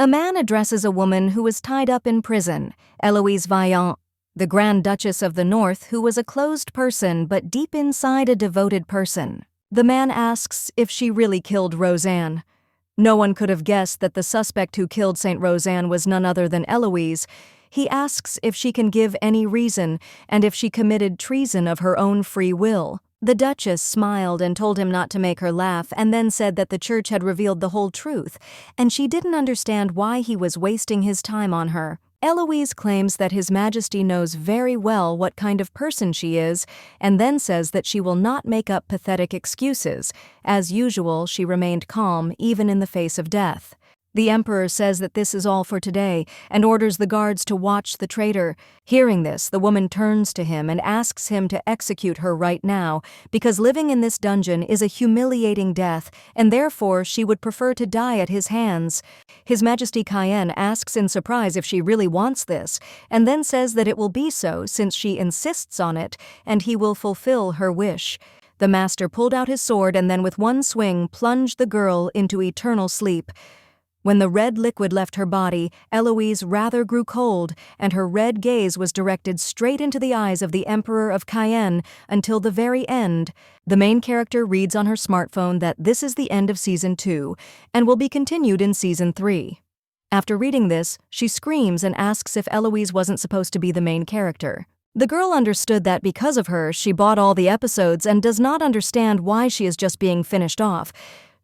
A man addresses a woman who was tied up in prison, Eloise Vaillant, the Grand Duchess of the North, who was a closed person but deep inside a devoted person. The man asks if she really killed Roseanne. No one could have guessed that the suspect who killed Saint Roseanne was none other than Eloise. He asks if she can give any reason and if she committed treason of her own free will. The Duchess smiled and told him not to make her laugh, and then said that the church had revealed the whole truth, and she didn't understand why he was wasting his time on her. Eloise claims that His Majesty knows very well what kind of person she is, and then says that she will not make up pathetic excuses. As usual, she remained calm even in the face of death. The Emperor says that this is all for today and orders the guards to watch the traitor. Hearing this, the woman turns to him and asks him to execute her right now because living in this dungeon is a humiliating death and therefore she would prefer to die at his hands. His Majesty Cayenne asks in surprise if she really wants this and then says that it will be so since she insists on it and he will fulfill her wish. The master pulled out his sword and then with one swing plunged the girl into eternal sleep. When the red liquid left her body, Eloise rather grew cold, and her red gaze was directed straight into the eyes of the Emperor of Cayenne until the very end. The main character reads on her smartphone that this is the end of Season 2 and will be continued in Season 3. After reading this, she screams and asks if Eloise wasn't supposed to be the main character. The girl understood that because of her, she bought all the episodes and does not understand why she is just being finished off.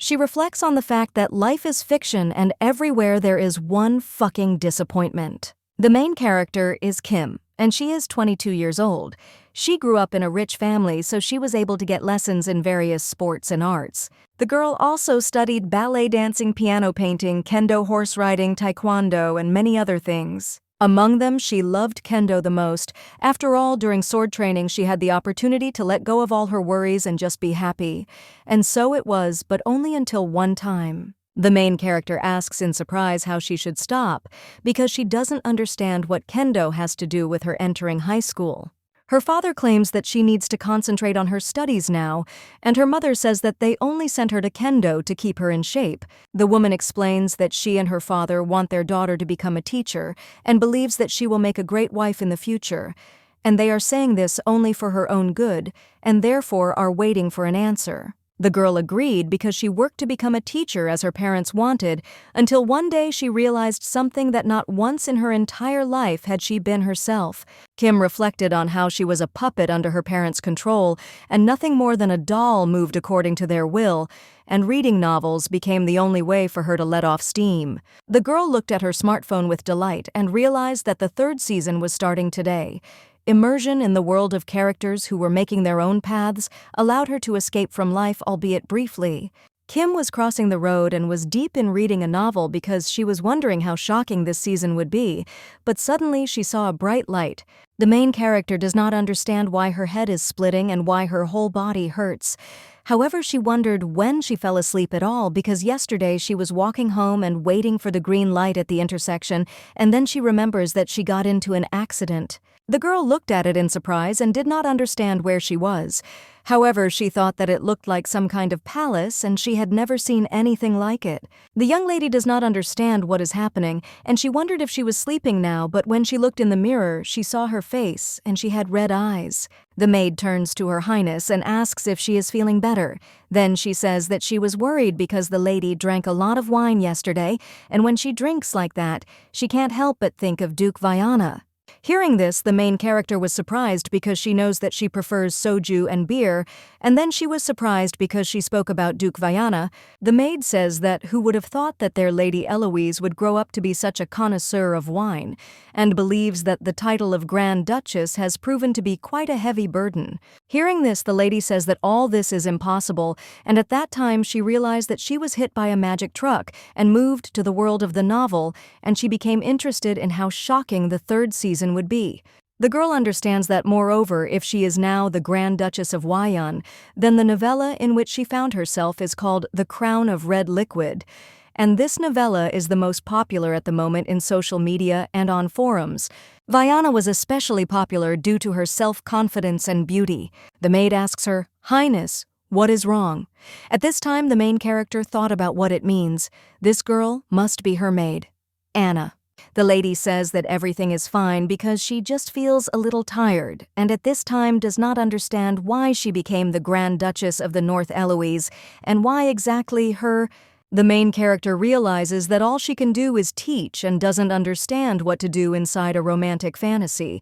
She reflects on the fact that life is fiction and everywhere there is one fucking disappointment. The main character is Kim, and she is 22 years old. She grew up in a rich family, so she was able to get lessons in various sports and arts. The girl also studied ballet dancing, piano painting, kendo, horse riding, taekwondo, and many other things. Among them, she loved kendo the most. After all, during sword training, she had the opportunity to let go of all her worries and just be happy. And so it was, but only until one time. The main character asks in surprise how she should stop, because she doesn't understand what kendo has to do with her entering high school. Her father claims that she needs to concentrate on her studies now, and her mother says that they only sent her to kendo to keep her in shape. The woman explains that she and her father want their daughter to become a teacher and believes that she will make a great wife in the future. And they are saying this only for her own good, and therefore are waiting for an answer. The girl agreed because she worked to become a teacher as her parents wanted, until one day she realized something that not once in her entire life had she been herself. Kim reflected on how she was a puppet under her parents' control, and nothing more than a doll moved according to their will, and reading novels became the only way for her to let off steam. The girl looked at her smartphone with delight and realized that the third season was starting today. Immersion in the world of characters who were making their own paths allowed her to escape from life, albeit briefly. Kim was crossing the road and was deep in reading a novel because she was wondering how shocking this season would be, but suddenly she saw a bright light. The main character does not understand why her head is splitting and why her whole body hurts. However, she wondered when she fell asleep at all because yesterday she was walking home and waiting for the green light at the intersection, and then she remembers that she got into an accident. The girl looked at it in surprise and did not understand where she was. However, she thought that it looked like some kind of palace and she had never seen anything like it. The young lady does not understand what is happening, and she wondered if she was sleeping now, but when she looked in the mirror, she saw her face and she had red eyes. The maid turns to Her Highness and asks if she is feeling better. Then she says that she was worried because the lady drank a lot of wine yesterday, and when she drinks like that, she can't help but think of Duke Viana. Hearing this, the main character was surprised because she knows that she prefers soju and beer, and then she was surprised because she spoke about Duke Viana. The maid says that who would have thought that their Lady Eloise would grow up to be such a connoisseur of wine, and believes that the title of Grand Duchess has proven to be quite a heavy burden. Hearing this, the lady says that all this is impossible, and at that time she realized that she was hit by a magic truck and moved to the world of the novel, and she became interested in how shocking the third season would be. The girl understands that, moreover, if she is now the Grand Duchess of Wyon, then the novella in which she found herself is called The Crown of Red Liquid, and this novella is the most popular at the moment in social media and on forums. Viana was especially popular due to her self-confidence and beauty. The maid asks her, "Highness, what is wrong?" At this time, the main character thought about what it means. This girl must be her maid. Anna. The lady says that everything is fine because she just feels a little tired, and at this time does not understand why she became the Grand Duchess of the North Eloise, and why exactly The main character realizes that all she can do is teach and doesn't understand what to do inside a romantic fantasy.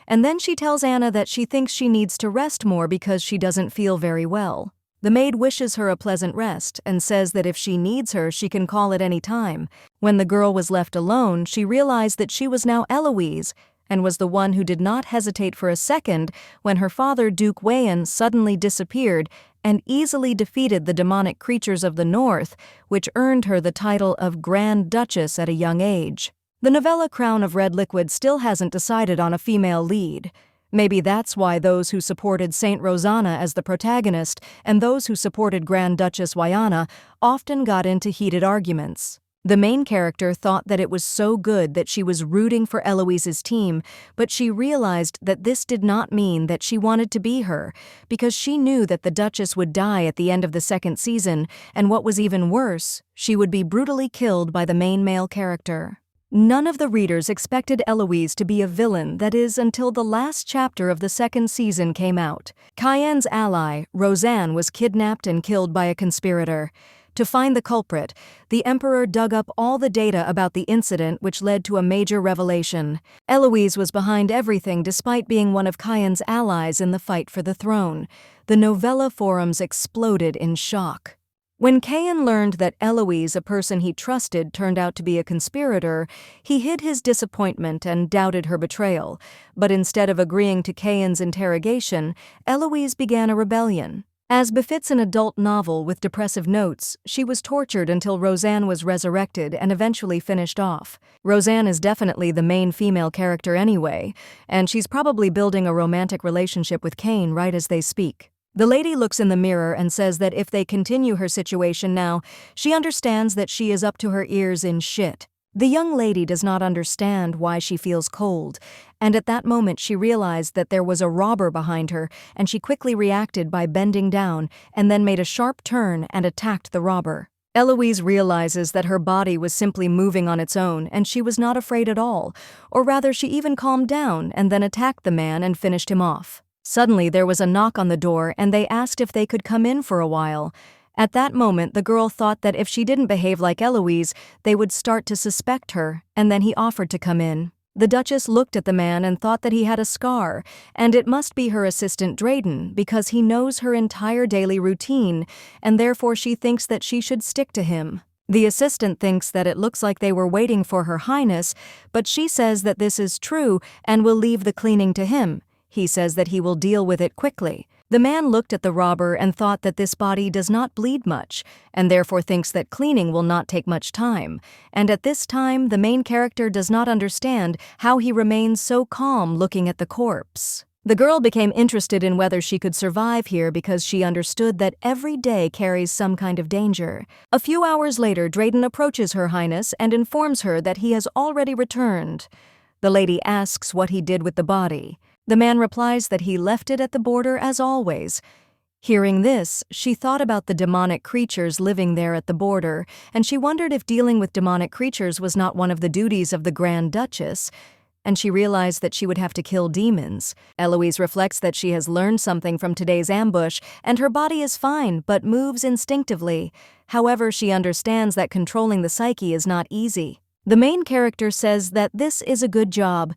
And then she tells Anna that she thinks she needs to rest more because she doesn't feel very well. The maid wishes her a pleasant rest and says that if she needs her, she can call at any time. When the girl was left alone, she realized that she was now Eloise and was the one who did not hesitate for a second when her father, Duke Wayan, suddenly disappeared and easily defeated the demonic creatures of the North, which earned her the title of Grand Duchess at a young age. The novella Crown of Red Liquid still hasn't decided on a female lead. Maybe that's why those who supported Saint Rosanna as the protagonist and those who supported Grand Duchess Wayana often got into heated arguments. The main character thought that it was so good that she was rooting for Eloise's team, but she realized that this did not mean that she wanted to be her, because she knew that the Duchess would die at the end of the second season, and what was even worse, she would be brutally killed by the main male character. None of the readers expected Eloise to be a villain, that is, until the last chapter of the second season came out. Cayenne's ally, Roseanne, was kidnapped and killed by a conspirator. To find the culprit, the Emperor dug up all the data about the incident, which led to a major revelation. Eloise was behind everything despite being one of Cayenne's allies in the fight for the throne. The novella forums exploded in shock. When Cayenne learned that Eloise, a person he trusted, turned out to be a conspirator, he hid his disappointment and doubted her betrayal. But instead of agreeing to Cayenne's interrogation, Eloise began a rebellion. As befits an adult novel with depressive notes, she was tortured until Roseanne was resurrected and eventually finished off. Roseanne is definitely the main female character anyway, and she's probably building a romantic relationship with Cain right as they speak. The lady looks in the mirror and says that if they continue her situation now, she understands that she is up to her ears in shit. The young lady does not understand why she feels cold, and at that moment she realized that there was a robber behind her, and she quickly reacted by bending down and then made a sharp turn and attacked the robber. Eloise realizes that her body was simply moving on its own, and she was not afraid at all, or rather she even calmed down and then attacked the man and finished him off. Suddenly there was a knock on the door and they asked if they could come in for a while. At that moment, the girl thought that if she didn't behave like Eloise, they would start to suspect her, and then he offered to come in. The Duchess looked at the man and thought that he had a scar, and it must be her assistant Drayden, because he knows her entire daily routine, and therefore she thinks that she should stick to him. The assistant thinks that it looks like they were waiting for Her Highness, but she says that this is true and will leave the cleaning to him. He says that he will deal with it quickly. The man looked at the robber and thought that this body does not bleed much, and therefore thinks that cleaning will not take much time. And at this time, the main character does not understand how he remains so calm looking at the corpse. The girl became interested in whether she could survive here because she understood that every day carries some kind of danger. A few hours later, Drayden approaches Her Highness and informs her that he has already returned. The lady asks what he did with the body. The man replies that he left it at the border as always. Hearing this, she thought about the demonic creatures living there at the border, and she wondered if dealing with demonic creatures was not one of the duties of the Grand Duchess, and she realized that she would have to kill demons. Eloise reflects that she has learned something from today's ambush, and her body is fine but moves instinctively. However, she understands that controlling the psyche is not easy. The main character says that this is a good job,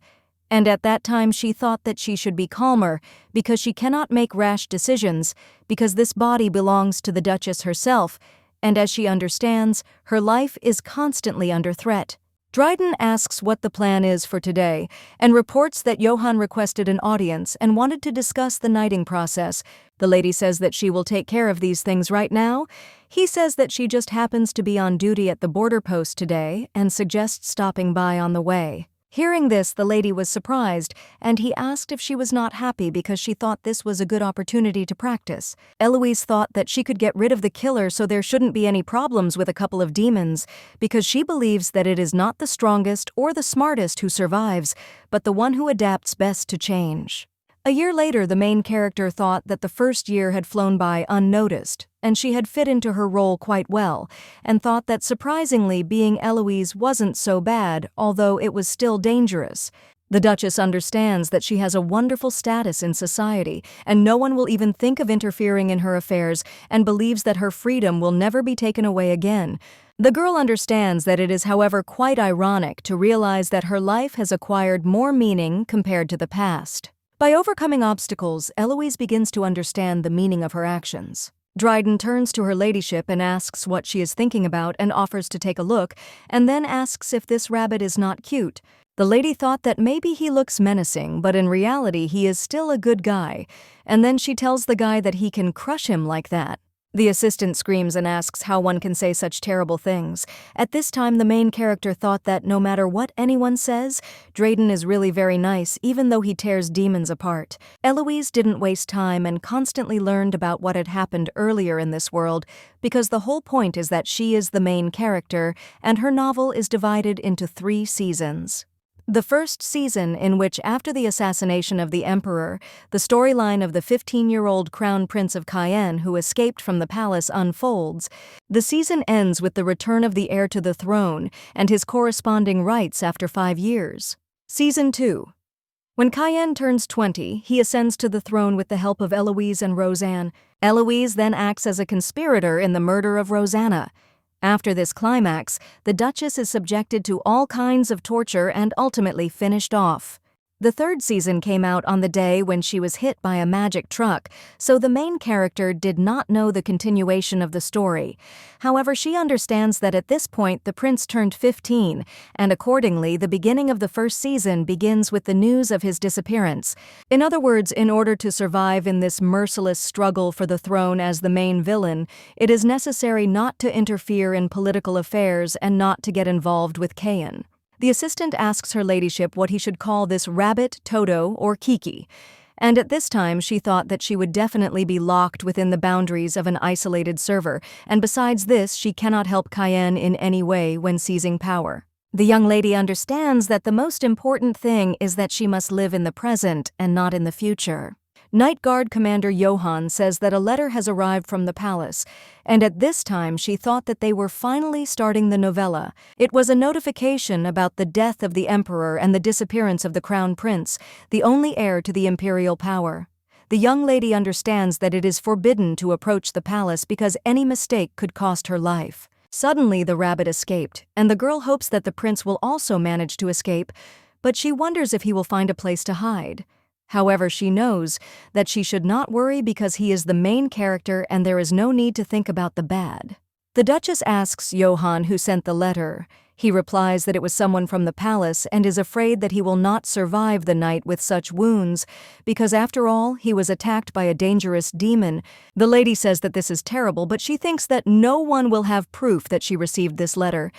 and at that time she thought that she should be calmer because she cannot make rash decisions because this body belongs to the Duchess herself, and as she understands, her life is constantly under threat. Dryden asks what the plan is for today and reports that Johann requested an audience and wanted to discuss the knighting process. The lady says that she will take care of these things right now. He says that she just happens to be on duty at the border post today and suggests stopping by on the way. Hearing this, the lady was surprised, and he asked if she was not happy because she thought this was a good opportunity to practice. Eloise thought that she could get rid of the killer so there shouldn't be any problems with a couple of demons, because she believes that it is not the strongest or the smartest who survives, but the one who adapts best to change. A year later, the main character thought that the first year had flown by unnoticed. and she had fit into her role quite well, and thought that surprisingly being Eloise wasn't so bad, although it was still dangerous. The Duchess understands that she has a wonderful status in society, and no one will even think of interfering in her affairs, and believes that her freedom will never be taken away again. The girl understands that it is, however, quite ironic to realize that her life has acquired more meaning compared to the past. By overcoming obstacles, Eloise begins to understand the meaning of her actions. Dryden turns to her ladyship and asks what she is thinking about and offers to take a look, and then asks if this rabbit is not cute. The lady thought that maybe he looks menacing, but in reality he is still a good guy, and then she tells the guy that he can crush him like that. The assistant screams and asks how one can say such terrible things. At this time, the main character thought that no matter what anyone says, Drayden is really very nice, even though he tears demons apart. Eloise didn't waste time and constantly learned about what had happened earlier in this world, because the whole point is that she is the main character, and her novel is divided into 3 seasons. The first season, in which after the assassination of the emperor, the storyline of the 15-year-old crown prince of Cayenne who escaped from the palace unfolds. The season ends with the return of the heir to the throne and his corresponding rights after 5 years. Season 2. When Cayenne turns 20, he ascends to the throne with the help of Eloise and Roseanne. Eloise then acts as a conspirator in the murder of Rosanna. After this climax, the Duchess is subjected to all kinds of torture and ultimately finished off. The 3rd season came out on the day when she was hit by a magic truck, so the main character did not know the continuation of the story. However, she understands that at this point the prince turned 15, and accordingly the beginning of the 1st season begins with the news of his disappearance. In other words, in order to survive in this merciless struggle for the throne as the main villain, it is necessary not to interfere in political affairs and not to get involved with Cayenne. The assistant asks her ladyship what he should call this rabbit, Toto, or Kiki, and at this time she thought that she would definitely be locked within the boundaries of an isolated server, and besides this she cannot help Cayenne in any way when seizing power. The young lady understands that the most important thing is that she must live in the present and not in the future. Night Guard Commander Johann says that a letter has arrived from the palace, and at this time she thought that they were finally starting the novella. It was a notification about the death of the emperor and the disappearance of the crown prince, the only heir to the imperial power. The young lady understands that it is forbidden to approach the palace because any mistake could cost her life. Suddenly the rabbit escaped, and the girl hopes that the prince will also manage to escape, but she wonders if he will find a place to hide. However, she knows that she should not worry because he is the main character and there is no need to think about the bad. The Duchess asks Johann who sent the letter. He replies that it was someone from the palace and is afraid that he will not survive the night with such wounds because, after all, he was attacked by a dangerous demon. The lady says that this is terrible, but she thinks that no one will have proof that she received this letter.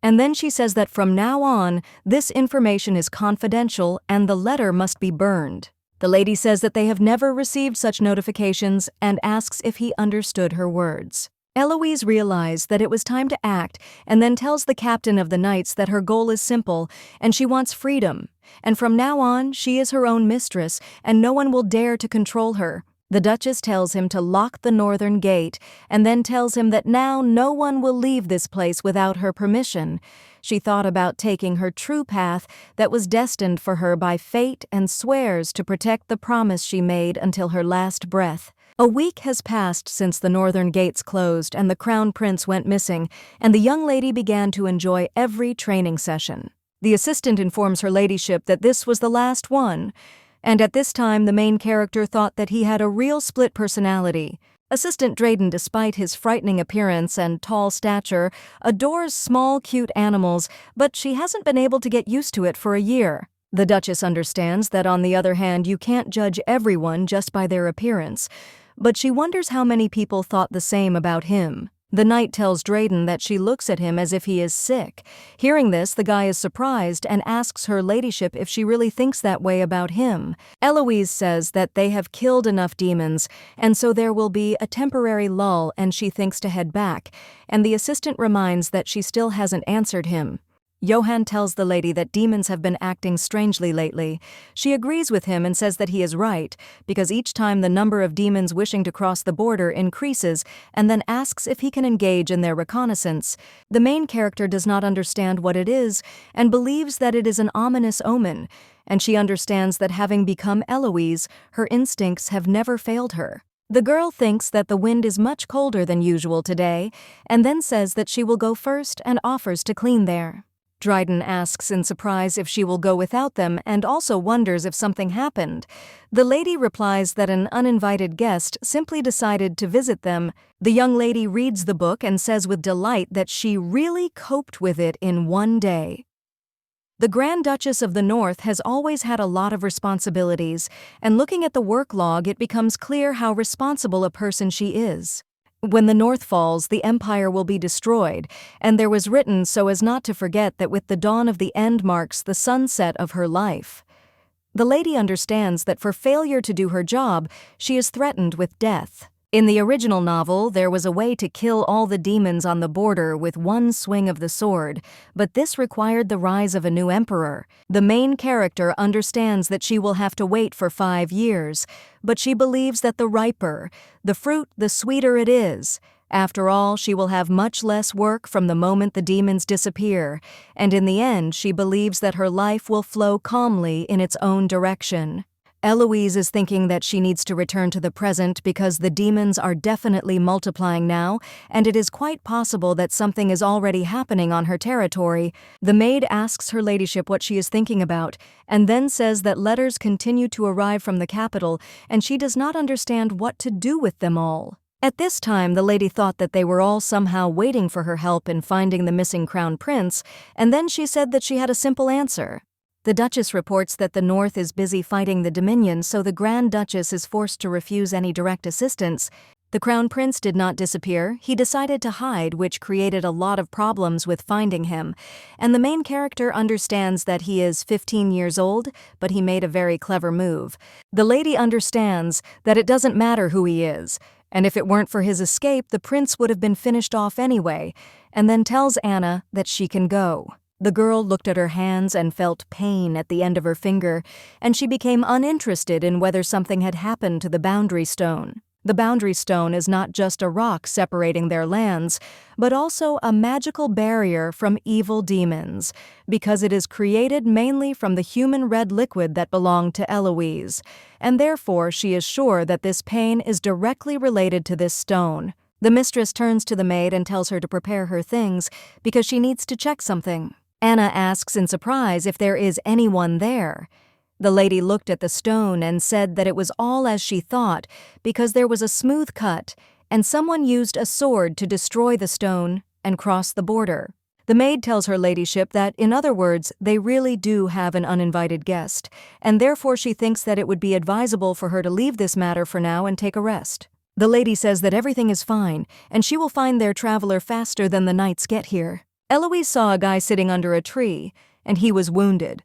And then she says that from now on, this information is confidential and the letter must be burned. The lady says that they have never received such notifications and asks if he understood her words. Eloise realized that it was time to act and then tells the captain of the knights that her goal is simple and she wants freedom. And from now on, she is her own mistress and no one will dare to control her. The Duchess tells him to lock the northern gate and then tells him that now no one will leave this place without her permission. She thought about taking her true path that was destined for her by fate and swears to protect the promise she made until her last breath. A week has passed since the northern gates closed and the crown prince went missing, and the young lady began to enjoy every training session. The assistant informs her ladyship that this was the last one, and at this time the main character thought that he had a real split personality. Assistant Drayden, despite his frightening appearance and tall stature, adores small, cute animals, but she hasn't been able to get used to it for a year. The Duchess understands that, on the other hand, you can't judge everyone just by their appearance, but she wonders how many people thought the same about him. The knight tells Drayden that she looks at him as if he is sick. Hearing this, the guy is surprised and asks her ladyship if she really thinks that way about him. Eloise says that they have killed enough demons, and so there will be a temporary lull and she thinks to head back, and the assistant reminds that she still hasn't answered him. Johann tells the lady that demons have been acting strangely lately. She agrees with him and says that he is right, because each time the number of demons wishing to cross the border increases, and then asks if he can engage in their reconnaissance. The main character does not understand what it is, and believes that it is an ominous omen, and she understands that having become Eloise, her instincts have never failed her. The girl thinks that the wind is much colder than usual today, and then says that she will go first and offers to clean there. Dryden asks in surprise if she will go without them and also wonders if something happened. The lady replies that an uninvited guest simply decided to visit them. The young lady reads the book and says with delight that she really coped with it in one day. The Grand Duchess of the North has always had a lot of responsibilities, and looking at the work log it becomes clear how responsible a person she is. When the North falls, the empire will be destroyed, and there was written so as not to forget that with the dawn of the end marks the sunset of her life. The lady understands that for failure to do her job, she is threatened with death. In the original novel, there was a way to kill all the demons on the border with one swing of the sword, but this required the rise of a new emperor. The main character understands that she will have to wait for 5 years, but she believes that the riper, the fruit, the sweeter it is. After all, she will have much less work from the moment the demons disappear, and in the end, she believes that her life will flow calmly in its own direction. Eloise is thinking that she needs to return to the present because the demons are definitely multiplying now, and it is quite possible that something is already happening on her territory. The maid asks her ladyship what she is thinking about, and then says that letters continue to arrive from the capital, and she does not understand what to do with them all. At this time, the lady thought that they were all somehow waiting for her help in finding the missing crown prince, and then she said that she had a simple answer. The Duchess reports that the North is busy fighting the Dominion, so the Grand Duchess is forced to refuse any direct assistance. The Crown Prince did not disappear, he decided to hide, which created a lot of problems with finding him. And the main character understands that he is 15 years old, but he made a very clever move. The lady understands that it doesn't matter who he is, and if it weren't for his escape, the prince would have been finished off anyway, and then tells Anna that she can go. The girl looked at her hands and felt pain at the end of her finger, and she became uninterested in whether something had happened to the boundary stone. The boundary stone is not just a rock separating their lands, but also a magical barrier from evil demons, because it is created mainly from the human red liquid that belonged to Eloise, and therefore she is sure that this pain is directly related to this stone. The mistress turns to the maid and tells her to prepare her things because she needs to check something. Anna asks in surprise if there is anyone there. The lady looked at the stone and said that it was all as she thought because there was a smooth cut and someone used a sword to destroy the stone and cross the border. The maid tells her ladyship that, in other words, they really do have an uninvited guest, and therefore she thinks that it would be advisable for her to leave this matter for now and take a rest. The lady says that everything is fine, and she will find their traveler faster than the knights get here. Eloise saw a guy sitting under a tree, and he was wounded.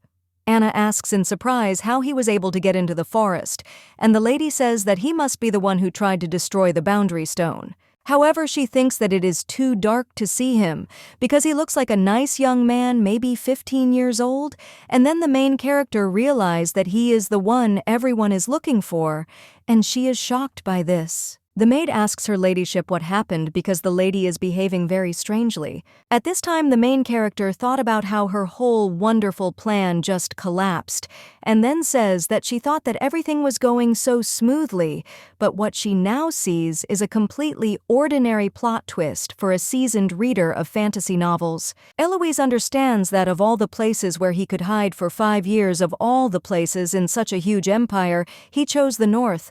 Anna asks in surprise how he was able to get into the forest, and the lady says that he must be the one who tried to destroy the boundary stone. However, she thinks that it is too dark to see him, because he looks like a nice young man, maybe 15 years old, and then the main character realizes that he is the one everyone is looking for, and she is shocked by this. The maid asks her ladyship what happened because the lady is behaving very strangely. At this time, the main character thought about how her whole wonderful plan just collapsed, and then says that she thought that everything was going so smoothly, but what she now sees is a completely ordinary plot twist for a seasoned reader of fantasy novels. Eloise understands that of all the places where he could hide for 5 years, of all the places in such a huge empire, he chose the North.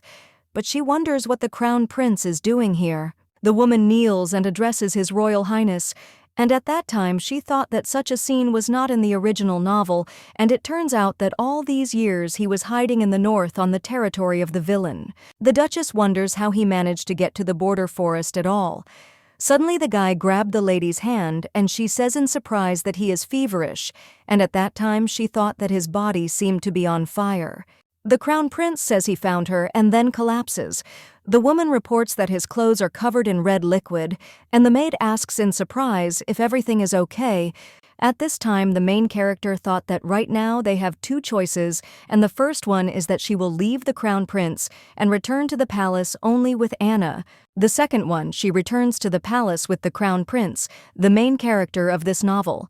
But she wonders what the Crown Prince is doing here. The woman kneels and addresses His Royal Highness, and at that time she thought that such a scene was not in the original novel, and it turns out that all these years he was hiding in the north on the territory of the villain. The Duchess wonders how he managed to get to the border forest at all. Suddenly the guy grabbed the lady's hand, and she says in surprise that he is feverish, and at that time she thought that his body seemed to be on fire. The Crown Prince says he found her and then collapses. The woman reports that his clothes are covered in red liquid, and the maid asks in surprise if everything is okay. At this time, the main character thought that right now they have two choices, and the first one is that she will leave the crown prince and return to the palace only with Anna. The second one, she returns to the palace with the crown prince, the main character of this novel.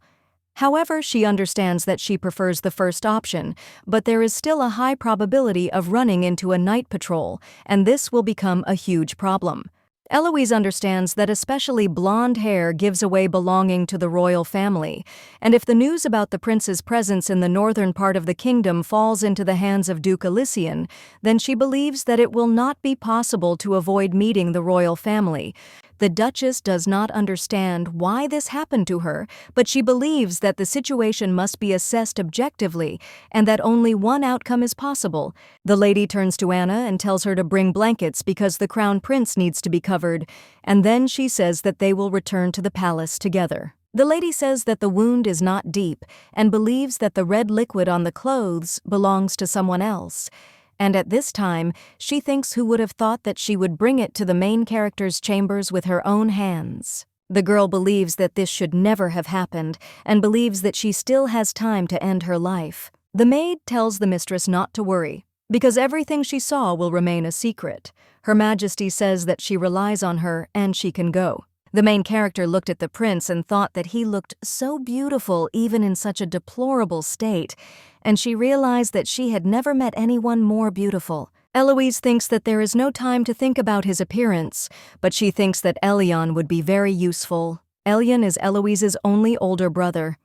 However, she understands that she prefers the first option, but there is still a high probability of running into a night patrol, and this will become a huge problem. Eloise understands that especially blonde hair gives away belonging to the royal family, and if the news about the prince's presence in the northern part of the kingdom falls into the hands of Duke Elysian, then she believes that it will not be possible to avoid meeting the royal family. The Duchess does not understand why this happened to her, but she believes that the situation must be assessed objectively and that only one outcome is possible. The lady turns to Anna and tells her to bring blankets because the crown prince needs to be covered, and then she says that they will return to the palace together. The lady says that the wound is not deep and believes that the red liquid on the clothes belongs to someone else. And at this time, she thinks who would have thought that she would bring it to the main character's chambers with her own hands. The girl believes that this should never have happened and believes that she still has time to end her life. The maid tells the mistress not to worry, because everything she saw will remain a secret. Her Majesty says that she relies on her and she can go. The main character looked at the prince and thought that he looked so beautiful even in such a deplorable state, and she realized that she had never met anyone more beautiful. Eloise thinks that there is no time to think about his appearance, but she thinks that Elion would be very useful. Elion is Eloise's only older brother.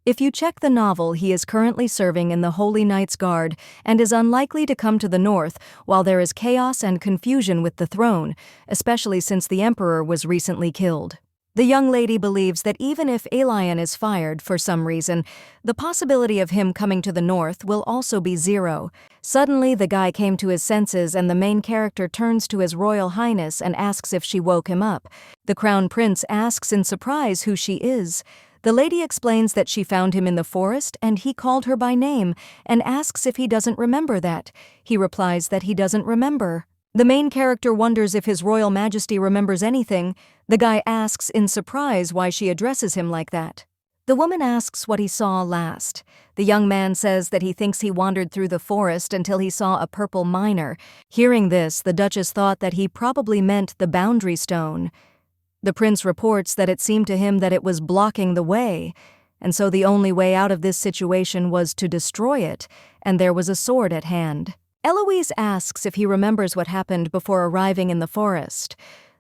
If you check the novel, he is currently serving in the Holy Knight's Guard and is unlikely to come to the north while there is chaos and confusion with the throne, especially since the emperor was recently killed. The young lady believes that even if Elion is fired for some reason, the possibility of him coming to the north will also be zero. Suddenly, the guy came to his senses and the main character turns to His Royal Highness and asks if she woke him up. The crown prince asks in surprise who she is. The lady explains that she found him in the forest and he called her by name and asks if he doesn't remember that. He replies that he doesn't remember. The main character wonders if His Royal Majesty remembers anything. The guy asks in surprise why she addresses him like that. The woman asks what he saw last. The young man says that he thinks he wandered through the forest until he saw a purple miner. Hearing this, the Duchess thought that he probably meant the boundary stone. The prince reports that it seemed to him that it was blocking the way, and so the only way out of this situation was to destroy it, and there was a sword at hand. Eloise asks if he remembers what happened before arriving in the forest.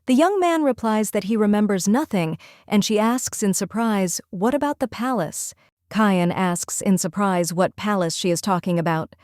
The young man replies that he remembers nothing, and she asks in surprise, "What about the palace?" Kyan asks in surprise what palace she is talking about.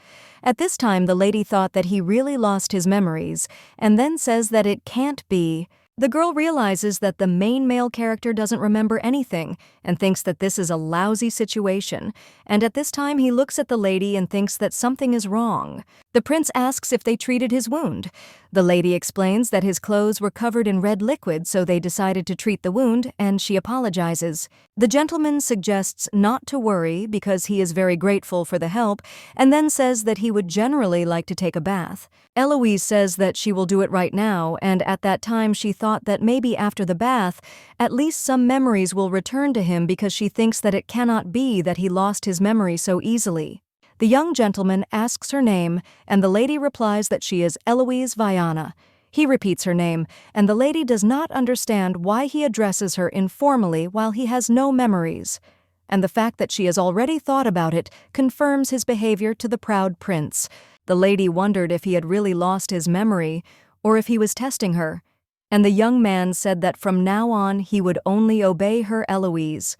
At this time, the lady thought that he really lost his memories, and then says that it can't be. The girl realizes that the main male character doesn't remember anything and thinks that this is a lousy situation, and at this time he looks at the lady and thinks that something is wrong. The prince asks if they treated his wound. The lady explains that his clothes were covered in red liquid, so they decided to treat the wound, and she apologizes. The gentleman suggests not to worry because he is very grateful for the help, and then says that he would generally like to take a bath. Eloise says that she will do it right now, and at that time she thought that maybe after the bath, at least some memories will return to him because she thinks that it cannot be that he lost his memory so easily. The young gentleman asks her name, and the lady replies that she is Eloise Viana. He repeats her name, and the lady does not understand why he addresses her informally while he has no memories. And the fact that she has already thought about it confirms his behavior to the proud prince. The lady wondered if he had really lost his memory, or if he was testing her. And the young man said that from now on he would only obey her Eloise.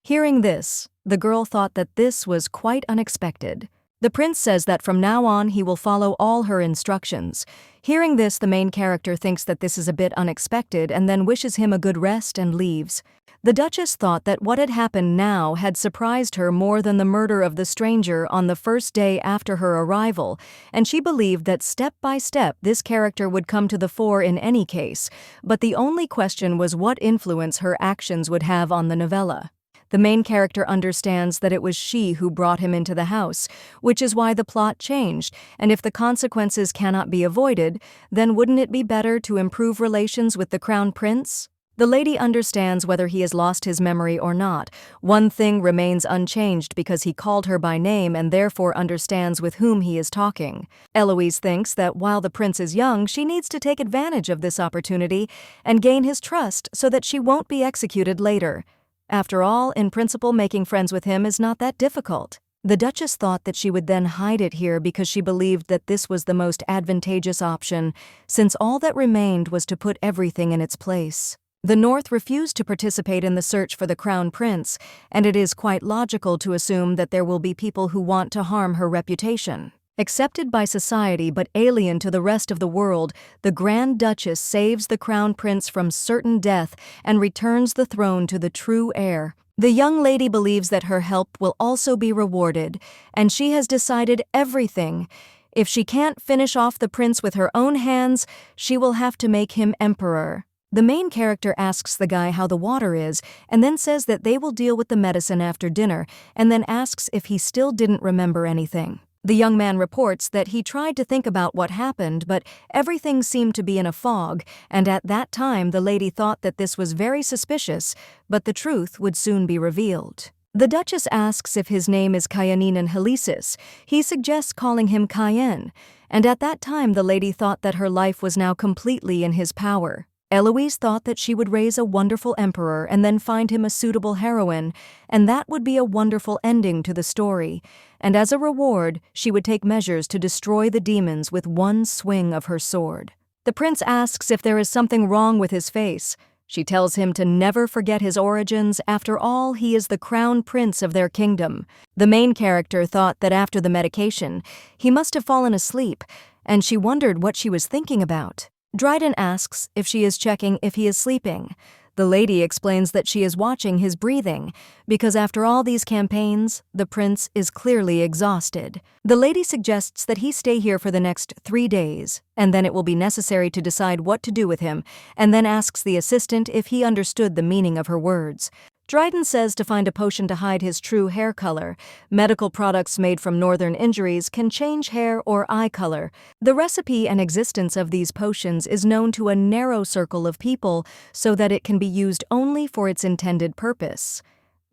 Hearing this, the girl thought that this was quite unexpected. The prince says that from now on he will follow all her instructions. Hearing this, the main character thinks that this is a bit unexpected and then wishes him a good rest and leaves. The Duchess thought that what had happened now had surprised her more than the murder of the stranger on the first day after her arrival, and she believed that step by step this character would come to the fore in any case, but the only question was what influence her actions would have on the novella. The main character understands that it was she who brought him into the house, which is why the plot changed, and if the consequences cannot be avoided, then wouldn't it be better to improve relations with the crown prince? The lady understands whether he has lost his memory or not. One thing remains unchanged because he called her by name and therefore understands with whom he is talking. Eloise thinks that while the prince is young, she needs to take advantage of this opportunity and gain his trust so that she won't be executed later. After all, in principle, making friends with him is not that difficult. The Duchess thought that she would then hide it here because she believed that this was the most advantageous option, since all that remained was to put everything in its place. The North refused to participate in the search for the crown prince, and it is quite logical to assume that there will be people who want to harm her reputation. Accepted by society but alien to the rest of the world, the Grand Duchess saves the crown prince from certain death and returns the throne to the true heir. The young lady believes that her help will also be rewarded, and she has decided everything. If she can't finish off the prince with her own hands, she will have to make him emperor. The main character asks the guy how the water is, and then says that they will deal with the medicine after dinner, and then asks if he still didn't remember anything. The young man reports that he tried to think about what happened, but everything seemed to be in a fog, and at that time the lady thought that this was very suspicious, but the truth would soon be revealed. The Duchess asks if his name is Cayenne Helicis. He suggests calling him Cayenne, and at that time the lady thought that her life was now completely in his power. Eloise thought that she would raise a wonderful emperor and then find him a suitable heroine, and that would be a wonderful ending to the story. And as a reward, she would take measures to destroy the demons with one swing of her sword. The prince asks if there is something wrong with his face. She tells him to never forget his origins. After all, he is the crown prince of their kingdom. The main character thought that after the medication, he must have fallen asleep, and she wondered what she was thinking about. Dryden asks if she is checking if he is sleeping. The lady explains that she is watching his breathing, because after all these campaigns, the prince is clearly exhausted. The lady suggests that he stay here for the next 3 days, and then it will be necessary to decide what to do with him, and then asks the assistant if he understood the meaning of her words. Dryden says to find a potion to hide his true hair color. Medical products made from northern injuries can change hair or eye color. The recipe and existence of these potions is known to a narrow circle of people so that it can be used only for its intended purpose.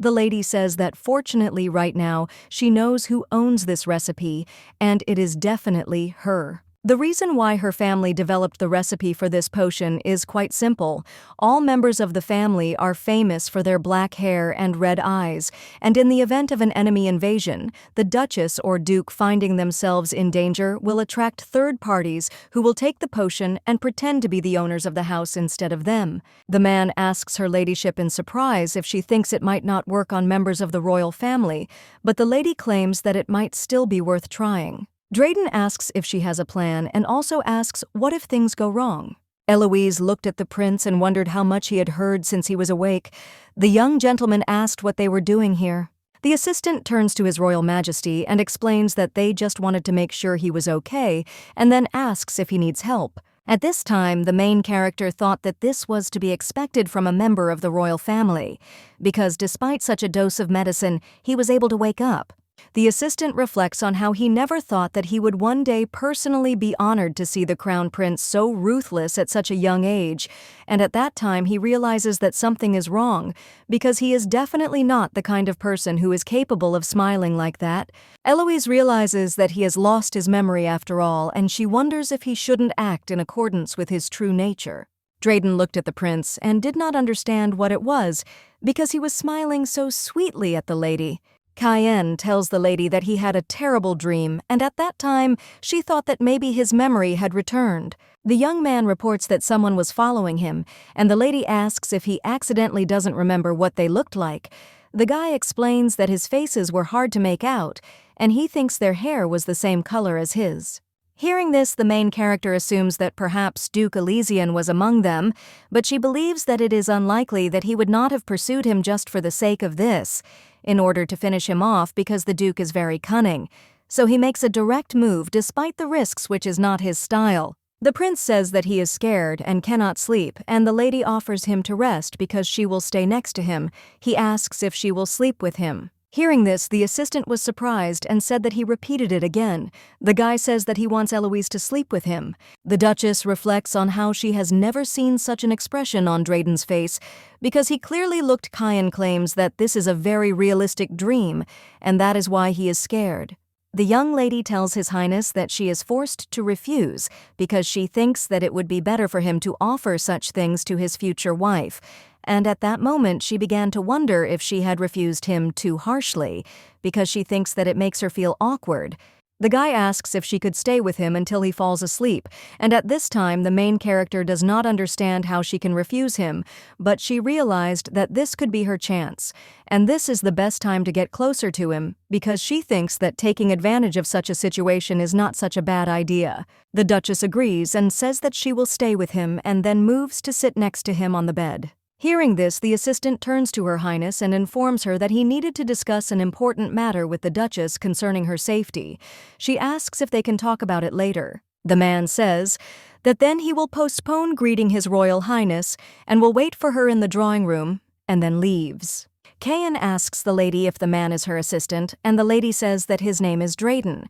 The lady says that fortunately right now she knows who owns this recipe, and it is definitely her. The reason why her family developed the recipe for this potion is quite simple. All members of the family are famous for their black hair and red eyes, and in the event of an enemy invasion, the Duchess or Duke finding themselves in danger will attract third parties who will take the potion and pretend to be the owners of the house instead of them. The man asks her ladyship in surprise if she thinks it might not work on members of the royal family, but the lady claims that it might still be worth trying. Dryden asks if she has a plan and also asks what if things go wrong. Eloise looked at the prince and wondered how much he had heard since he was awake. The young gentleman asked what they were doing here. The assistant turns to His Royal Majesty and explains that they just wanted to make sure he was okay, and then asks if he needs help. At this time, the main character thought that this was to be expected from a member of the royal family, because despite such a dose of medicine, he was able to wake up. The assistant reflects on how he never thought that he would one day personally be honored to see the crown prince so ruthless at such a young age, and at that time he realizes that something is wrong, because he is definitely not the kind of person who is capable of smiling like that. Eloise realizes that he has lost his memory after all, and she wonders if he shouldn't act in accordance with his true nature. Dryden looked at the prince and did not understand what it was, because he was smiling so sweetly at the lady. Cayenne tells the lady that he had a terrible dream, and at that time, she thought that maybe his memory had returned. The young man reports that someone was following him, and the lady asks if he accidentally doesn't remember what they looked like. The guy explains that his faces were hard to make out, and he thinks their hair was the same color as his. Hearing this, the main character assumes that perhaps Duke Elysian was among them, but she believes that it is unlikely that he would not have pursued him just for the sake of this, in order to finish him off because the Duke is very cunning. So he makes a direct move despite the risks, which is not his style. The prince says that he is scared and cannot sleep, and the lady offers him to rest because she will stay next to him. He asks if she will sleep with him. Hearing this, the assistant was surprised and said that he repeated it again. The guy says that he wants Eloise to sleep with him. The Duchess reflects on how she has never seen such an expression on Drayden's face, because he clearly looked. Kyan claims that this is a very realistic dream, and that is why he is scared. The young lady tells His Highness that she is forced to refuse because she thinks that it would be better for him to offer such things to his future wife, and at that moment she began to wonder if she had refused him too harshly, because she thinks that it makes her feel awkward. The guy asks if she could stay with him until he falls asleep, and at this time the main character does not understand how she can refuse him, but she realized that this could be her chance, and this is the best time to get closer to him, because she thinks that taking advantage of such a situation is not such a bad idea. The Duchess agrees and says that she will stay with him and then moves to sit next to him on the bed. Hearing this, the assistant turns to Her Highness and informs her that he needed to discuss an important matter with the Duchess concerning her safety. She asks if they can talk about it later. The man says that then he will postpone greeting His Royal Highness and will wait for her in the drawing room, and then leaves. Kyan asks the lady if the man is her assistant, and the lady says that his name is Drayden.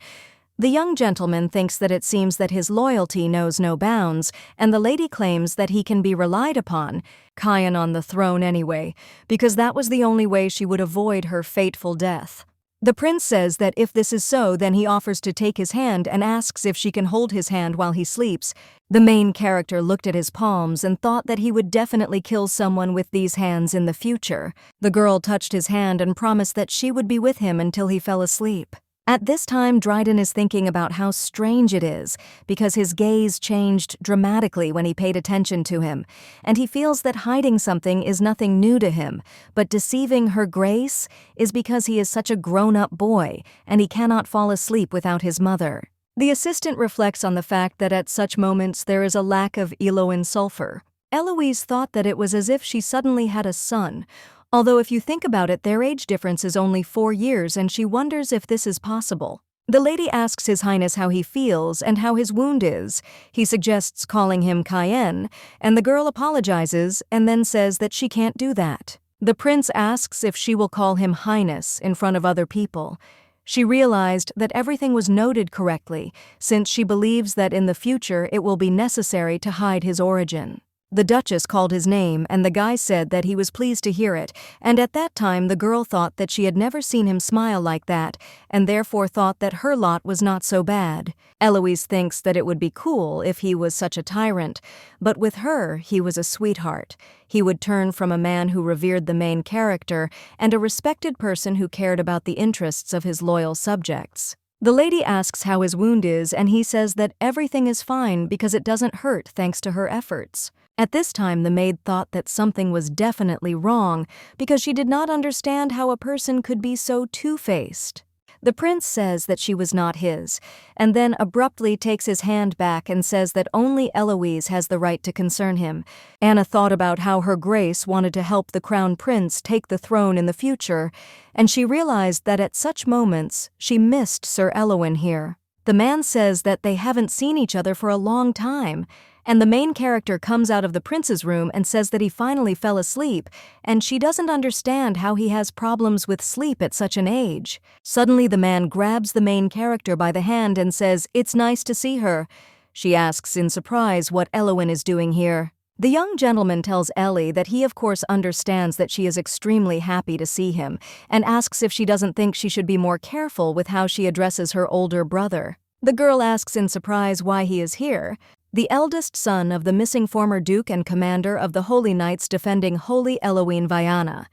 The young gentleman thinks that it seems that his loyalty knows no bounds, and the lady claims that he can be relied upon, Kyan on the throne anyway, because that was the only way she would avoid her fateful death. The prince says that if this is so, then he offers to take his hand and asks if she can hold his hand while he sleeps. The main character looked at his palms and thought that he would definitely kill someone with these hands in the future. The girl touched his hand and promised that she would be with him until he fell asleep. At this time, Dryden is thinking about how strange it is, because his gaze changed dramatically when he paid attention to him, and he feels that hiding something is nothing new to him, but deceiving Her Grace is because he is such a grown-up boy, and he cannot fall asleep without his mother. The assistant reflects on the fact that at such moments there is a lack of Eloin sulfur. Eloise thought that it was as if she suddenly had a son, although if you think about it, their age difference is only 4 years, and she wonders if this is possible. The lady asks His Highness how he feels and how his wound is. He suggests calling him Cayenne, and the girl apologizes and then says that she can't do that. The prince asks if she will call him Highness in front of other people. She realized that everything was noted correctly, since she believes that in the future it will be necessary to hide his origin. The Duchess called his name, and the guy said that he was pleased to hear it, and at that time the girl thought that she had never seen him smile like that, and therefore thought that her lot was not so bad. Eloise thinks that it would be cool if he was such a tyrant, but with her, he was a sweetheart. He would turn from a man who revered the main character and a respected person who cared about the interests of his loyal subjects. The lady asks how his wound is, and he says that everything is fine because it doesn't hurt thanks to her efforts. At this time, the maid thought that something was definitely wrong because she did not understand how a person could be so two-faced. The prince says that she was not his, and then abruptly takes his hand back and says that only Eloise has the right to concern him. Anna thought about how Her Grace wanted to help the crown prince take the throne in the future, and she realized that at such moments she missed Sir Eloin here. The man says that they haven't seen each other for a long time, and the main character comes out of the prince's room and says that he finally fell asleep, and she doesn't understand how he has problems with sleep at such an age. Suddenly the man grabs the main character by the hand and says, "It's nice to see her." She asks in surprise what Eloin is doing here. The young gentleman tells Ellie that he of course understands that she is extremely happy to see him, and asks if she doesn't think she should be more careful with how she addresses her older brother. The girl asks in surprise why he is here. The eldest son of the missing former Duke and commander of the Holy Knights defending Holy Eloine Viana.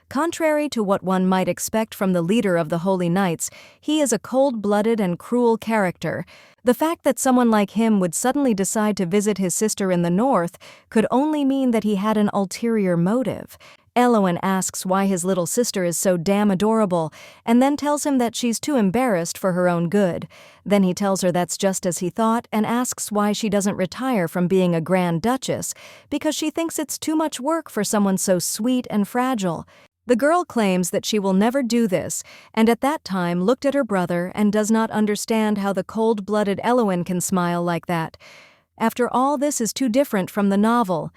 Contrary to what one might expect from the leader of the Holy Knights, he is a cold-blooded and cruel character. The fact that someone like him would suddenly decide to visit his sister in the north could only mean that he had an ulterior motive. Eloin asks why his little sister is so damn adorable, and then tells him that she's too embarrassed for her own good. Then he tells her that's just as he thought and asks why she doesn't retire from being a Grand Duchess, because she thinks it's too much work for someone so sweet and fragile. The girl claims that she will never do this, and at that time looked at her brother and does not understand how the cold-blooded Eloin can smile like that. After all, this is too different from the novel.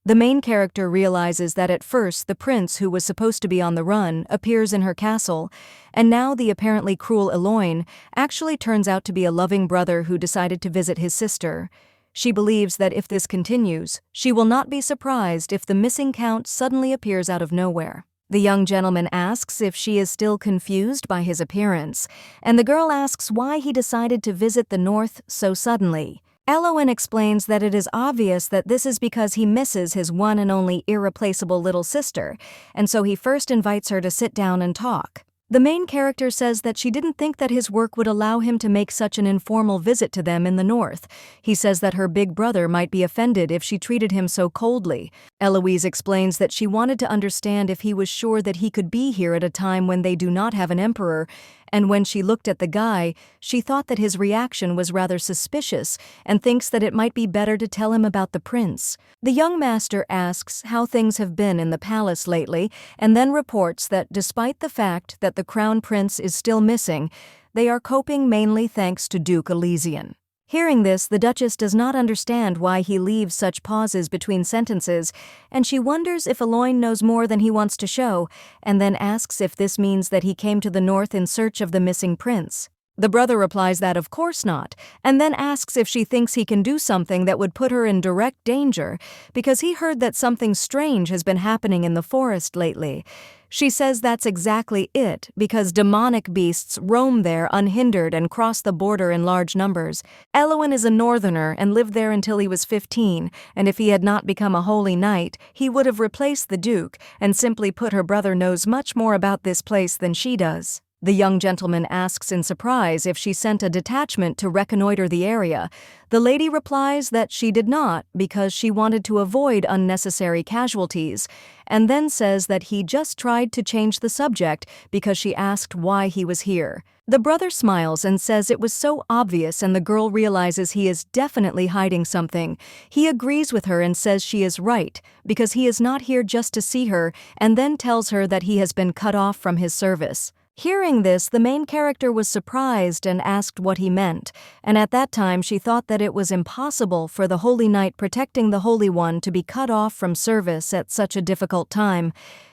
The main character realizes that at first the prince who was supposed to be on the run appears in her castle, and now the apparently cruel Eloin actually turns out to be a loving brother who decided to visit his sister. She believes that if this continues, she will not be surprised if the missing count suddenly appears out of nowhere. The young gentleman asks if she is still confused by his appearance, and the girl asks why he decided to visit the north so suddenly. Eloin explains that it is obvious that this is because he misses his one and only irreplaceable little sister, and so he first invites her to sit down and talk. The main character says that she didn't think that his work would allow him to make such an informal visit to them in the north. He says that her big brother might be offended if she treated him so coldly. Eloise explains that she wanted to understand if he was sure that he could be here at a time when they do not have an emperor, and when she looked at the guy, she thought that his reaction was rather suspicious and thinks that it might be better to tell him about the prince. The young master asks how things have been in the palace lately and then reports that despite the fact that the crown prince is still missing, they are coping mainly thanks to Duke Elysian. Hearing this, the Duchess does not understand why he leaves such pauses between sentences, and she wonders if Eloin knows more than he wants to show, and then asks if this means that he came to the north in search of the missing prince. The brother replies that of course not, and then asks if she thinks he can do something that would put her in direct danger, because he heard that something strange has been happening in the forest lately. She says that's exactly it, because demonic beasts roam there unhindered and cross the border in large numbers. Eloin is a northerner and lived there until he was 15, and if he had not become a holy knight, he would have replaced the duke and simply put her brother knows much more about this place than she does. The young gentleman asks in surprise if she sent a detachment to reconnoiter the area. The lady replies that she did not because she wanted to avoid unnecessary casualties, and then says that he just tried to change the subject because she asked why he was here. The brother smiles and says it was so obvious, and the girl realizes he is definitely hiding something. He agrees with her and says she is right, because he is not here just to see her, and then tells her that he has been cut off from his service. Hearing this, the main character was surprised and asked what he meant, and at that time she thought that it was impossible for the Holy Knight protecting the Holy One to be cut off from service at such a difficult time,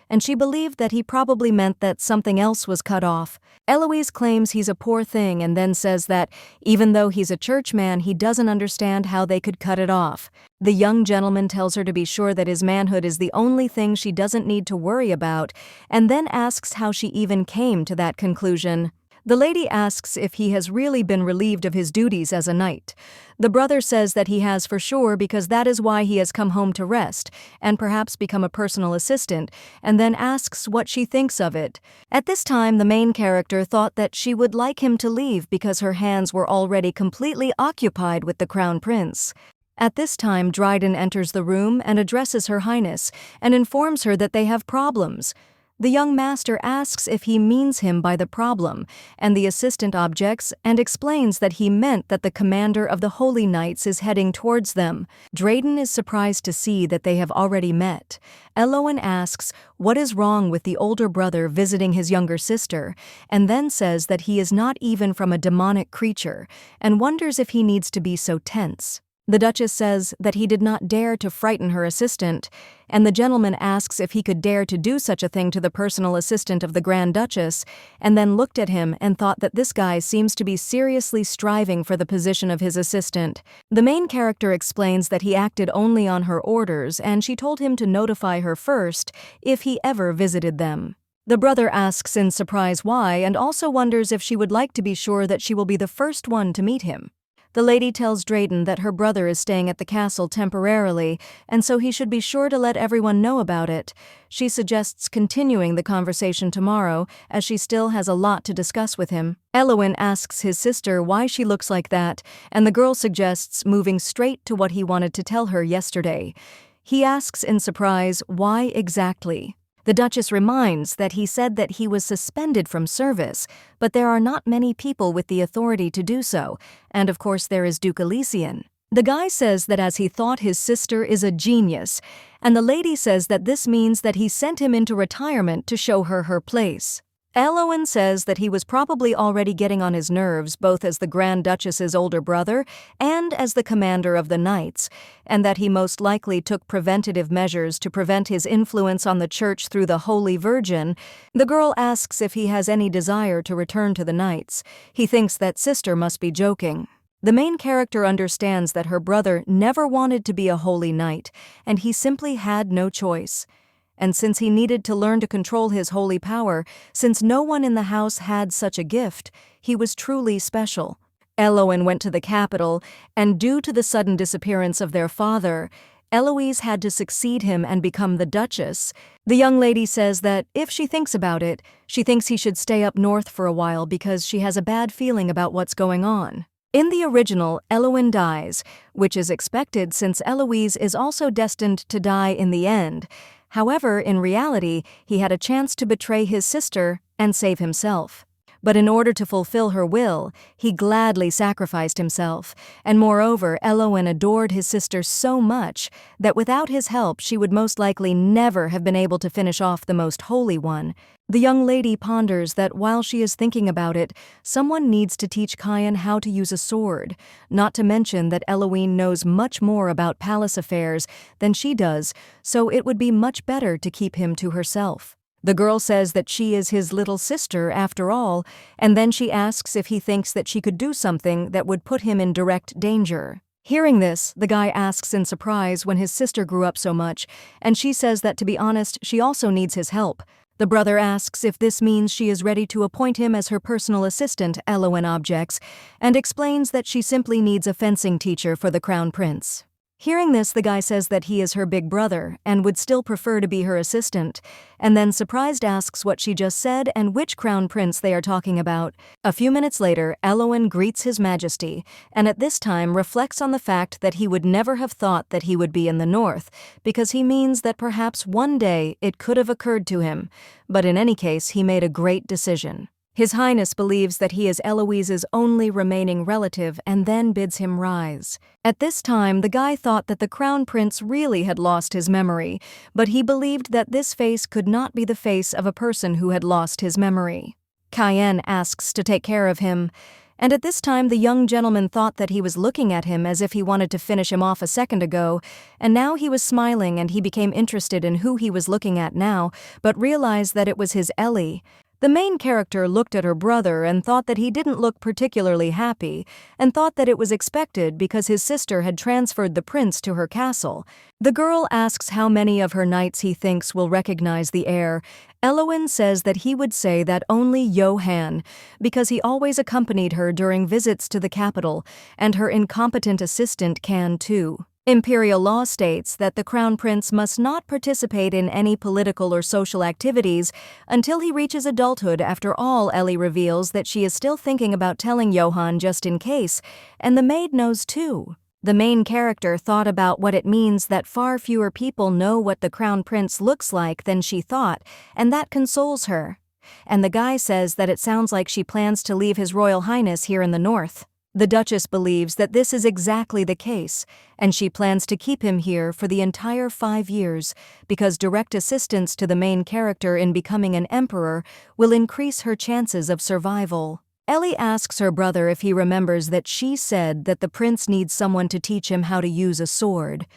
and she believed that he probably meant that something else was cut off. Eloise claims he's a poor thing and then says that, even though he's a churchman, he doesn't understand how they could cut it off. The young gentleman tells her to be sure that his manhood is the only thing she doesn't need to worry about, and then asks how she even came to that conclusion. The lady asks if he has really been relieved of his duties as a knight. The brother says that he has for sure because that is why he has come home to rest, and perhaps become a personal assistant, and then asks what she thinks of it. At this time, the main character thought that she would like him to leave because her hands were already completely occupied with the crown prince. At this time, Dryden enters the room and addresses Her Highness, and informs her that they have problems. The young master asks if he means him by the problem, and the assistant objects and explains that he meant that the commander of the Holy Knights is heading towards them. Dryden is surprised to see that they have already met. Eloin asks what is wrong with the older brother visiting his younger sister, and then says that he is not even from a demonic creature, and wonders if he needs to be so tense. The Duchess says that he did not dare to frighten her assistant, and the gentleman asks if he could dare to do such a thing to the personal assistant of the Grand Duchess, and then looked at him and thought that this guy seems to be seriously striving for the position of his assistant. The main character explains that he acted only on her orders, and she told him to notify her first if he ever visited them. The brother asks in surprise why, and also wonders if she would like to be sure that she will be the first one to meet him. The lady tells Dryden that her brother is staying at the castle temporarily, and so he should be sure to let everyone know about it. She suggests continuing the conversation tomorrow, as she still has a lot to discuss with him. Eloin asks his sister why she looks like that, and the girl suggests moving straight to what he wanted to tell her yesterday. He asks in surprise why exactly. The Duchess reminds that he said that he was suspended from service, but there are not many people with the authority to do so, and of course there is Duke Elysian. The guy says that as he thought his sister is a genius, and the lady says that this means that he sent him into retirement to show her her place. Eloin says that he was probably already getting on his nerves both as the Grand Duchess's older brother and as the commander of the Knights, and that he most likely took preventative measures to prevent his influence on the church through the Holy Virgin. The girl asks if he has any desire to return to the Knights. He thinks that sister must be joking. The main character understands that her brother never wanted to be a holy knight, and he simply had no choice. And since he needed to learn to control his holy power, since no one in the house had such a gift, he was truly special. Eloin went to the capital, and due to the sudden disappearance of their father, Eloise had to succeed him and become the Duchess. The young lady says that if she thinks about it, she thinks he should stay up north for a while because she has a bad feeling about what's going on. In the original, Eloin dies, which is expected since Eloise is also destined to die in the end. However, in reality, he had a chance to betray his sister and save himself. But in order to fulfill her will, he gladly sacrificed himself, and moreover, Eloin adored his sister so much that without his help she would most likely never have been able to finish off the most holy one. The young lady ponders that while she is thinking about it, someone needs to teach Kian how to use a sword, not to mention that Eloin knows much more about palace affairs than she does, so it would be much better to keep him to herself. The girl says that she is his little sister after all, and then she asks if he thinks that she could do something that would put him in direct danger. Hearing this, the guy asks in surprise when his sister grew up so much, and she says that to be honest, she also needs his help. The brother asks if this means she is ready to appoint him as her personal assistant, Eloin objects, and explains that she simply needs a fencing teacher for the crown prince. Hearing this, the guy says that he is her big brother and would still prefer to be her assistant, and then surprised asks what she just said and which crown prince they are talking about. A few minutes later, Eloin greets his majesty, and at this time reflects on the fact that he would never have thought that he would be in the north, because he means that perhaps one day it could have occurred to him, but in any case he made a great decision. His Highness believes that he is Eloise's only remaining relative and then bids him rise. At this time, the guy thought that the crown prince really had lost his memory, but he believed that this face could not be the face of a person who had lost his memory. Kian asks to take care of him, and at this time the young gentleman thought that he was looking at him as if he wanted to finish him off a second ago, and now he was smiling and he became interested in who he was looking at now, but realized that it was his Ellie. The main character looked at her brother and thought that he didn't look particularly happy, and thought that it was expected because his sister had transferred the prince to her castle. The girl asks how many of her knights he thinks will recognize the heir. Eloin says that he would say that only Johann, because he always accompanied her during visits to the capital, and her incompetent assistant can too. Imperial law states that the crown prince must not participate in any political or social activities until he reaches adulthood. After all, Ellie reveals that she is still thinking about telling Johann just in case, and the maid knows too. The main character thought about what it means that far fewer people know what the crown prince looks like than she thought, and that consoles her. And the guy says that it sounds like she plans to leave His Royal Highness here in the north. The Duchess believes that this is exactly the case, and she plans to keep him here for the entire 5 years because direct assistance to the main character in becoming an emperor will increase her chances of survival. Ellie asks her brother if he remembers that she said that the prince needs someone to teach him how to use a sword.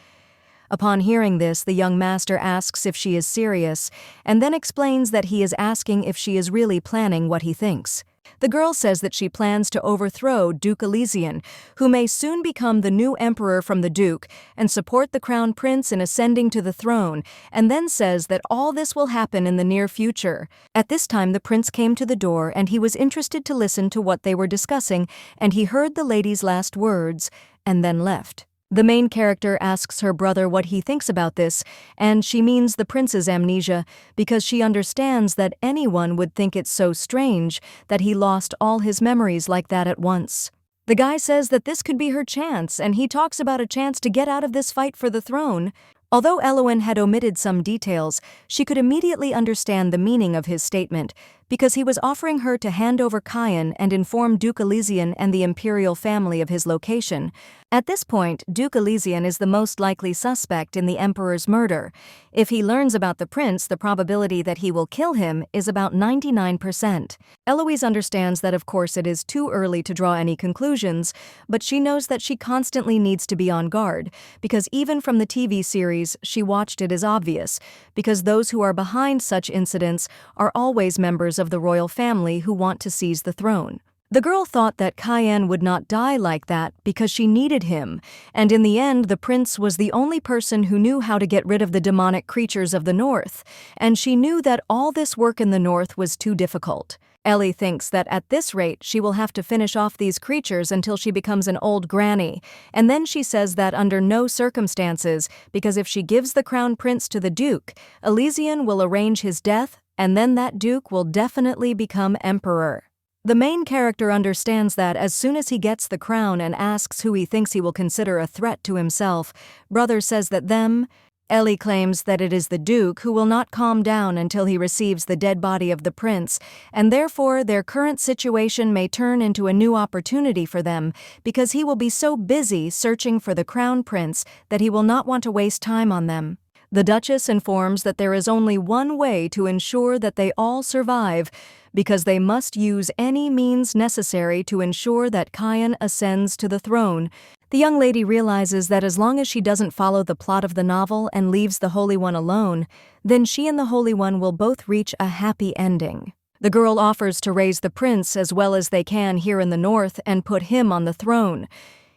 Upon hearing this, the young master asks if she is serious, and then explains that he is asking if she is really planning what he thinks. The girl says that she plans to overthrow Duke Elysian, who may soon become the new emperor from the Duke, and support the crown prince in ascending to the throne, and then says that all this will happen in the near future. At this time the prince came to the door and he was interested to listen to what they were discussing, and he heard the lady's last words, and then left. The main character asks her brother what he thinks about this, and she means the prince's amnesia because she understands that anyone would think it so strange that he lost all his memories like that at once. The guy says that this could be her chance, and he talks about a chance to get out of this fight for the throne. Although Eloin had omitted some details, she could immediately understand the meaning of his statement because he was offering her to hand over Cayenne and inform Duke Elysian and the imperial family of his location. At this point, Duke Elysian is the most likely suspect in the Emperor's murder. If he learns about the prince, the probability that he will kill him is about 99%. Eloise understands that of course it is too early to draw any conclusions, but she knows that she constantly needs to be on guard, because even from the TV series she watched it is obvious, because those who are behind such incidents are always members of the royal family who want to seize the throne. The girl thought that Cayenne would not die like that because she needed him, and in the end the prince was the only person who knew how to get rid of the demonic creatures of the north, and she knew that all this work in the north was too difficult. Ellie thinks that at this rate she will have to finish off these creatures until she becomes an old granny, and then she says that under no circumstances, because if she gives the crown prince to the duke, Elysian will arrange his death, and then that duke will definitely become emperor. The main character understands that as soon as he gets the crown and asks who he thinks he will consider a threat to himself, brother says that them. Ellie claims that it is the Duke who will not calm down until he receives the dead body of the prince, and therefore their current situation may turn into a new opportunity for them because he will be so busy searching for the crown prince that he will not want to waste time on them. The Duchess informs that there is only one way to ensure that they all survive, because they must use any means necessary to ensure that Cayenne ascends to the throne. The young lady realizes that as long as she doesn't follow the plot of the novel and leaves the Holy One alone, then she and the Holy One will both reach a happy ending. The girl offers to raise the prince as well as they can here in the north and put him on the throne.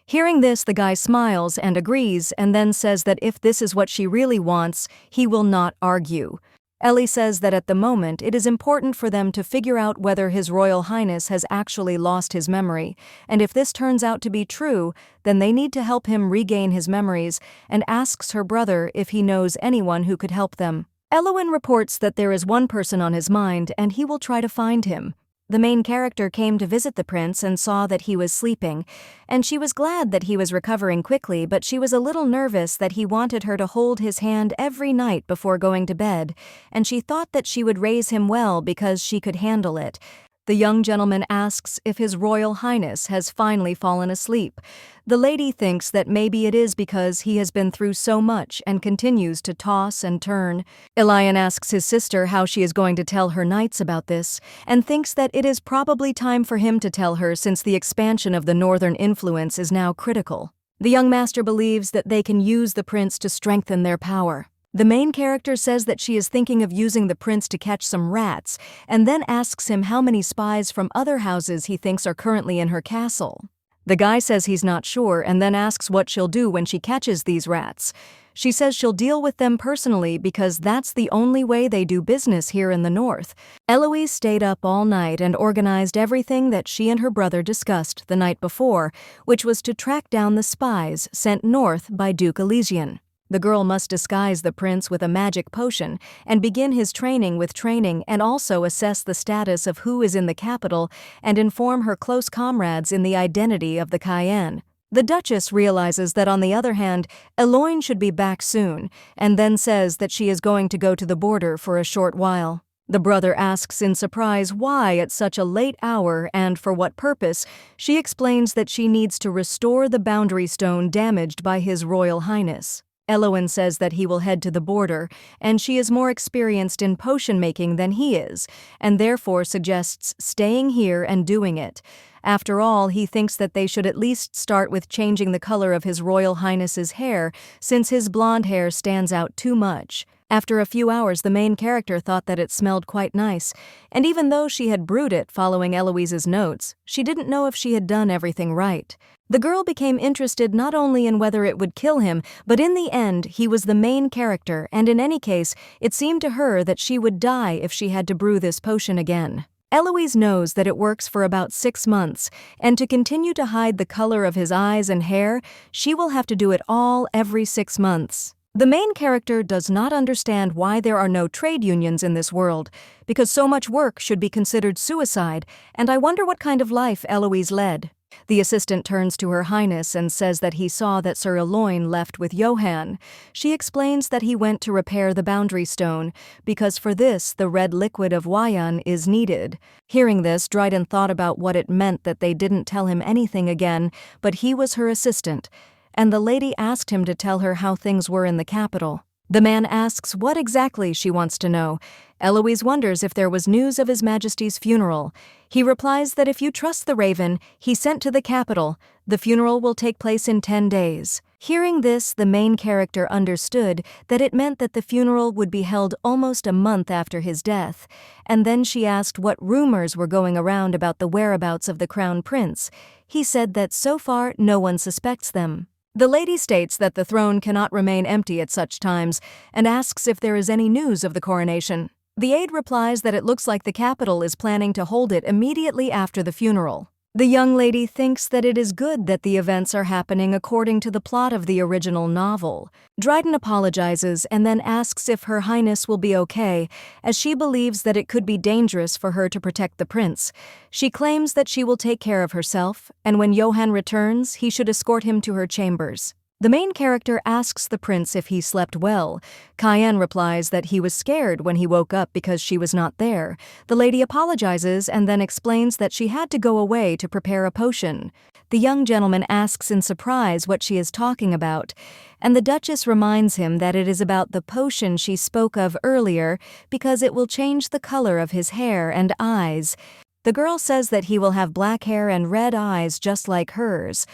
Hearing this, the guy smiles and agrees, and then says that if this is what she really wants, he will not argue. Ellie says that at the moment it is important for them to figure out whether His Royal Highness has actually lost his memory, and if this turns out to be true, then they need to help him regain his memories, and asks her brother if he knows anyone who could help them. Eloin reports that there is one person on his mind and he will try to find him. The main character came to visit the prince and saw that he was sleeping, and she was glad that he was recovering quickly, but she was a little nervous that he wanted her to hold his hand every night before going to bed, and she thought that she would raise him well because she could handle it. The young gentleman asks if His Royal Highness has finally fallen asleep. The lady thinks that maybe it is because he has been through so much and continues to toss and turn. Elian asks his sister how she is going to tell her knights about this, and thinks that it is probably time for him to tell her since the expansion of the northern influence is now critical. The young master believes that they can use the prince to strengthen their power. The main character says that she is thinking of using the prince to catch some rats, and then asks him how many spies from other houses he thinks are currently in her castle. The guy says he's not sure and then asks what she'll do when she catches these rats. She says she'll deal with them personally because that's the only way they do business here in the north. Eloise stayed up all night and organized everything that she and her brother discussed the night before, which was to track down the spies sent north by Duke Elysian. The girl must disguise the prince with a magic potion and begin his training with training, and also assess the status of who is in the capital and inform her close comrades in the identity of the Cayenne. The Duchess realizes that on the other hand, Eloin should be back soon, and then says that she is going to go to the border for a short while. The brother asks in surprise why at such a late hour and for what purpose. She explains that she needs to restore the boundary stone damaged by His Royal Highness. Eloin says that he will head to the border, and she is more experienced in potion making than he is, and therefore suggests staying here and doing it. After all, he thinks that they should at least start with changing the color of His Royal Highness's hair, since his blonde hair stands out too much. After a few hours, the main character thought that it smelled quite nice, and even though she had brewed it following Eloise's notes, she didn't know if she had done everything right. The girl became interested not only in whether it would kill him, but in the end, he was the main character, and in any case, it seemed to her that she would die if she had to brew this potion again. Eloise knows that it works for about 6 months, and to continue to hide the color of his eyes and hair, she will have to do it all every 6 months. The main character does not understand why there are no trade unions in this world, because so much work should be considered suicide, and I wonder what kind of life Eloise led. The assistant turns to Her Highness and says that he saw that Sir Eloin left with Johann. She explains that he went to repair the boundary stone, because for this the red liquid of Wayan is needed. Hearing this, Dryden thought about what it meant that they didn't tell him anything again, but he was her assistant, and the lady asked him to tell her how things were in the capital. The man asks what exactly she wants to know. Eloise wonders if there was news of His Majesty's funeral. He replies that if you trust the raven he sent to the capital, the funeral will take place in 10 days. Hearing this, the main character understood that it meant that the funeral would be held almost a month after his death, and then she asked what rumors were going around about the whereabouts of the Crown Prince. He said that so far no one suspects them. The lady states that the throne cannot remain empty at such times and asks if there is any news of the coronation. The aide replies that it looks like the capital is planning to hold it immediately after the funeral. The young lady thinks that it is good that the events are happening according to the plot of the original novel. Dryden apologizes and then asks if Her Highness will be okay, as she believes that it could be dangerous for her to protect the prince. She claims that she will take care of herself, and when Johann returns, he should escort him to her chambers. The main character asks the prince if he slept well. Cayenne replies that he was scared when he woke up because she was not there. The lady apologizes and then explains that she had to go away to prepare a potion. The young gentleman asks in surprise what she is talking about, and the Duchess reminds him that it is about the potion she spoke of earlier because it will change the color of his hair and eyes. The girl says that he will have black hair and red eyes just like hers.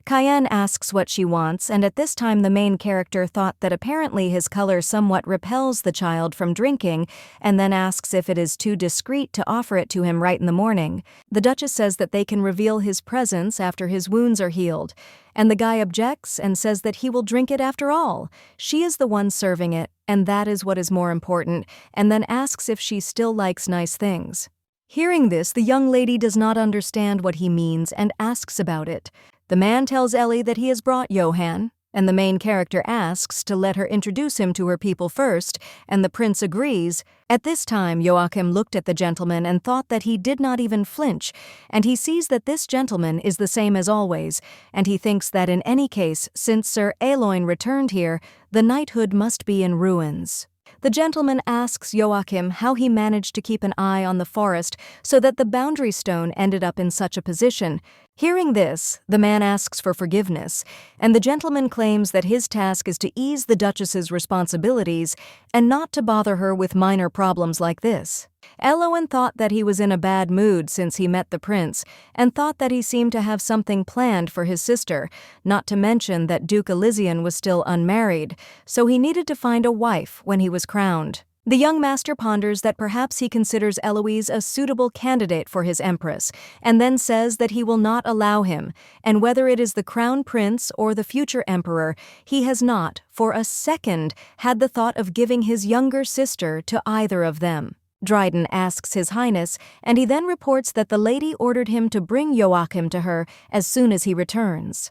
Cayenne asks what she wants, and at this time the main character thought that apparently his color somewhat repels the child from drinking, and then asks if it is too discreet to offer it to him right in the morning. The Duchess says that they can reveal his presence after his wounds are healed, and the guy objects and says that he will drink it after all. She is the one serving it, and that is what is more important, and then asks if she still likes nice things. Hearing this, the young lady does not understand what he means and asks about it. The man tells Ellie that he has brought Johann, and the main character asks to let her introduce him to her people first, and the prince agrees. At this time, Joachim looked at the gentleman and thought that he did not even flinch, and he sees that this gentleman is the same as always, and he thinks that in any case, since Sir Eloin returned here, the knighthood must be in ruins. The gentleman asks Joachim how he managed to keep an eye on the forest so that the boundary stone ended up in such a position. Hearing this, the man asks for forgiveness, and the gentleman claims that his task is to ease the Duchess's responsibilities and not to bother her with minor problems like this. Eloin thought that he was in a bad mood since he met the prince, and thought that he seemed to have something planned for his sister, not to mention that Duke Elysian was still unmarried, so he needed to find a wife when he was crowned. The young master ponders that perhaps he considers Eloise a suitable candidate for his empress, and then says that he will not allow him, and whether it is the crown prince or the future emperor, he has not, for a second, had the thought of giving his younger sister to either of them. Dryden asks His Highness, and he then reports that the lady ordered him to bring Joachim to her as soon as he returns.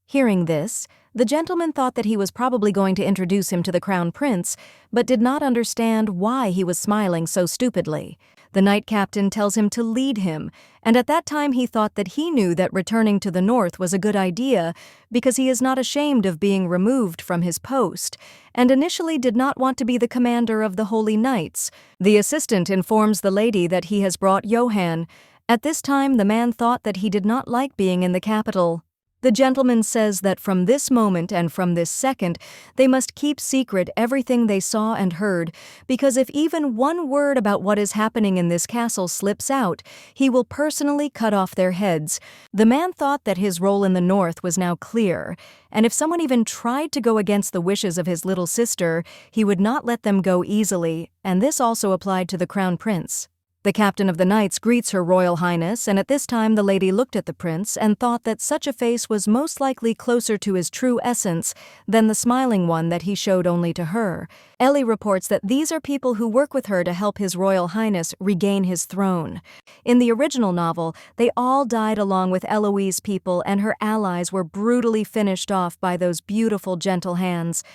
Hearing this, the gentleman thought that he was probably going to introduce him to the crown prince, but did not understand why he was smiling so stupidly. The knight captain tells him to lead him, and at that time he thought that he knew that returning to the north was a good idea because he is not ashamed of being removed from his post, and initially did not want to be the commander of the Holy Knights. The assistant informs the lady that he has brought Johann. At this time the man thought that he did not like being in the capital. The gentleman says that from this moment and from this second, they must keep secret everything they saw and heard, because if even one word about what is happening in this castle slips out, he will personally cut off their heads. The man thought that his role in the north was now clear, and if someone even tried to go against the wishes of his little sister, he would not let them go easily, and this also applied to the crown prince. The captain of the knights greets Her Royal Highness, and at this time the lady looked at the prince and thought that such a face was most likely closer to his true essence than the smiling one that he showed only to her. Ellie reports that these are people who work with her to help His Royal Highness regain his throne. In the original novel, they all died along with Eloise's people, and her allies were brutally finished off by those beautiful, gentle hands.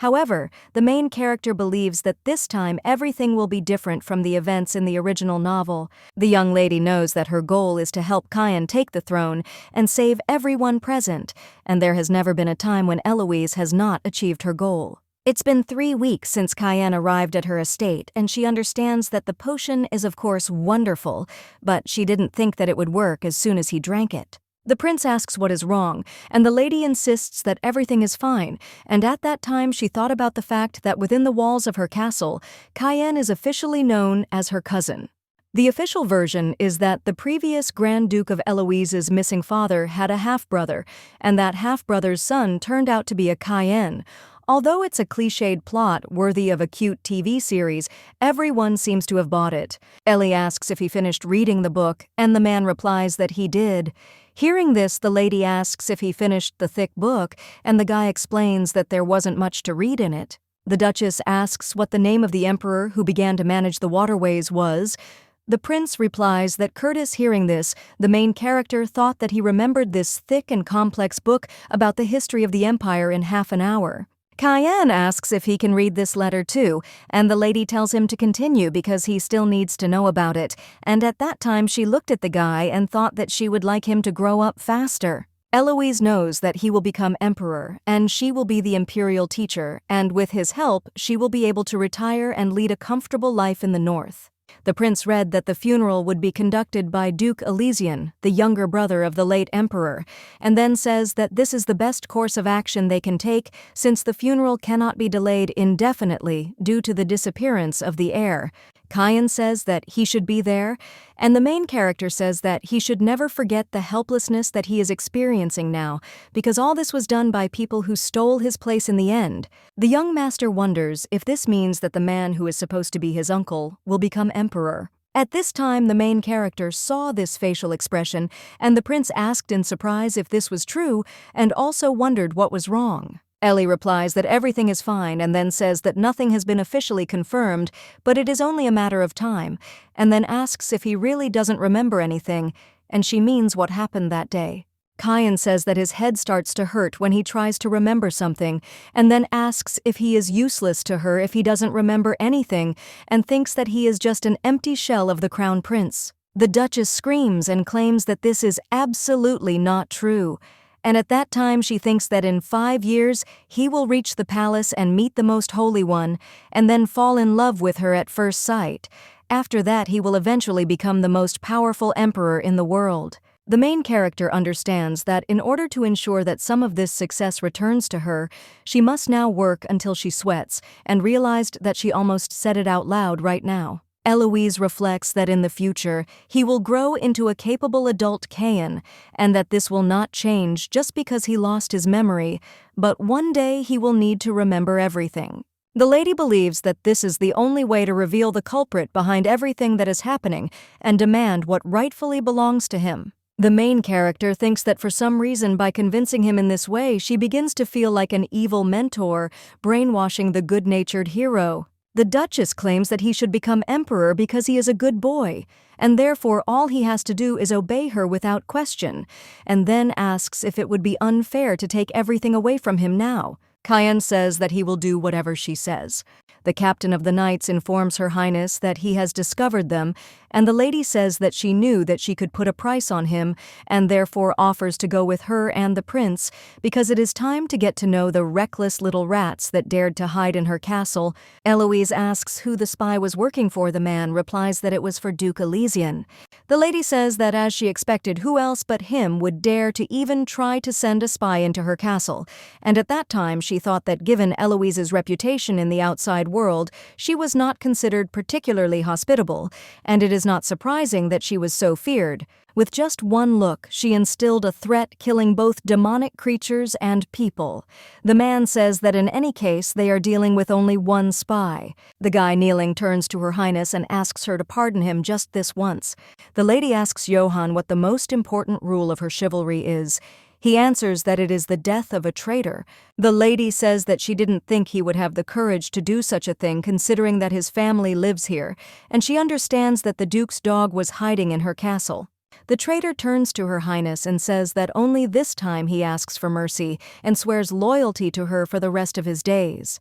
However, the main character believes that this time everything will be different from the events in the original novel. The young lady knows that her goal is to help Cayenne take the throne and save everyone present, and there has never been a time when Eloise has not achieved her goal. It's been 3 weeks since Cayenne arrived at her estate, and she understands that the potion is of course wonderful, but she didn't think that it would work as soon as he drank it. The prince asks what is wrong, and the lady insists that everything is fine, and at that time she thought about the fact that within the walls of her castle, Cayenne is officially known as her cousin. The official version is that the previous Grand Duke of Eloise's missing father had a half-brother, and that half-brother's son turned out to be a Cayenne. Although it's a cliched plot worthy of a cute TV series, everyone seems to have bought it. Ellie asks if he finished reading the book, and the man replies that he did. Hearing this, the lady asks if he finished the thick book, and the guy explains that there wasn't much to read in it. The Duchess asks what the name of the emperor who began to manage the waterways was. The prince replies that Curtis, hearing this, the main character, thought that he remembered this thick and complex book about the history of the empire in half an hour. Cayenne asks if he can read this letter too, and the lady tells him to continue because he still needs to know about it, and at that time she looked at the guy and thought that she would like him to grow up faster. Eloise knows that he will become emperor, and she will be the imperial teacher, and with his help she will be able to retire and lead a comfortable life in the north. The prince read that the funeral would be conducted by Duke Elysian, the younger brother of the late emperor, and then says that this is the best course of action they can take since the funeral cannot be delayed indefinitely due to the disappearance of the heir. Cayenne says that he should be there, and the main character says that he should never forget the helplessness that he is experiencing now, because all this was done by people who stole his place in the end. The young master wonders if this means that the man who is supposed to be his uncle will become emperor. At this time, the main character saw this facial expression, and the prince asked in surprise if this was true, and also wondered what was wrong. Ellie replies that everything is fine and then says that nothing has been officially confirmed, but it is only a matter of time, and then asks if he really doesn't remember anything, and she means what happened that day. Cayenne says that his head starts to hurt when he tries to remember something, and then asks if he is useless to her if he doesn't remember anything, and thinks that he is just an empty shell of the crown prince. The Duchess screams and claims that this is absolutely not true. And at that time she thinks that in 5 years he will reach the palace and meet the Most Holy One, and then fall in love with her at first sight. After that he will eventually become the most powerful emperor in the world. The main character understands that in order to ensure that some of this success returns to her, she must now work until she sweats, and realized that she almost said it out loud right now. Eloise reflects that in the future, he will grow into a capable adult Cayenne, and that this will not change just because he lost his memory, but one day he will need to remember everything. The lady believes that this is the only way to reveal the culprit behind everything that is happening and demand what rightfully belongs to him. The main character thinks that for some reason by convincing him in this way, she begins to feel like an evil mentor, brainwashing the good-natured hero. The Duchess claims that he should become emperor because he is a good boy, and therefore all he has to do is obey her without question, and then asks if it would be unfair to take everything away from him now. Cayenne says that he will do whatever she says. The captain of the knights informs Her Highness that he has discovered them, and the lady says that she knew that she could put a price on him, and therefore offers to go with her and the prince, because it is time to get to know the reckless little rats that dared to hide in her castle. Eloise asks who the spy was working for. The man replies that it was for Duke Elysian. The lady says that as she expected, who else but him would dare to even try to send a spy into her castle, and at that time she thought that given Eloise's reputation in the outside world, she was not considered particularly hospitable, and it is not surprising that she was so feared. With just one look, she instilled a threat, killing both demonic creatures and people. The man says that in any case they are dealing with only one spy. The guy kneeling turns to Her Highness and asks her to pardon him just this once. The lady asks Johann what the most important rule of her chivalry is. He answers that it is the death of a traitor. The lady says that she didn't think he would have the courage to do such a thing considering that his family lives here, and she understands that the Duke's dog was hiding in her castle. The traitor turns to Her Highness and says that only this time he asks for mercy and swears loyalty to her for the rest of his days.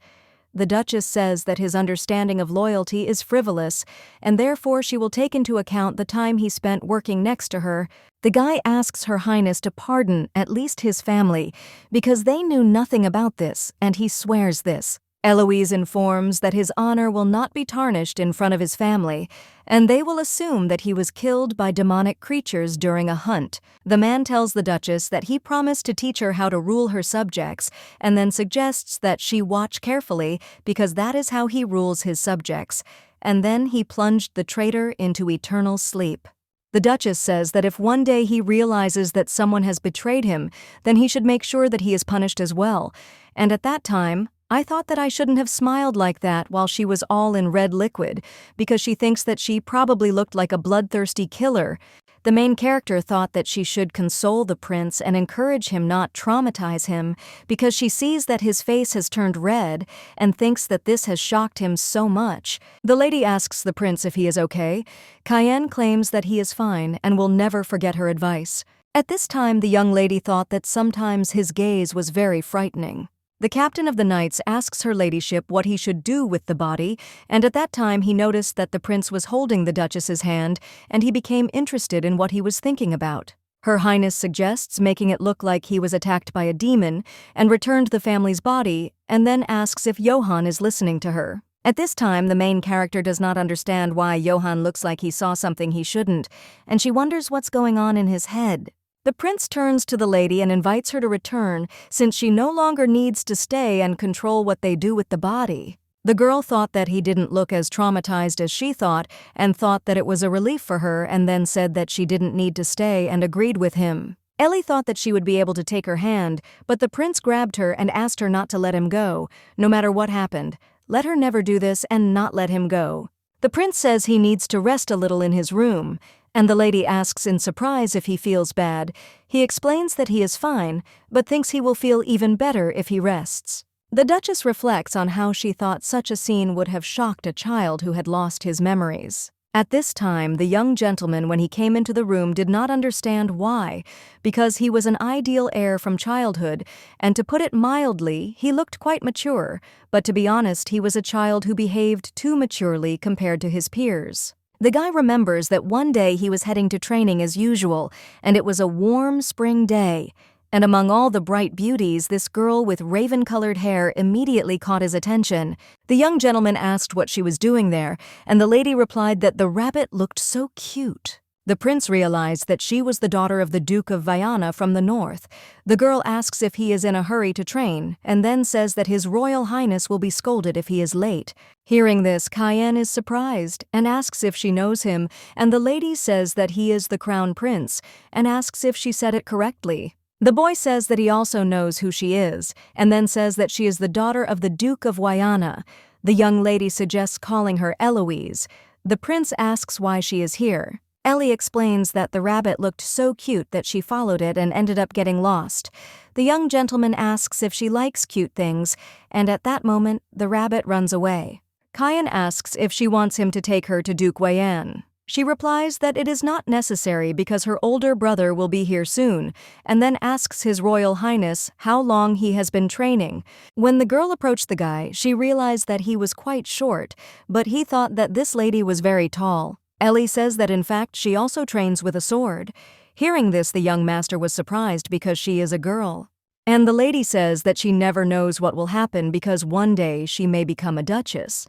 The Duchess says that his understanding of loyalty is frivolous, and therefore she will take into account the time he spent working next to her. The guy asks Her Highness to pardon at least his family, because they knew nothing about this, and he swears this. Eloise informs that his honor will not be tarnished in front of his family, and they will assume that he was killed by demonic creatures during a hunt. The man tells the Duchess that he promised to teach her how to rule her subjects, and then suggests that she watch carefully because that is how he rules his subjects, and then he plunged the traitor into eternal sleep. The Duchess says that if one day he realizes that someone has betrayed him, then he should make sure that he is punished as well, and at that time, I thought that I shouldn't have smiled like that while she was all in red liquid, because she thinks that she probably looked like a bloodthirsty killer. The main character thought that she should console the prince and encourage him, not traumatize him, because she sees that his face has turned red and thinks that this has shocked him so much. The lady asks the prince if he is okay. Cayenne claims that he is fine and will never forget her advice. At this time, the young lady thought that sometimes his gaze was very frightening. The captain of the knights asks her ladyship what he should do with the body, and at that time he noticed that the prince was holding the Duchess's hand, and he became interested in what he was thinking about. Her Highness suggests making it look like he was attacked by a demon, and returned the family's body, and then asks if Johann is listening to her. At this time, the main character does not understand why Johann looks like he saw something he shouldn't, and she wonders what's going on in his head. The prince turns to the lady and invites her to return, since she no longer needs to stay and control what they do with the body. The girl thought that he didn't look as traumatized as she thought, and thought that it was a relief for her, and then said that she didn't need to stay and agreed with him. Ellie thought that she would be able to take her hand, but the prince grabbed her and asked her not to let him go, no matter what happened. Let her never do this and not let him go. The prince says he needs to rest a little in his room, and the lady asks in surprise if he feels bad. He explains that he is fine, but thinks he will feel even better if he rests. The Duchess reflects on how she thought such a scene would have shocked a child who had lost his memories. At this time, the young gentleman, when he came into the room, did not understand why, because he was an ideal heir from childhood, and to put it mildly, he looked quite mature, but to be honest, he was a child who behaved too maturely compared to his peers. The guy remembers that one day he was heading to training as usual, and it was a warm spring day. And among all the bright beauties, this girl with raven-colored hair immediately caught his attention. The young gentleman asked what she was doing there, and the lady replied that the rabbit looked so cute. The prince realized that she was the daughter of the Duke of Villainess from the north. The girl asks if he is in a hurry to train, and then says that His Royal Highness will be scolded if he is late. Hearing this, Cayenne is surprised and asks if she knows him, and the lady says that he is the crown prince, and asks if she said it correctly. The boy says that he also knows who she is, and then says that she is the daughter of the Duke of Villainess. The young lady suggests calling her Eloise. The prince asks why she is here. Ellie explains that the rabbit looked so cute that she followed it and ended up getting lost. The young gentleman asks if she likes cute things, and at that moment, the rabbit runs away. Cayenne asks if she wants him to take her to Duke Wayne. She replies that it is not necessary because her older brother will be here soon, and then asks His Royal Highness how long he has been training. When the girl approached the guy, she realized that he was quite short, but he thought that this lady was very tall. Ellie says that in fact she also trains with a sword. Hearing this, the young master was surprised because she is a girl. And the lady says that she never knows what will happen because one day she may become a duchess.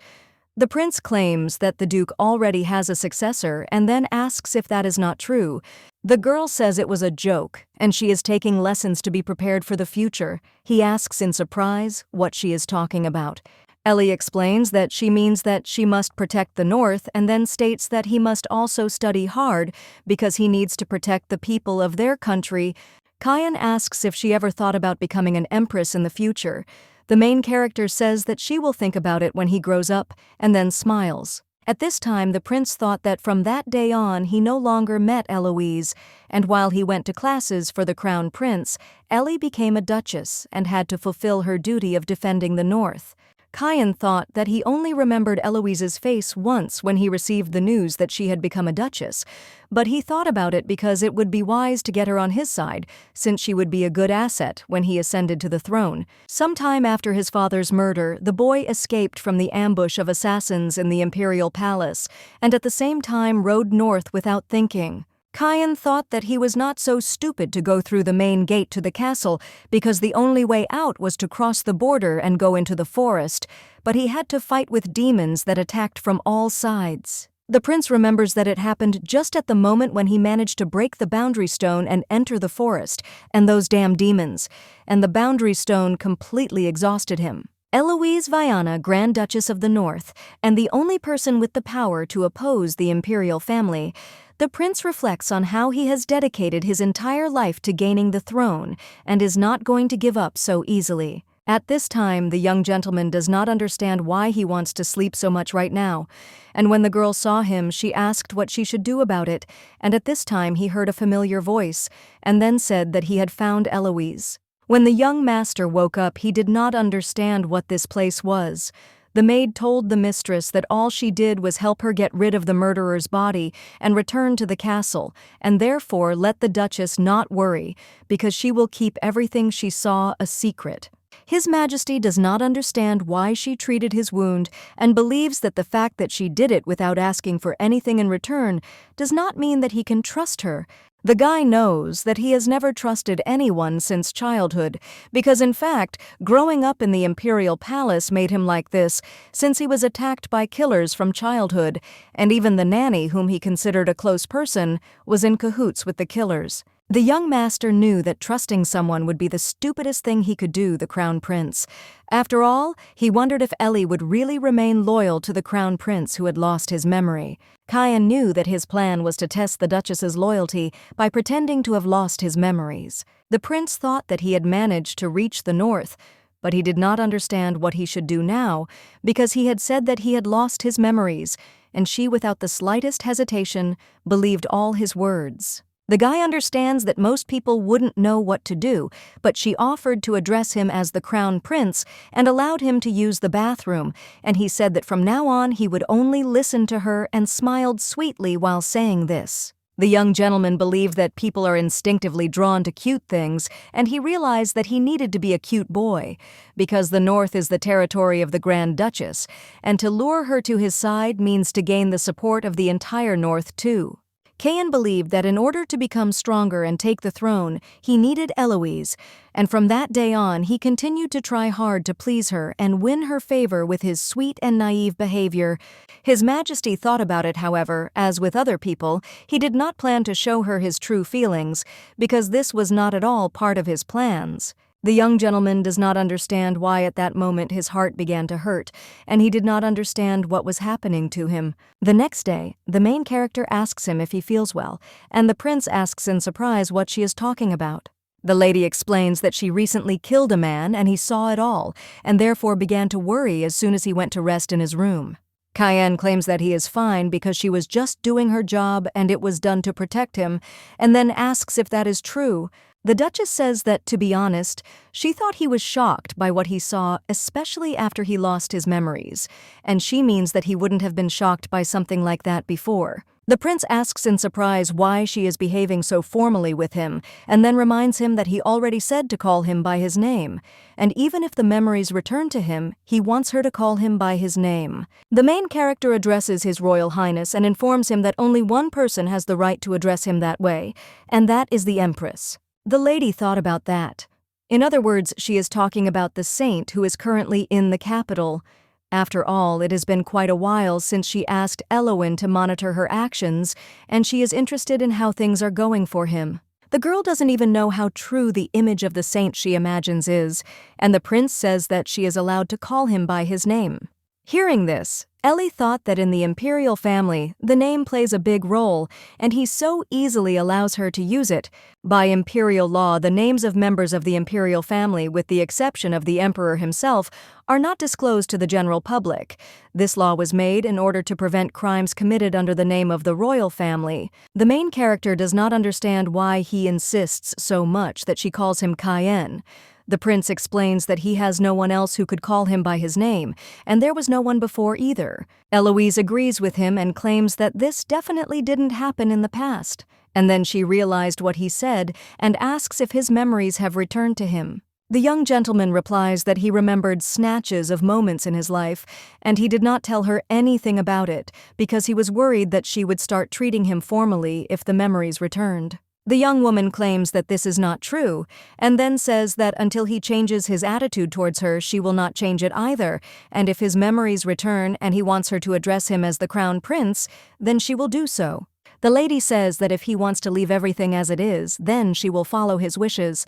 The prince claims that the duke already has a successor and then asks if that is not true. The girl says it was a joke and she is taking lessons to be prepared for the future. He asks in surprise what she is talking about. Ellie explains that she means that she must protect the North and then states that he must also study hard because he needs to protect the people of their country. Cayenne asks if she ever thought about becoming an empress in the future. The main character says that she will think about it when he grows up and then smiles. At this time, the prince thought that from that day on he no longer met Eloise, and while he went to classes for the crown prince, Ellie became a duchess and had to fulfill her duty of defending the North. Kyan thought that he only remembered Eloise's face once when he received the news that she had become a duchess, but he thought about it because it would be wise to get her on his side, since she would be a good asset when he ascended to the throne. Sometime after his father's murder, the boy escaped from the ambush of assassins in the imperial palace, and at the same time rode north without thinking. Kyan thought that he was not so stupid to go through the main gate to the castle because the only way out was to cross the border and go into the forest, but he had to fight with demons that attacked from all sides. The prince remembers that it happened just at the moment when he managed to break the boundary stone and enter the forest, and those damn demons, and the boundary stone completely exhausted him. Eloise Viana, Grand Duchess of the North, and the only person with the power to oppose the imperial family, the prince reflects on how he has dedicated his entire life to gaining the throne and is not going to give up so easily. At this time, the young gentleman does not understand why he wants to sleep so much right now, and when the girl saw him, she asked what she should do about it, and at this time he heard a familiar voice, and then said that he had found Eloise. When the young master woke up, he did not understand what this place was. The maid told the mistress that all she did was help her get rid of the murderer's body and return to the castle, and therefore let the Duchess not worry, because she will keep everything she saw a secret. His Majesty does not understand why she treated his wound and believes that the fact that she did it without asking for anything in return does not mean that he can trust her. The guy knows that he has never trusted anyone since childhood, because in fact, growing up in the imperial palace made him like this, since he was attacked by killers from childhood, and even the nanny, whom he considered a close person, was in cahoots with the killers. The young master knew that trusting someone would be the stupidest thing he could do, the crown prince. After all, he wondered if Ellie would really remain loyal to the crown prince who had lost his memory. Kyan knew that his plan was to test the Duchess's loyalty by pretending to have lost his memories. The prince thought that he had managed to reach the north, but he did not understand what he should do now, because he had said that he had lost his memories, and she, without the slightest hesitation, believed all his words. The guy understands that most people wouldn't know what to do, but she offered to address him as the crown prince and allowed him to use the bathroom, and he said that from now on he would only listen to her and smiled sweetly while saying this. The young gentleman believed that people are instinctively drawn to cute things, and he realized that he needed to be a cute boy, because the North is the territory of the Grand Duchess, and to lure her to his side means to gain the support of the entire North too. Kyan believed that in order to become stronger and take the throne, he needed Eloise, and from that day on he continued to try hard to please her and win her favor with his sweet and naive behavior. His Majesty thought about it, however, as with other people, he did not plan to show her his true feelings, because this was not at all part of his plans. The young gentleman does not understand why at that moment his heart began to hurt, and he did not understand what was happening to him. The next day, the main character asks him if he feels well, and the prince asks in surprise what she is talking about. The lady explains that she recently killed a man and he saw it all, and therefore began to worry as soon as he went to rest in his room. Kyan claims that he is fine because she was just doing her job and it was done to protect him, and then asks if that is true. The Duchess says that, to be honest, she thought he was shocked by what he saw, especially after he lost his memories, and she means that he wouldn't have been shocked by something like that before. The prince asks in surprise why she is behaving so formally with him, and then reminds him that he already said to call him by his name, and even if the memories return to him, he wants her to call him by his name. The main character addresses His Royal Highness and informs him that only one person has the right to address him that way, and that is the Empress. The lady thought about that. In other words, she is talking about the saint who is currently in the capital. After all, it has been quite a while since she asked Eloin to monitor her actions, and she is interested in how things are going for him. The girl doesn't even know how true the image of the saint she imagines is, and the prince says that she is allowed to call him by his name. Hearing this, Ellie thought that in the imperial family, the name plays a big role, and he so easily allows her to use it. By imperial law, the names of members of the imperial family, with the exception of the emperor himself, are not disclosed to the general public. This law was made in order to prevent crimes committed under the name of the royal family. The main character does not understand why he insists so much that she calls him Kyan. The prince explains that he has no one else who could call him by his name, and there was no one before either. Eloise agrees with him and claims that this definitely didn't happen in the past. And then she realized what he said and asks if his memories have returned to him. The young gentleman replies that he remembered snatches of moments in his life, and he did not tell her anything about it because he was worried that she would start treating him formally if the memories returned. The young woman claims that this is not true, and then says that until he changes his attitude towards her, she will not change it either, and if his memories return and he wants her to address him as the crown prince, then she will do so. The lady says that if he wants to leave everything as it is, then she will follow his wishes.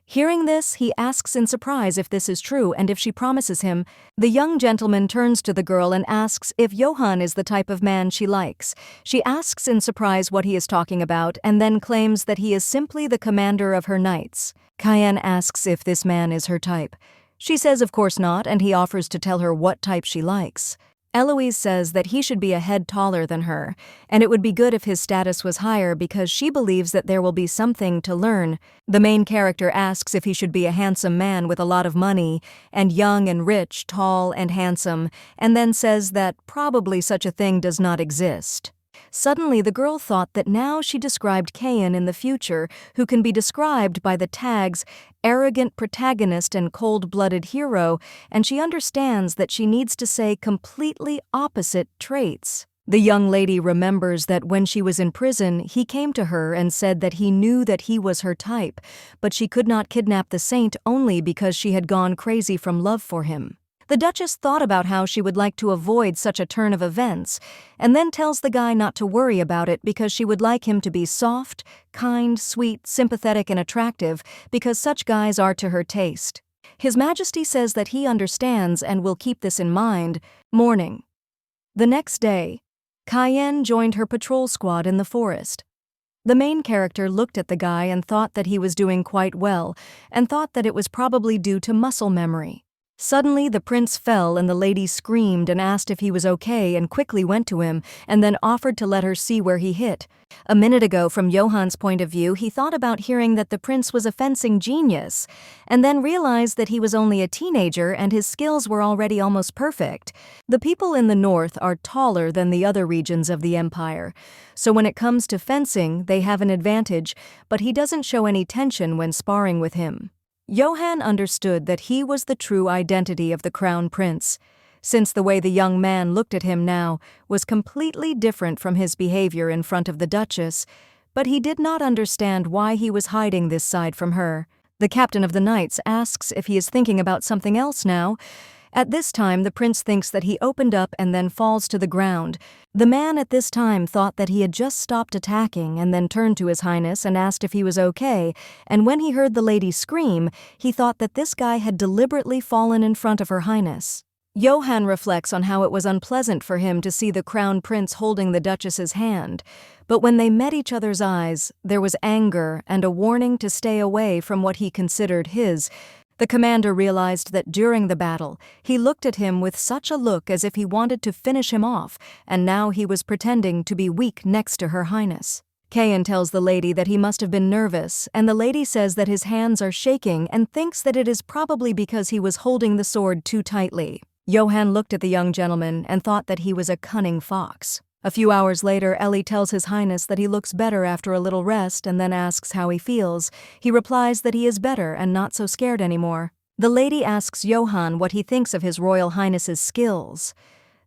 Hearing this, he asks in surprise if this is true and if she promises him. The young gentleman turns to the girl and asks if Johann is the type of man she likes. She asks in surprise what he is talking about and then claims that he is simply the commander of her knights. Cayenne asks if this man is her type. She says of course not, and he offers to tell her what type she likes. Eloise says that he should be a head taller than her, and it would be good if his status was higher because she believes that there will be something to learn. The main character asks if he should be a handsome man with a lot of money, and young and rich, tall and handsome, and then says that probably such a thing does not exist. Suddenly, the girl thought that now she described Cain in the future, who can be described by the tags arrogant protagonist and cold-blooded hero, and she understands that she needs to say completely opposite traits. The young lady remembers that when she was in prison, he came to her and said that he knew that he was her type, but she could not kidnap the saint only because she had gone crazy from love for him. The Duchess thought about how she would like to avoid such a turn of events, and then tells the guy not to worry about it because she would like him to be soft, kind, sweet, sympathetic, and attractive because such guys are to her taste. His Majesty says that he understands and will keep this in mind. Morning. The next day, Cayenne joined her patrol squad in the forest. The main character looked at the guy and thought that he was doing quite well, and thought that it was probably due to muscle memory. Suddenly, the prince fell and the lady screamed and asked if he was okay and quickly went to him and then offered to let her see where he hit. A minute ago, from Johann's point of view, he thought about hearing that the prince was a fencing genius and then realized that he was only a teenager and his skills were already almost perfect. The people in the north are taller than the other regions of the empire, so when it comes to fencing, they have an advantage, but he doesn't show any tension when sparring with him. Johann understood that he was the true identity of the crown prince, since the way the young man looked at him now was completely different from his behavior in front of the Duchess, but he did not understand why he was hiding this side from her. The captain of the knights asks if he is thinking about something else now. At this time, the prince thinks that he opened up and then falls to the ground. The man at this time thought that he had just stopped attacking and then turned to His Highness and asked if he was okay, and when he heard the lady scream, he thought that this guy had deliberately fallen in front of Her Highness. Johann reflects on how it was unpleasant for him to see the crown prince holding the Duchess's hand, but when they met each other's eyes, there was anger and a warning to stay away from what he considered his. The commander realized that during the battle, he looked at him with such a look as if he wanted to finish him off, and now he was pretending to be weak next to Her Highness. Cain tells the lady that he must have been nervous, and the lady says that his hands are shaking and thinks that it is probably because he was holding the sword too tightly. Johann looked at the young gentleman and thought that he was a cunning fox. A few hours later, Ellie tells His Highness that he looks better after a little rest and then asks how he feels. He replies that he is better and not so scared anymore. The lady asks Johann what he thinks of His Royal Highness's skills.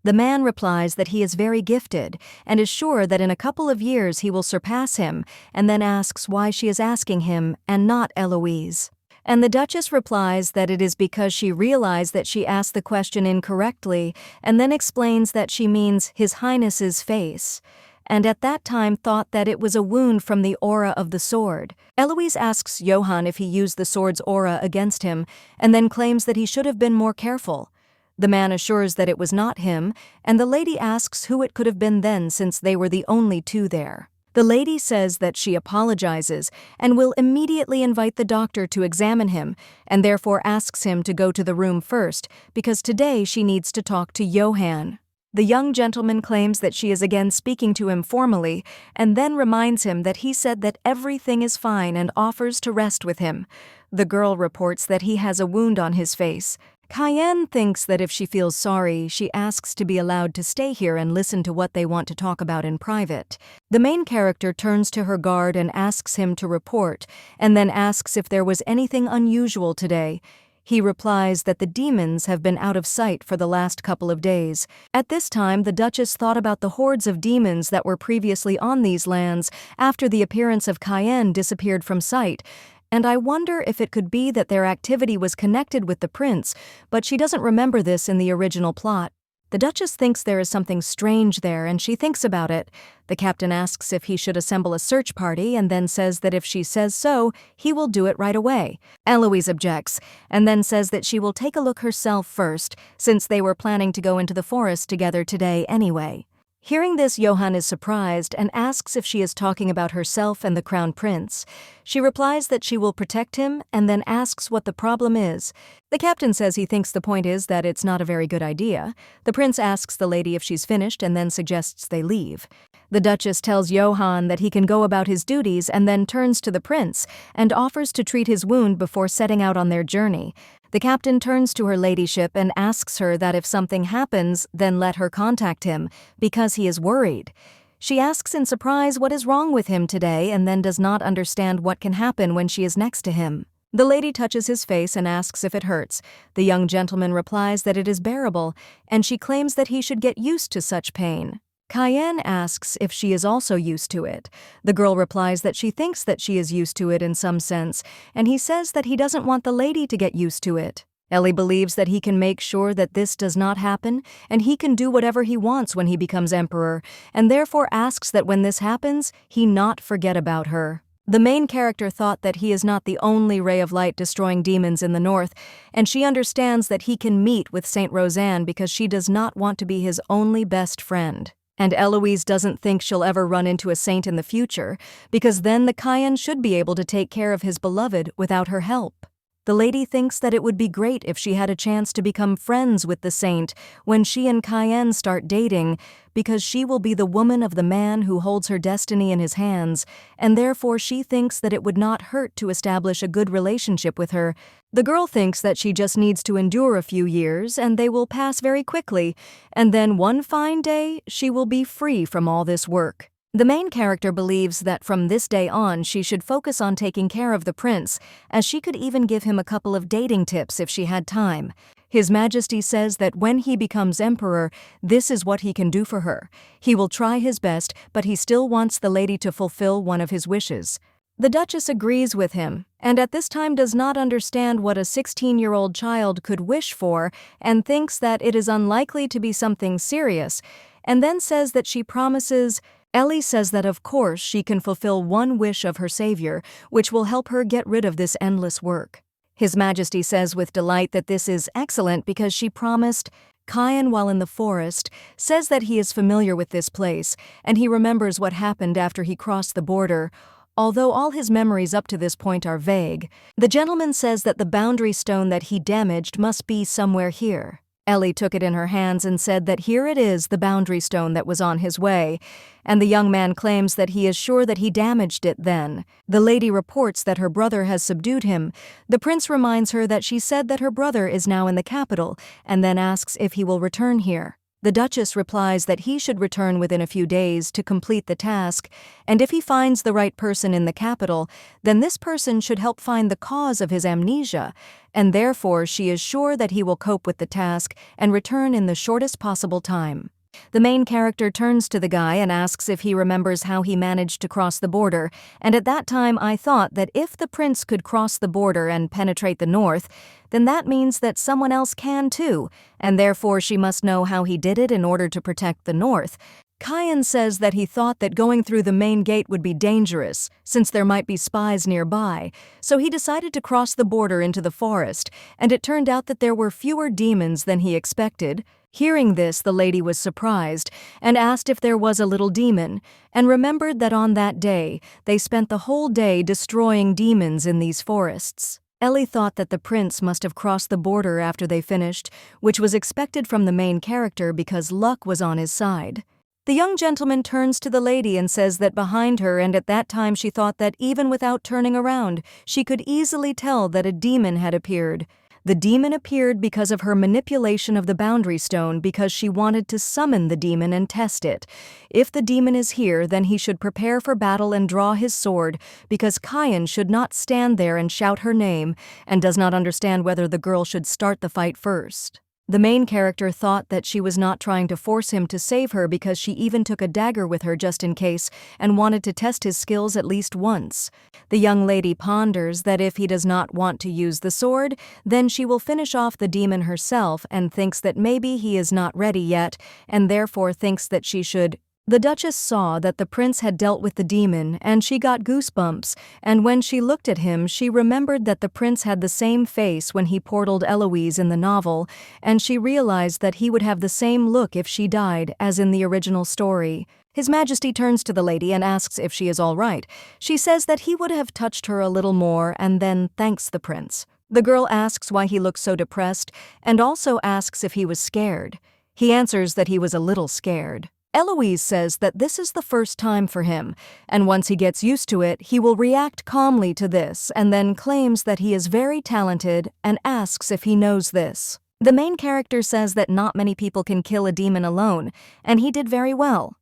The man replies that he is very gifted and is sure that in a couple of years he will surpass him, and then asks why she is asking him and not Eloise. And the Duchess replies that it is because she realized that she asked the question incorrectly, and then explains that she means His Highness's face, and at that time thought that it was a wound from the aura of the sword. Eloise asks Johann if he used the sword's aura against him, and then claims that he should have been more careful. The man assures that it was not him, and the lady asks who it could have been then since they were the only two there. The lady says that she apologizes and will immediately invite the doctor to examine him, and therefore asks him to go to the room first because today she needs to talk to Johann. The young gentleman claims that she is again speaking to him formally, and then reminds him that he said that everything is fine and offers to rest with him. The girl reports that he has a wound on his face. Cayenne thinks that if she feels sorry, she asks to be allowed to stay here and listen to what they want to talk about in private. The main character turns to her guard and asks him to report, and then asks if there was anything unusual today. He replies that the demons have been out of sight for the last couple of days. At this time, the Duchess thought about the hordes of demons that were previously on these lands after the appearance of Cayenne disappeared from sight, and I wonder if it could be that their activity was connected with the prince, but she doesn't remember this in the original plot. The Duchess thinks there is something strange there, and she thinks about it. The captain asks if he should assemble a search party and then says that if she says so, he will do it right away. Eloise objects, and then says that she will take a look herself first, since they were planning to go into the forest together today anyway. Hearing this, Johann is surprised and asks if she is talking about herself and the crown prince. She replies that she will protect him and then asks what the problem is. The captain says he thinks the point is that it's not a very good idea. The prince asks the lady if she's finished and then suggests they leave. The Duchess tells Johann that he can go about his duties and then turns to the prince and offers to treat his wound before setting out on their journey. The captain turns to her ladyship and asks her that if something happens, then let her contact him, because he is worried. She asks in surprise what is wrong with him today and then does not understand what can happen when she is next to him. The lady touches his face and asks if it hurts. The young gentleman replies that it is bearable, and she claims that he should get used to such pain. Cayenne asks if she is also used to it. The girl replies that she thinks that she is used to it in some sense, and he says that he doesn't want the lady to get used to it. Ellie believes that he can make sure that this does not happen, and he can do whatever he wants when he becomes emperor, and therefore asks that when this happens, he not forget about her. The main character thought that he is not the only ray of light destroying demons in the north, and she understands that he can meet with Saint Roseanne because she does not want to be his only best friend. And Eloise doesn't think she'll ever run into a saint in the future, because then the Cayenne should be able to take care of his beloved without her help. The lady thinks that it would be great if she had a chance to become friends with the saint when she and Cayenne start dating, because she will be the woman of the man who holds her destiny in his hands, and therefore she thinks that it would not hurt to establish a good relationship with her. The girl thinks that she just needs to endure a few years and they will pass very quickly, and then one fine day she will be free from all this work. The main character believes that from this day on she should focus on taking care of the prince, as she could even give him a couple of dating tips if she had time. His Majesty says that when he becomes emperor, this is what he can do for her. He will try his best, but he still wants the lady to fulfill one of his wishes. The Duchess agrees with him, and at this time does not understand what a 16-year-old child could wish for, and thinks that it is unlikely to be something serious, and then says that she promises. Ellie says that of course she can fulfill one wish of her savior, which will help her get rid of this endless work. His Majesty says with delight that this is excellent because she promised. Cayenne, while in the forest, says that he is familiar with this place, and he remembers what happened after he crossed the border. Although all his memories up to this point are vague, the gentleman says that the boundary stone that he damaged must be somewhere here. Ellie took it in her hands and said that here it is, the boundary stone that was on his way, and the young man claims that he is sure that he damaged it then. The lady reports that her brother has subdued him. The prince reminds her that she said that her brother is now in the capital, and then asks if he will return here. The Duchess replies that he should return within a few days to complete the task, and if he finds the right person in the capital, then this person should help find the cause of his amnesia, and therefore she is sure that he will cope with the task and return in the shortest possible time. The main character turns to the guy and asks if he remembers how he managed to cross the border, and at that time I thought that if the prince could cross the border and penetrate the north, then that means that someone else can too, and therefore she must know how he did it in order to protect the north. Cayenne says that he thought that going through the main gate would be dangerous, since there might be spies nearby, so he decided to cross the border into the forest, and it turned out that there were fewer demons than he expected. Hearing this, the lady was surprised and asked if there was a little demon, and remembered that on that day they spent the whole day destroying demons in these forests. Ellie thought that the prince must have crossed the border after they finished, which was expected from the main character because luck was on his side. The young gentleman turns to the lady and says that behind her, and at that time she thought that even without turning around, she could easily tell that a demon had appeared. The demon appeared because of her manipulation of the boundary stone because she wanted to summon the demon and test it. If the demon is here, then he should prepare for battle and draw his sword, because Kyan should not stand there and shout her name, and does not understand whether the girl should start the fight first. The main character thought that she was not trying to force him to save her because she even took a dagger with her just in case and wanted to test his skills at least once. The young lady ponders that if he does not want to use the sword, then she will finish off the demon herself and thinks that maybe he is not ready yet and therefore thinks that she should. The Duchess saw that the prince had dealt with the demon, and she got goosebumps, and when she looked at him she remembered that the prince had the same face when he portaled Eloise in the novel, and she realized that he would have the same look if she died, as in the original story. His Majesty turns to the lady and asks if she is all right. She says that he would have touched her a little more and then thanks the prince. The girl asks why he looks so depressed, and also asks if he was scared. He answers that he was a little scared. Eloise says that this is the first time for him, and once he gets used to it, he will react calmly to this and then claims that he is very talented and asks if he knows this. The main character says that not many people can kill a demon alone, and he did very well.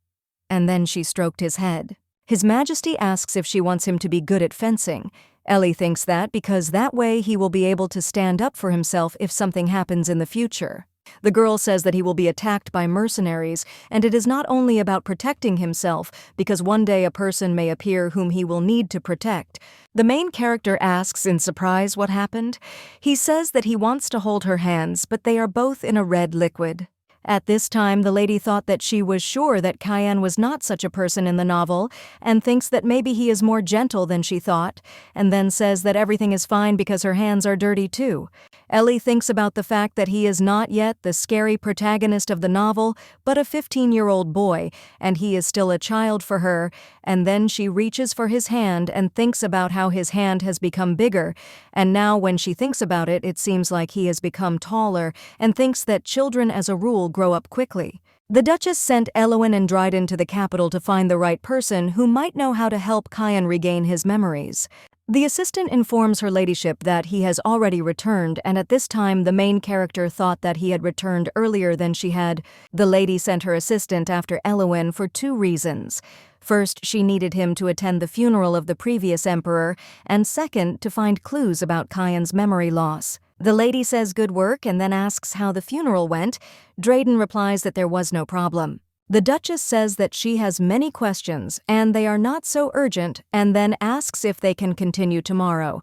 And then she stroked his head. His Majesty asks if she wants him to be good at fencing. Ellie thinks that because that way he will be able to stand up for himself if something happens in the future. The girl says that he will be attacked by mercenaries, and it is not only about protecting himself, because one day a person may appear whom he will need to protect. The main character asks in surprise what happened. He says that he wants to hold her hands, but they are both in a red liquid. At this time, the lady thought that she was sure that Kyan was not such a person in the novel, and thinks that maybe he is more gentle than she thought, and then says that everything is fine because her hands are dirty too. Ellie thinks about the fact that he is not yet the scary protagonist of the novel, but a 15-year-old boy, and he is still a child for her, and then she reaches for his hand and thinks about how his hand has become bigger, and now when she thinks about it, it seems like he has become taller, and thinks that children as a rule grow up quickly. The Duchess sent Elwyn and Dryden to the capital to find the right person who might know how to help Kyan regain his memories. The assistant informs her ladyship that he has already returned, and at this time the main character thought that he had returned earlier than she had. The lady sent her assistant after Elwyn for 2 reasons. First, she needed him to attend the funeral of the previous emperor, and second, to find clues about Kyan's memory loss. The lady says good work and then asks how the funeral went. Dryden replies that there was no problem. The Duchess says that she has many questions and they are not so urgent, and then asks if they can continue tomorrow.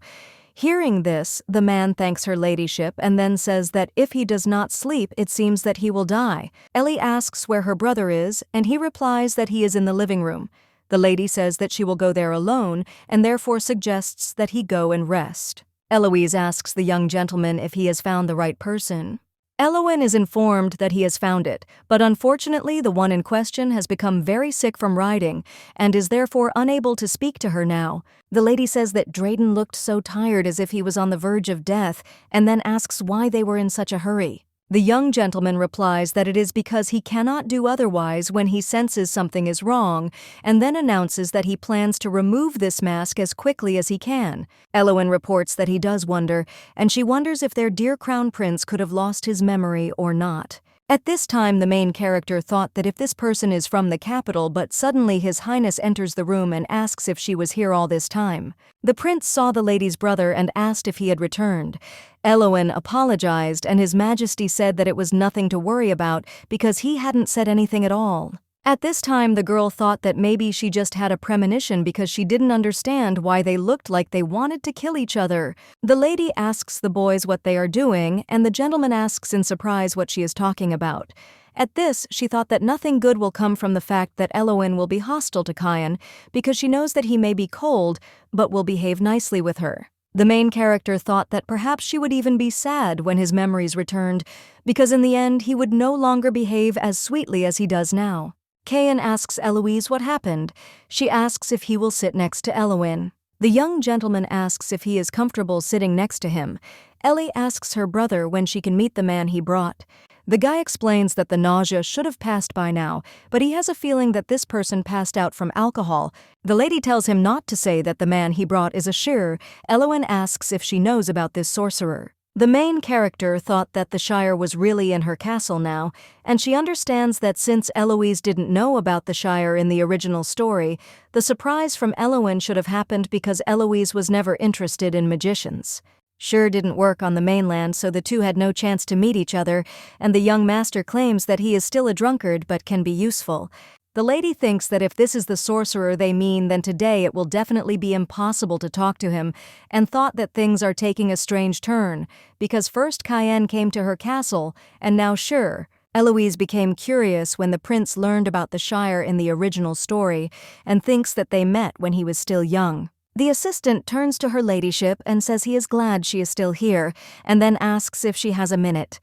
Hearing this, the man thanks her ladyship and then says that if he does not sleep, it seems that he will die. Ellie asks where her brother is, and he replies that he is in the living room. The lady says that she will go there alone and therefore suggests that he go and rest. Eloise asks the young gentleman if he has found the right person. Elwyn is informed that he has found it, but unfortunately the one in question has become very sick from riding and is therefore unable to speak to her now. The lady says that Dryden looked so tired as if he was on the verge of death, and then asks why they were in such a hurry. The young gentleman replies that it is because he cannot do otherwise when he senses something is wrong, and then announces that he plans to remove this mask as quickly as he can. Elwyn reports that he does wonder, and she wonders if their dear crown prince could have lost his memory or not. At this time, the main character thought that if this person is from the capital, but suddenly His Highness enters the room and asks if she was here all this time. The prince saw the lady's brother and asked if he had returned. Elwyn apologized, and His Majesty said that it was nothing to worry about because he hadn't said anything at all. At this time, the girl thought that maybe she just had a premonition because she didn't understand why they looked like they wanted to kill each other. The lady asks the boys what they are doing, and the gentleman asks in surprise what she is talking about. At this, she thought that nothing good will come from the fact that Elwyn will be hostile to Kyan because she knows that he may be cold, but will behave nicely with her. The main character thought that perhaps she would even be sad when his memories returned, because in the end he would no longer behave as sweetly as he does now. Kyan asks Eloise what happened. She asks if he will sit next to Elwyn. The young gentleman asks if he is comfortable sitting next to him. Ellie asks her brother when she can meet the man he brought. The guy explains that the nausea should have passed by now, but he has a feeling that this person passed out from alcohol. The lady tells him not to say that the man he brought is a Shire. Elowen asks if she knows about this sorcerer. The main character thought that the Shire was really in her castle now, and she understands that since Eloise didn't know about the Shire in the original story, the surprise from Elowen should have happened because Eloise was never interested in magicians. Shire didn't work on the mainland, so the two had no chance to meet each other, and the young master claims that he is still a drunkard but can be useful. The lady thinks that if this is the sorcerer they mean, then today it will definitely be impossible to talk to him, and thought that things are taking a strange turn, because first Cayenne came to her castle, and now Shire. Eloise became curious when the prince learned about the Shire in the original story, and thinks that they met when he was still young. The assistant turns to her ladyship and says he is glad she is still here, and then asks if she has a minute.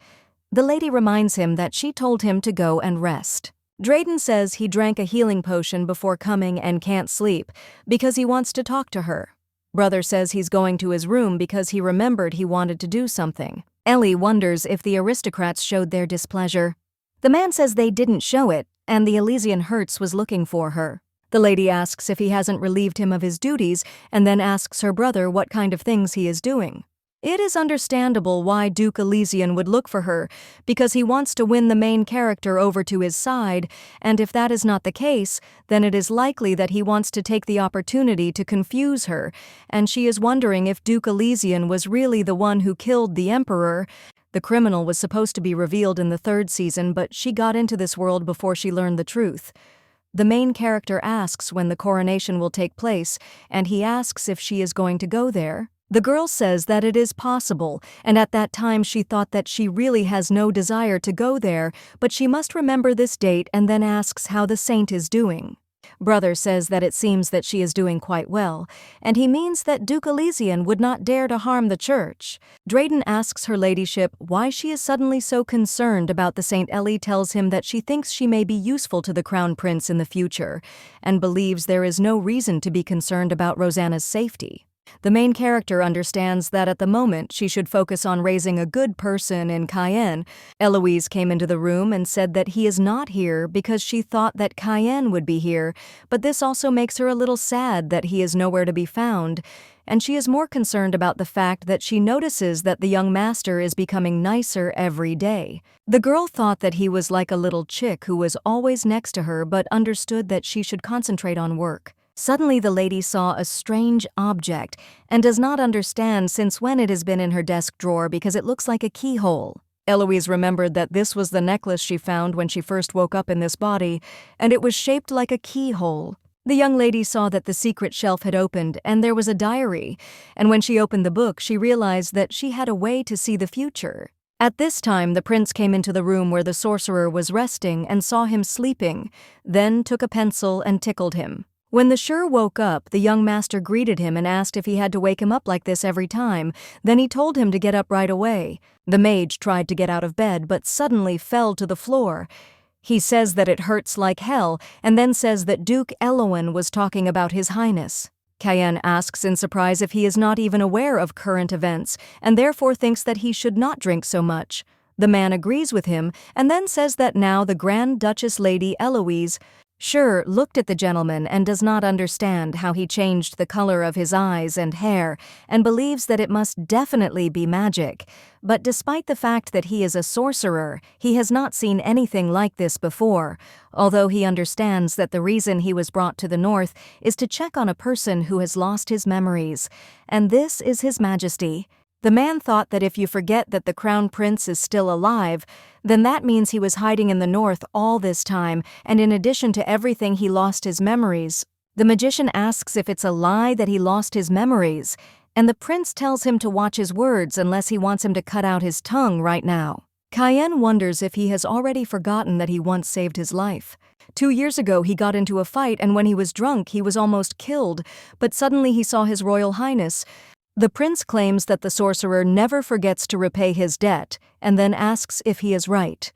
The lady reminds him that she told him to go and rest. Drayden says he drank a healing potion before coming and can't sleep, because he wants to talk to her. Brother says he's going to his room because he remembered he wanted to do something. Ellie wonders if the aristocrats showed their displeasure. The man says they didn't show it, and the Elysian Hertz was looking for her. The lady asks if he hasn't relieved him of his duties, and then asks her brother what kind of things he is doing. It is understandable why Duke Elysian would look for her, because he wants to win the main character over to his side, and if that is not the case, then it is likely that he wants to take the opportunity to confuse her, and she is wondering if Duke Elysian was really the one who killed the Emperor. The criminal was supposed to be revealed in the 3rd season, but she got into this world before she learned the truth. The main character asks when the coronation will take place, and he asks if she is going to go there. The girl says that it is possible, and at that time she thought that she really has no desire to go there, but she must remember this date, and then asks how the saint is doing. Brother says that it seems that she is doing quite well, and he means that Duke Elysian would not dare to harm the church. Drayden asks her ladyship why she is suddenly so concerned about the saint. Ellie tells him that she thinks she may be useful to the crown prince in the future, and believes there is no reason to be concerned about Rosanna's safety. The main character understands that at the moment she should focus on raising a good person in Cayenne. Eloise came into the room and said that he is not here because she thought that Cayenne would be here, but this also makes her a little sad that he is nowhere to be found, and she is more concerned about the fact that she notices that the young master is becoming nicer every day. The girl thought that he was like a little chick who was always next to her but understood that she should concentrate on work. Suddenly the lady saw a strange object and does not understand since when it has been in her desk drawer because it looks like a keyhole. Eloise remembered that this was the necklace she found when she first woke up in this body, and it was shaped like a keyhole. The young lady saw that the secret shelf had opened and there was a diary, and when she opened the book she realized that she had a way to see the future. At this time the prince came into the room where the sorcerer was resting and saw him sleeping, then took a pencil and tickled him. When the Shire woke up, the young master greeted him and asked if he had to wake him up like this every time. Then he told him to get up right away. The mage tried to get out of bed but suddenly fell to the floor. He says that it hurts like hell, and then says that Duke Elowen was talking about His Highness. Cayenne asks in surprise if he is not even aware of current events, and therefore thinks that he should not drink so much. The man agrees with him, and then says that now the Grand Duchess Lady Eloise Shire looked at the gentleman and does not understand how he changed the color of his eyes and hair, and believes that it must definitely be magic. But despite the fact that he is a sorcerer, he has not seen anything like this before, although he understands that the reason he was brought to the north is to check on a person who has lost his memories, and this is His Majesty. The man thought that if you forget that the crown prince is still alive, then that means he was hiding in the north all this time, and in addition to everything he lost his memories. The magician asks if it's a lie that he lost his memories, and the prince tells him to watch his words unless he wants him to cut out his tongue right now. Cayenne wonders if he has already forgotten that he once saved his life. 2 years ago he got into a fight, and when he was drunk he was almost killed, but suddenly he saw His Royal Highness. The prince claims that the sorcerer never forgets to repay his debt, and then asks if he is right.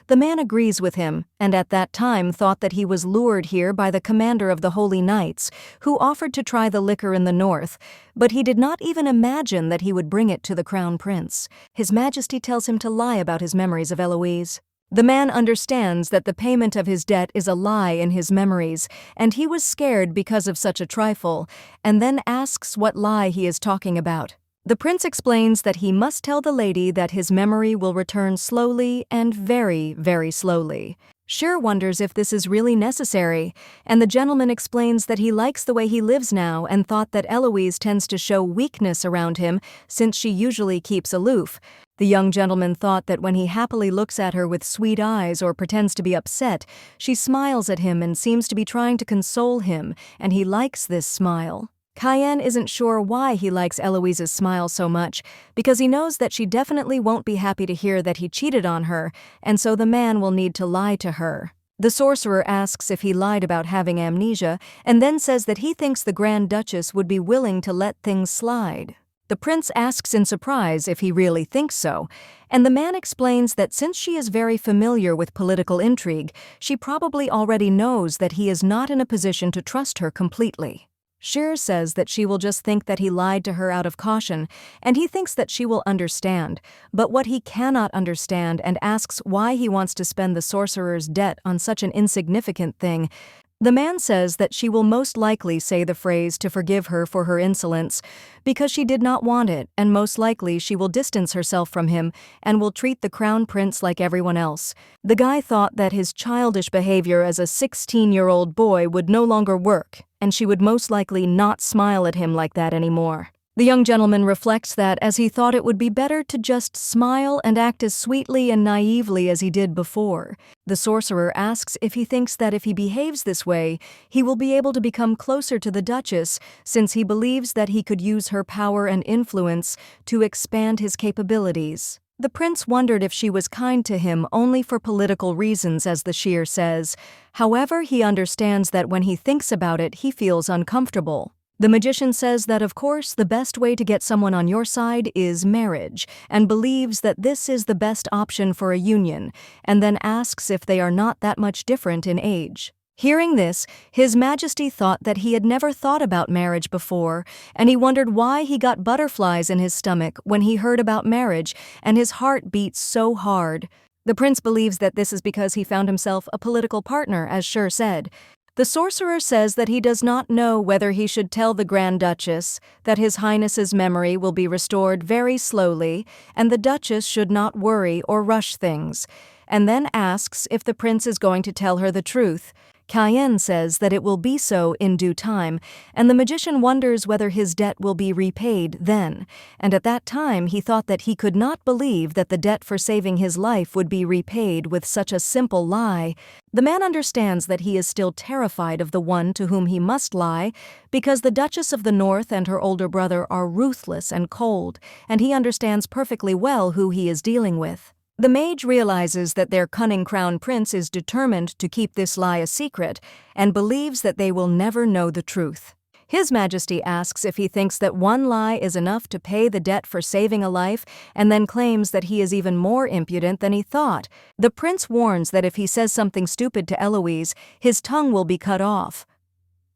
The man agrees with him, and at that time thought that he was lured here by the commander of the Holy Knights, who offered to try the liquor in the north, but he did not even imagine that he would bring it to the crown prince. His Majesty tells him to lie about his memories of Eloise. The man understands that the payment of his debt is a lie in his memories, and he was scared because of such a trifle, and then asks what lie he is talking about. The prince explains that he must tell the lady that his memory will return slowly and very, very slowly. Cher wonders if this is really necessary, and the gentleman explains that he likes the way he lives now and thought that Eloise tends to show weakness around him since she usually keeps aloof. The young gentleman thought that when he happily looks at her with sweet eyes or pretends to be upset, she smiles at him and seems to be trying to console him, and he likes this smile. Cayenne isn't sure why he likes Eloise's smile so much, because he knows that she definitely won't be happy to hear that he cheated on her, and so the man will need to lie to her. The sorcerer asks if he lied about having amnesia, and then says that he thinks the Grand Duchess would be willing to let things slide. The prince asks in surprise if he really thinks so, and the man explains that since she is very familiar with political intrigue, she probably already knows that he is not in a position to trust her completely. Cher says that she will just think that he lied to her out of caution, and he thinks that she will understand, but what he cannot understand and asks why he wants to spend the sorcerer's debt on such an insignificant thing. The man says that she will most likely say the phrase to forgive her for her insolence because she did not want it, and most likely she will distance herself from him and will treat the crown prince like everyone else. The guy thought that his childish behavior as a 16-year-old boy would no longer work, and she would most likely not smile at him like that anymore. The young gentleman reflects that as he thought it would be better to just smile and act as sweetly and naively as he did before. The sorcerer asks if he thinks that if he behaves this way, he will be able to become closer to the Duchess, since he believes that he could use her power and influence to expand his capabilities. The prince wondered if she was kind to him only for political reasons, as the seer says. However, he understands that when he thinks about it, he feels uncomfortable. The magician says that, of course, the best way to get someone on your side is marriage, and believes that this is the best option for a union, and then asks if they are not that much different in age. Hearing this, His Majesty thought that he had never thought about marriage before, and he wondered why he got butterflies in his stomach when he heard about marriage, and his heart beat so hard. The prince believes that this is because he found himself a political partner, as Cher said. The sorcerer says that he does not know whether he should tell the Grand Duchess that His Highness's memory will be restored very slowly, and the Duchess should not worry or rush things, and then asks if the prince is going to tell her the truth. Cayenne says that it will be so in due time, and the magician wonders whether his debt will be repaid then, and at that time he thought that he could not believe that the debt for saving his life would be repaid with such a simple lie. The man understands that he is still terrified of the one to whom he must lie, because the Duchess of the North and her older brother are ruthless and cold, and he understands perfectly well who he is dealing with. The mage realizes that their cunning crown prince is determined to keep this lie a secret and believes that they will never know the truth. His Majesty asks if he thinks that one lie is enough to pay the debt for saving a life, and then claims that he is even more impudent than he thought. The prince warns that if he says something stupid to Eloise, his tongue will be cut off.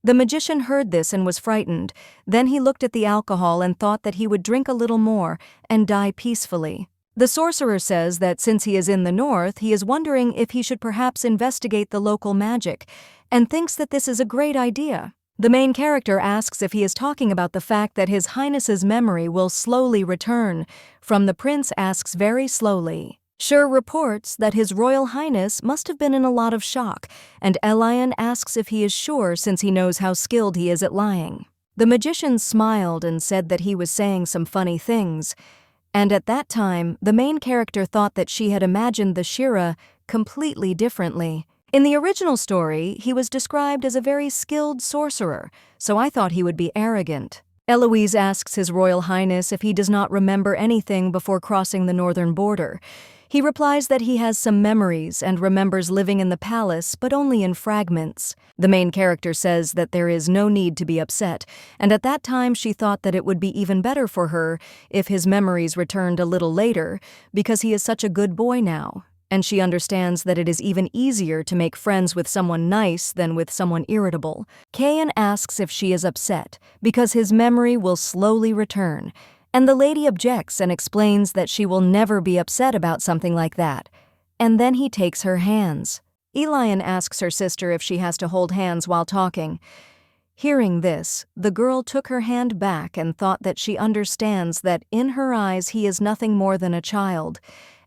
The magician heard this and was frightened. Then he looked at the alcohol and thought that he would drink a little more and die peacefully. The sorcerer says that since he is in the north, he is wondering if he should perhaps investigate the local magic, and thinks that this is a great idea. The main character asks if he is talking about the fact that His Highness's memory will slowly return. From the prince asks very slowly. Cher reports that His Royal Highness must have been in a lot of shock, and Elion asks if he is sure since he knows how skilled he is at lying. The magician smiled and said that he was saying some funny things. And at that time, the main character thought that she had imagined the Shira completely differently. In the original story, he was described as a very skilled sorcerer, so I thought he would be arrogant. Eloise asks His Royal Highness if he does not remember anything before crossing the northern border. He replies that he has some memories and remembers living in the palace, but only in fragments. The main character says that there is no need to be upset, and at that time she thought that it would be even better for her if his memories returned a little later, because he is such a good boy now. and she understands that it is even easier to make friends with someone nice than with someone irritable. Kayan asks if she is upset, because his memory will slowly return, and the lady objects and explains that she will never be upset about something like that. And then he takes her hands. Elian asks her sister if she has to hold hands while talking. Hearing this, the girl took her hand back and thought that she understands that in her eyes he is nothing more than a child,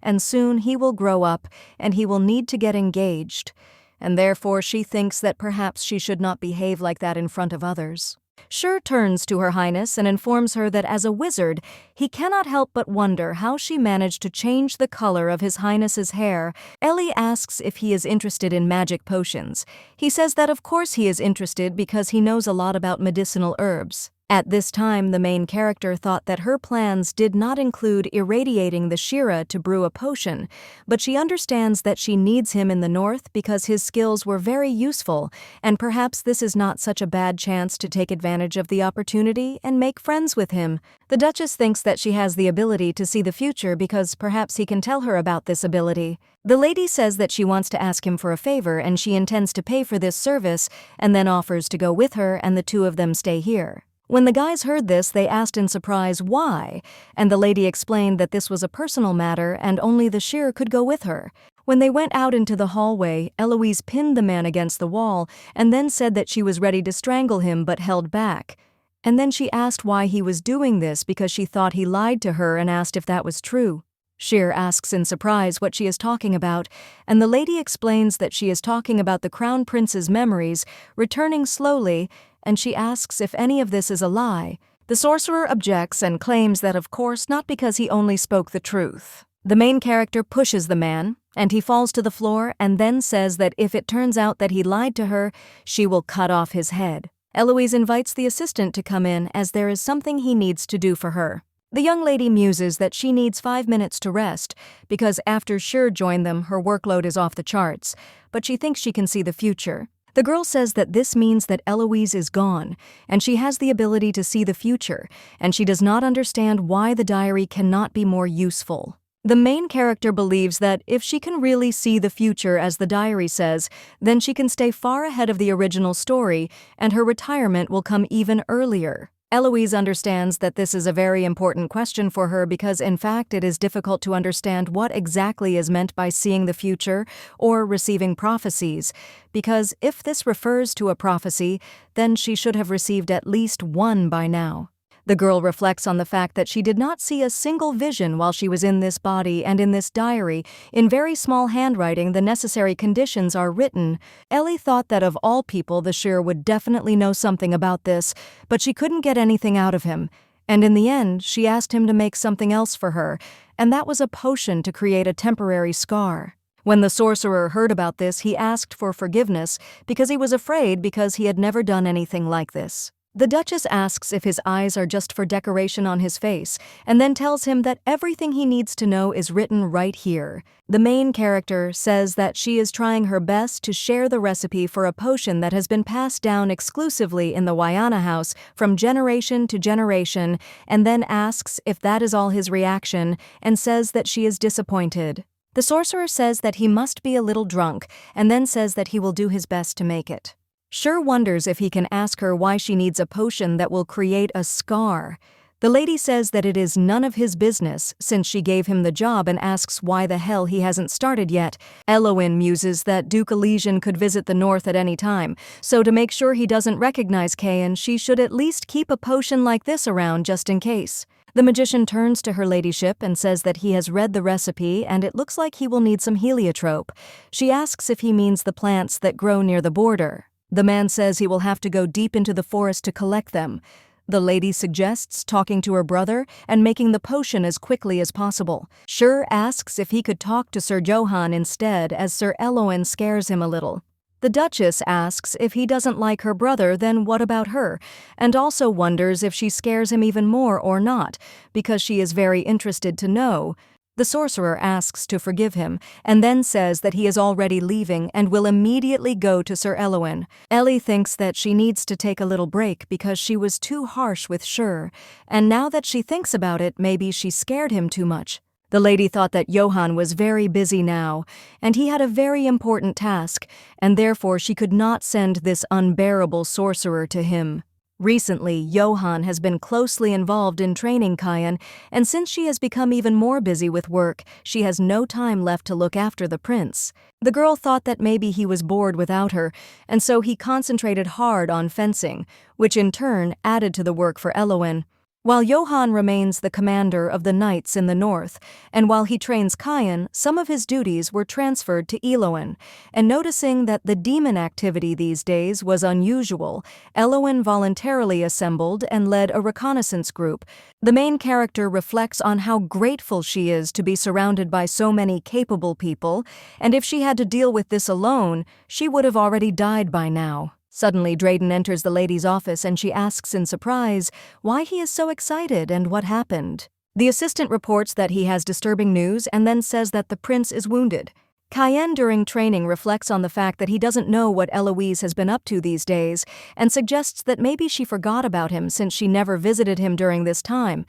and soon he will grow up and he will need to get engaged, and therefore she thinks that perhaps she should not behave like that in front of others. Shur turns to Her Highness and informs her that as a wizard, he cannot help but wonder how she managed to change the color of His Highness's hair. Ellie asks if he is interested in magic potions. He says that of course he is interested because he knows a lot about medicinal herbs. At this time, the main character thought that her plans did not include irradiating the Shira to brew a potion, but she understands that she needs him in the north because his skills were very useful, and perhaps this is not such a bad chance to take advantage of the opportunity and make friends with him. The Duchess thinks that she has the ability to see the future because perhaps he can tell her about this ability. The lady says that she wants to ask him for a favor and she intends to pay for this service, and then offers to go with her and the two of them stay here. When the guys heard this, they asked in surprise why, and the lady explained that this was a personal matter and only the Shir could go with her. When they went out into the hallway, Eloise pinned the man against the wall and then said that she was ready to strangle him but held back. And then she asked why he was doing this because she thought he lied to her and asked if that was true. Shir asks in surprise what she is talking about, and the lady explains that she is talking about the Crown Prince's memories returning slowly, and she asks if any of this is a lie. The sorcerer objects and claims that of course not because he only spoke the truth. The main character pushes the man, and he falls to the floor and then says that if it turns out that he lied to her, she will cut off his head. Eloise invites the assistant to come in as there is something he needs to do for her. The young lady muses that she needs 5 minutes to rest because after Shur joined them, her workload is off the charts, but she thinks she can see the future. The girl says that this means that Eloise is gone, and she has the ability to see the future, and she does not understand why the diary cannot be more useful. The main character believes that if she can really see the future as the diary says, then she can stay far ahead of the original story, and her retirement will come even earlier. Eloise understands that this is a very important question for her because in fact it is difficult to understand what exactly is meant by seeing the future or receiving prophecies, because if this refers to a prophecy, then she should have received at least one by now. The girl reflects on the fact that she did not see a single vision while she was in this body, and in this diary, in very small handwriting, the necessary conditions are written. Ellie thought that of all people the Shir would definitely know something about this, but she couldn't get anything out of him. And in the end, she asked him to make something else for her, and that was a potion to create a temporary scar. When the sorcerer heard about this, he asked for forgiveness because he was afraid because he had never done anything like this. The Duchess asks if his eyes are just for decoration on his face, and then tells him that everything he needs to know is written right here. The main character says that she is trying her best to share the recipe for a potion that has been passed down exclusively in the Wayana house from generation to generation, and then asks if that is all his reaction, and says that she is disappointed. The sorcerer says that he must be a little drunk, and then says that he will do his best to make it. Shur wonders if he can ask her why she needs a potion that will create a scar. The lady says that it is none of his business since she gave him the job and asks why the hell he hasn't started yet. Eloin muses that Duke Elysian could visit the north at any time, so to make sure he doesn't recognize Kayan, she should at least keep a potion like this around just in case. The magician turns to her ladyship and says that he has read the recipe and it looks like he will need some heliotrope. She asks if he means the plants that grow near the border. The man says he will have to go deep into the forest to collect them. The lady suggests talking to her brother and making the potion as quickly as possible. Shur asks if he could talk to Sir Johann instead, as Sir Eloin scares him a little. The Duchess asks if he doesn't like her brother, then what about her, and also wonders if she scares him even more or not, because she is very interested to know. The sorcerer asks to forgive him, and then says that he is already leaving and will immediately go to Sir Eloin. Ellie thinks that she needs to take a little break because she was too harsh with Shur, and now that she thinks about it, maybe she scared him too much. The lady thought that Johann was very busy now, and he had a very important task, and therefore she could not send this unbearable sorcerer to him. Recently, Johann has been closely involved in training Kayan, and since she has become even more busy with work, she has no time left to look after the prince. The girl thought that maybe he was bored without her, and so he concentrated hard on fencing, which in turn added to the work for Eloin. While Johann remains the commander of the knights in the north, and while he trains Kayan, some of his duties were transferred to Eloin, and noticing that the demon activity these days was unusual, Eloin voluntarily assembled and led a reconnaissance group. The main character reflects on how grateful she is to be surrounded by so many capable people, and if she had to deal with this alone, she would have already died by now. Suddenly, Drayden enters the lady's office and she asks in surprise why he is so excited and what happened. The assistant reports that he has disturbing news and then says that the prince is wounded. Kayan during training reflects on the fact that he doesn't know what Eloise has been up to these days and suggests that maybe she forgot about him since she never visited him during this time.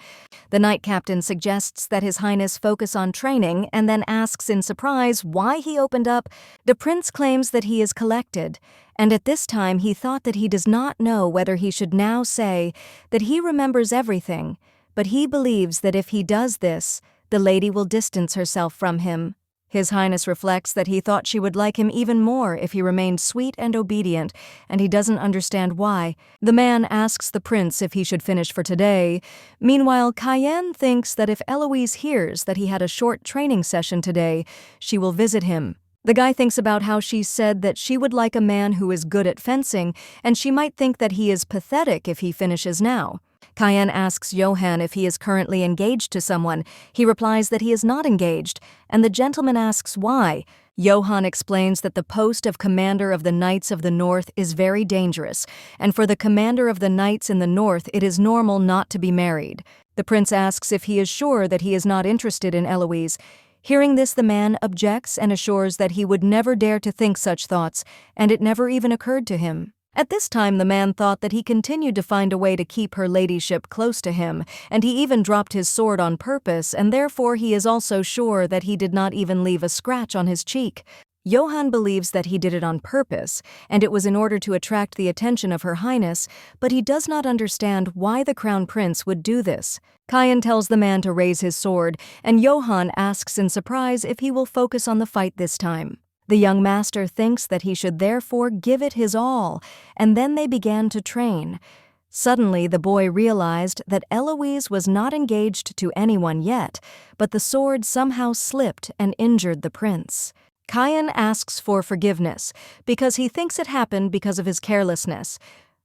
The knight captain suggests that His Highness focus on training and then asks in surprise why he opened up. The prince claims that he is collected, and at this time he thought that he does not know whether he should now say that he remembers everything, but he believes that if he does this, the lady will distance herself from him. His Highness reflects that he thought she would like him even more if he remained sweet and obedient, and he doesn't understand why. The man asks the prince if he should finish for today. Meanwhile, Kayan thinks that if Eloise hears that he had a short training session today, she will visit him. The guy thinks about how she said that she would like a man who is good at fencing, and she might think that he is pathetic if he finishes now. Kayan asks Johann if he is currently engaged to someone. He replies that he is not engaged, and the gentleman asks why. Johann explains that the post of commander of the Knights of the North is very dangerous, and for the commander of the Knights in the North it is normal not to be married. The prince asks if he is sure that he is not interested in Eloise. Hearing this, the man objects and assures that he would never dare to think such thoughts, and it never even occurred to him. At this time, the man thought that he continued to find a way to keep her ladyship close to him, and he even dropped his sword on purpose, and therefore he is also sure that he did not even leave a scratch on his cheek. Johann believes that he did it on purpose, and it was in order to attract the attention of Her Highness, but he does not understand why the Crown Prince would do this. Kayan tells the man to raise his sword, and Johann asks in surprise if he will focus on the fight this time. The young master thinks that he should therefore give it his all, and then they began to train. Suddenly, the boy realized that Eloise was not engaged to anyone yet, but the sword somehow slipped and injured the prince. Kayan asks for forgiveness, because he thinks it happened because of his carelessness.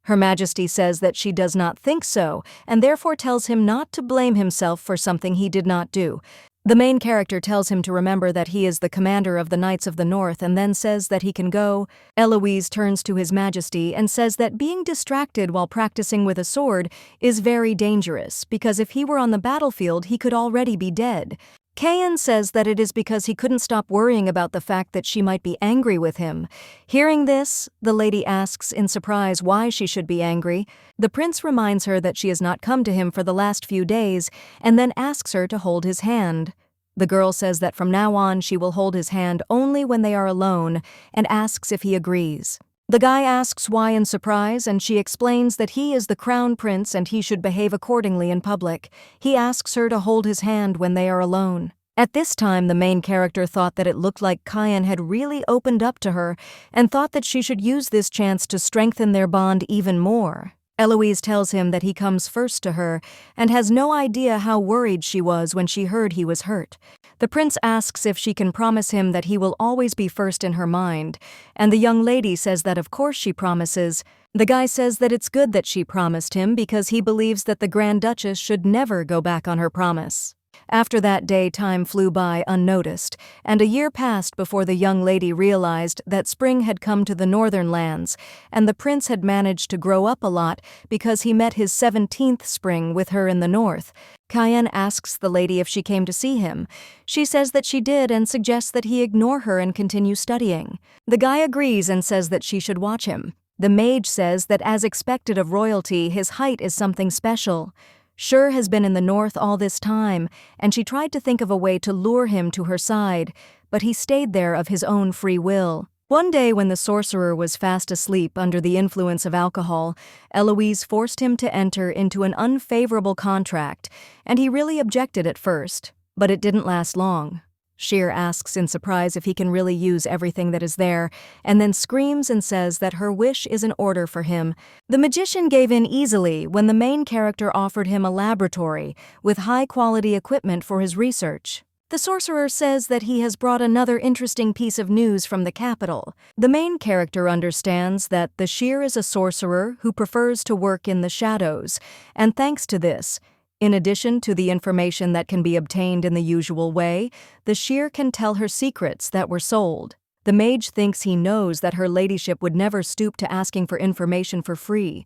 Her Majesty says that she does not think so, and therefore tells him not to blame himself for something he did not do. The main character tells him to remember that he is the commander of the Knights of the North and then says that he can go. Eloise turns to His Majesty and says that being distracted while practicing with a sword is very dangerous because if he were on the battlefield he could already be dead. Kayan says that it is because he couldn't stop worrying about the fact that she might be angry with him. Hearing this, the lady asks in surprise why she should be angry. The prince reminds her that she has not come to him for the last few days and then asks her to hold his hand. The girl says that from now on she will hold his hand only when they are alone and asks if he agrees. The guy asks why in surprise, and she explains that he is the crown prince and he should behave accordingly in public. He asks her to hold his hand when they are alone. At this time, the main character thought that it looked like Kayan had really opened up to her and thought that she should use this chance to strengthen their bond even more. Eloise tells him that he comes first to her and has no idea how worried she was when she heard he was hurt. The prince asks if she can promise him that he will always be first in her mind, and the young lady says that of course she promises. The guy says that it's good that she promised him because he believes that the Grand Duchess should never go back on her promise. After that day, time flew by unnoticed, and a year passed before the young lady realized that spring had come to the northern lands, and the prince had managed to grow up a lot because he met his 17th spring with her in the north. Kayan asks the lady if she came to see him. She says that she did and suggests that he ignore her and continue studying. The guy agrees and says that she should watch him. The mage says that as expected of royalty, his height is something special. Shur has been in the north all this time, and she tried to think of a way to lure him to her side, but he stayed there of his own free will. One day when the sorcerer was fast asleep under the influence of alcohol, Eloise forced him to enter into an unfavorable contract, and he really objected at first, but it didn't last long. Shur asks in surprise if he can really use everything that is there, and then screams and says that her wish is an order for him. The magician gave in easily when the main character offered him a laboratory with high-quality equipment for his research. The sorcerer says that he has brought another interesting piece of news from the capital. The main character understands that the Shur is a sorcerer who prefers to work in the shadows, and thanks to this, in addition to the information that can be obtained in the usual way, the Shur can tell her secrets that were sold. The mage thinks he knows that her ladyship would never stoop to asking for information for free.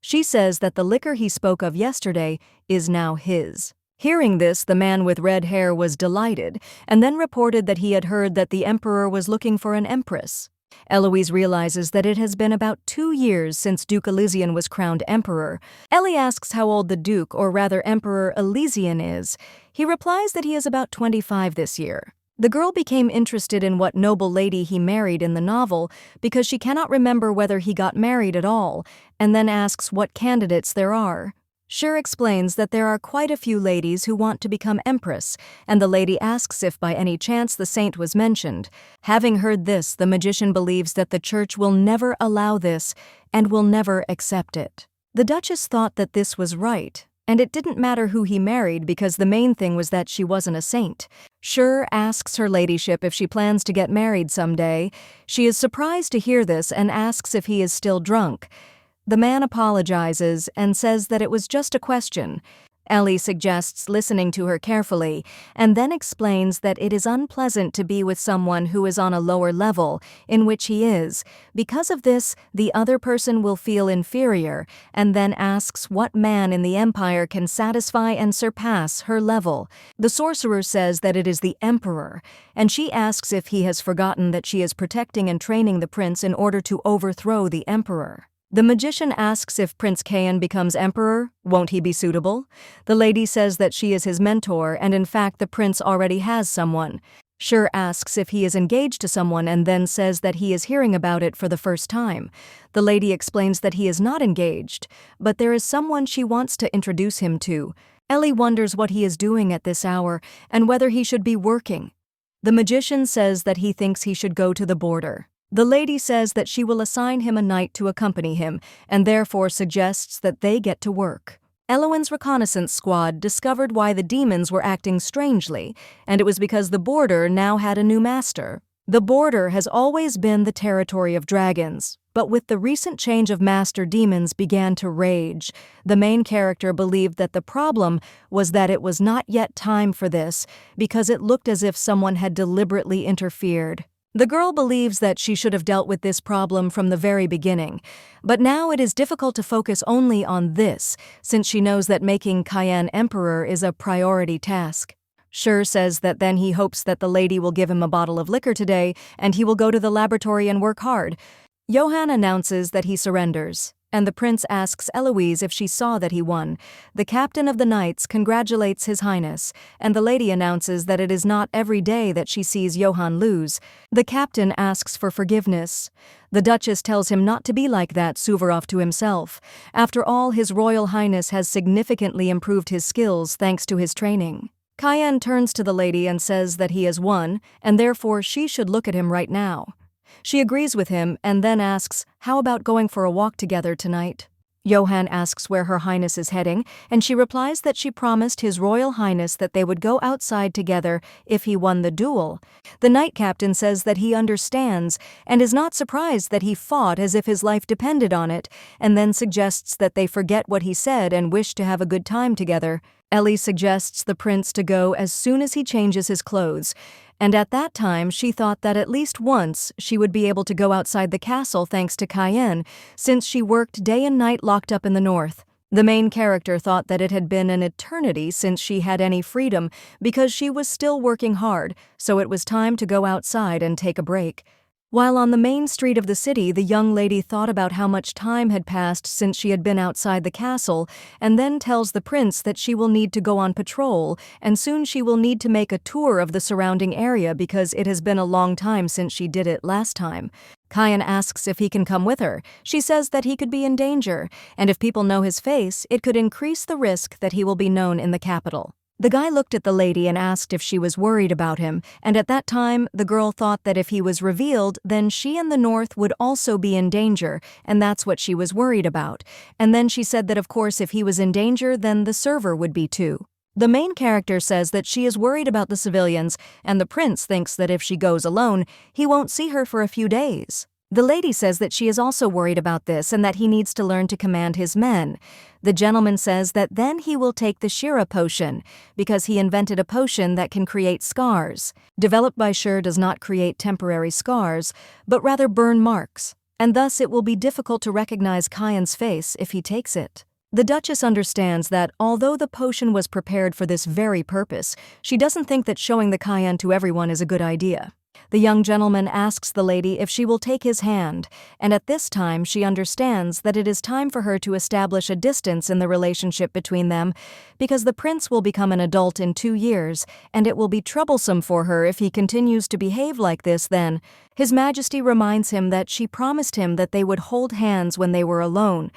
She says that the liquor he spoke of yesterday is now his. Hearing this, the man with red hair was delighted, and then reported that he had heard that the emperor was looking for an empress. Eloise realizes that it has been about 2 years since Duke Elysian was crowned emperor. Ellie asks how old the Duke, or rather Emperor Elysian, is. He replies that he is about 25 this year. The girl became interested in what noble lady he married in the novel because she cannot remember whether he got married at all, and then asks what candidates there are. Shur explains that there are quite a few ladies who want to become empress, and the lady asks if by any chance the saint was mentioned. Having heard this, the magician believes that the church will never allow this and will never accept it. The Duchess thought that this was right, and it didn't matter who he married because the main thing was that she wasn't a saint. Shur asks her ladyship if she plans to get married someday. She is surprised to hear this and asks if he is still drunk. The man apologizes and says that it was just a question. Ellie suggests listening to her carefully, and then explains that it is unpleasant to be with someone who is on a lower level, in which he is. Because of this, the other person will feel inferior, and then asks what man in the empire can satisfy and surpass her level. The sorcerer says that it is the emperor, and she asks if he has forgotten that she is protecting and training the prince in order to overthrow the emperor. The magician asks if Prince Kayan becomes emperor, won't he be suitable? The lady says that she is his mentor, and in fact the prince already has someone. Shur asks if he is engaged to someone and then says that he is hearing about it for the first time. The lady explains that he is not engaged, but there is someone she wants to introduce him to. Ellie wonders what he is doing at this hour and whether he should be working. The magician says that he thinks he should go to the border. The lady says that she will assign him a knight to accompany him, and therefore suggests that they get to work. Elowen's reconnaissance squad discovered why the demons were acting strangely, and it was because the border now had a new master. The border has always been the territory of dragons, but with the recent change of master, demons began to rage. The main character believed that the problem was that it was not yet time for this, because it looked as if someone had deliberately interfered. The girl believes that she should have dealt with this problem from the very beginning, but now it is difficult to focus only on this, since she knows that making Kayan emperor is a priority task. Shur says that then he hopes that the lady will give him a bottle of liquor today, and he will go to the laboratory and work hard. Johann announces that he surrenders, and the prince asks Eloise if she saw that he won. The captain of the knights congratulates His Highness, and the lady announces that it is not every day that she sees Johann lose. The captain asks for forgiveness. The Duchess tells him not to be like that, Suvorov to himself. After all, His Royal Highness has significantly improved his skills thanks to his training. Kayan turns to the lady and says that he has won, and therefore she should look at him right now. She agrees with him and then asks, how about going for a walk together tonight? Johann asks where Her Highness is heading, and she replies that she promised His Royal Highness that they would go outside together if he won the duel. The knight captain says that he understands and is not surprised that he fought as if his life depended on it, and then suggests that they forget what he said and wish to have a good time together. Ellie suggests the prince to go as soon as he changes his clothes, and at that time she thought that at least once she would be able to go outside the castle thanks to Cayenne, since she worked day and night locked up in the north. The main character thought that it had been an eternity since she had any freedom because she was still working hard, so it was time to go outside and take a break. While on the main street of the city, the young lady thought about how much time had passed since she had been outside the castle, and then tells the prince that she will need to go on patrol, and soon she will need to make a tour of the surrounding area because it has been a long time since she did it last time. Cayenne asks if he can come with her. She says that he could be in danger, and if people know his face, it could increase the risk that he will be known in the capital. The guy looked at the lady and asked if she was worried about him, and at that time, the girl thought that if he was revealed, then she and the North would also be in danger, and that's what she was worried about. And then she said that of course if he was in danger, then the server would be too. The main character says that she is worried about the civilians, and the prince thinks that if she goes alone, he won't see her for a few days. The lady says that she is also worried about this and that he needs to learn to command his men. The gentleman says that then he will take the Shira potion, because he invented a potion that can create scars. Developed by Shira does not create temporary scars, but rather burn marks, and thus it will be difficult to recognize Cayenne's face if he takes it. The Duchess understands that although the potion was prepared for this very purpose, she doesn't think that showing the Cayenne to everyone is a good idea. The young gentleman asks the lady if she will take his hand, and at this time she understands that it is time for her to establish a distance in the relationship between them, because the prince will become an adult in 2 years, and it will be troublesome for her if he continues to behave like this then. His Majesty reminds him that she promised him that they would hold hands when they were alone,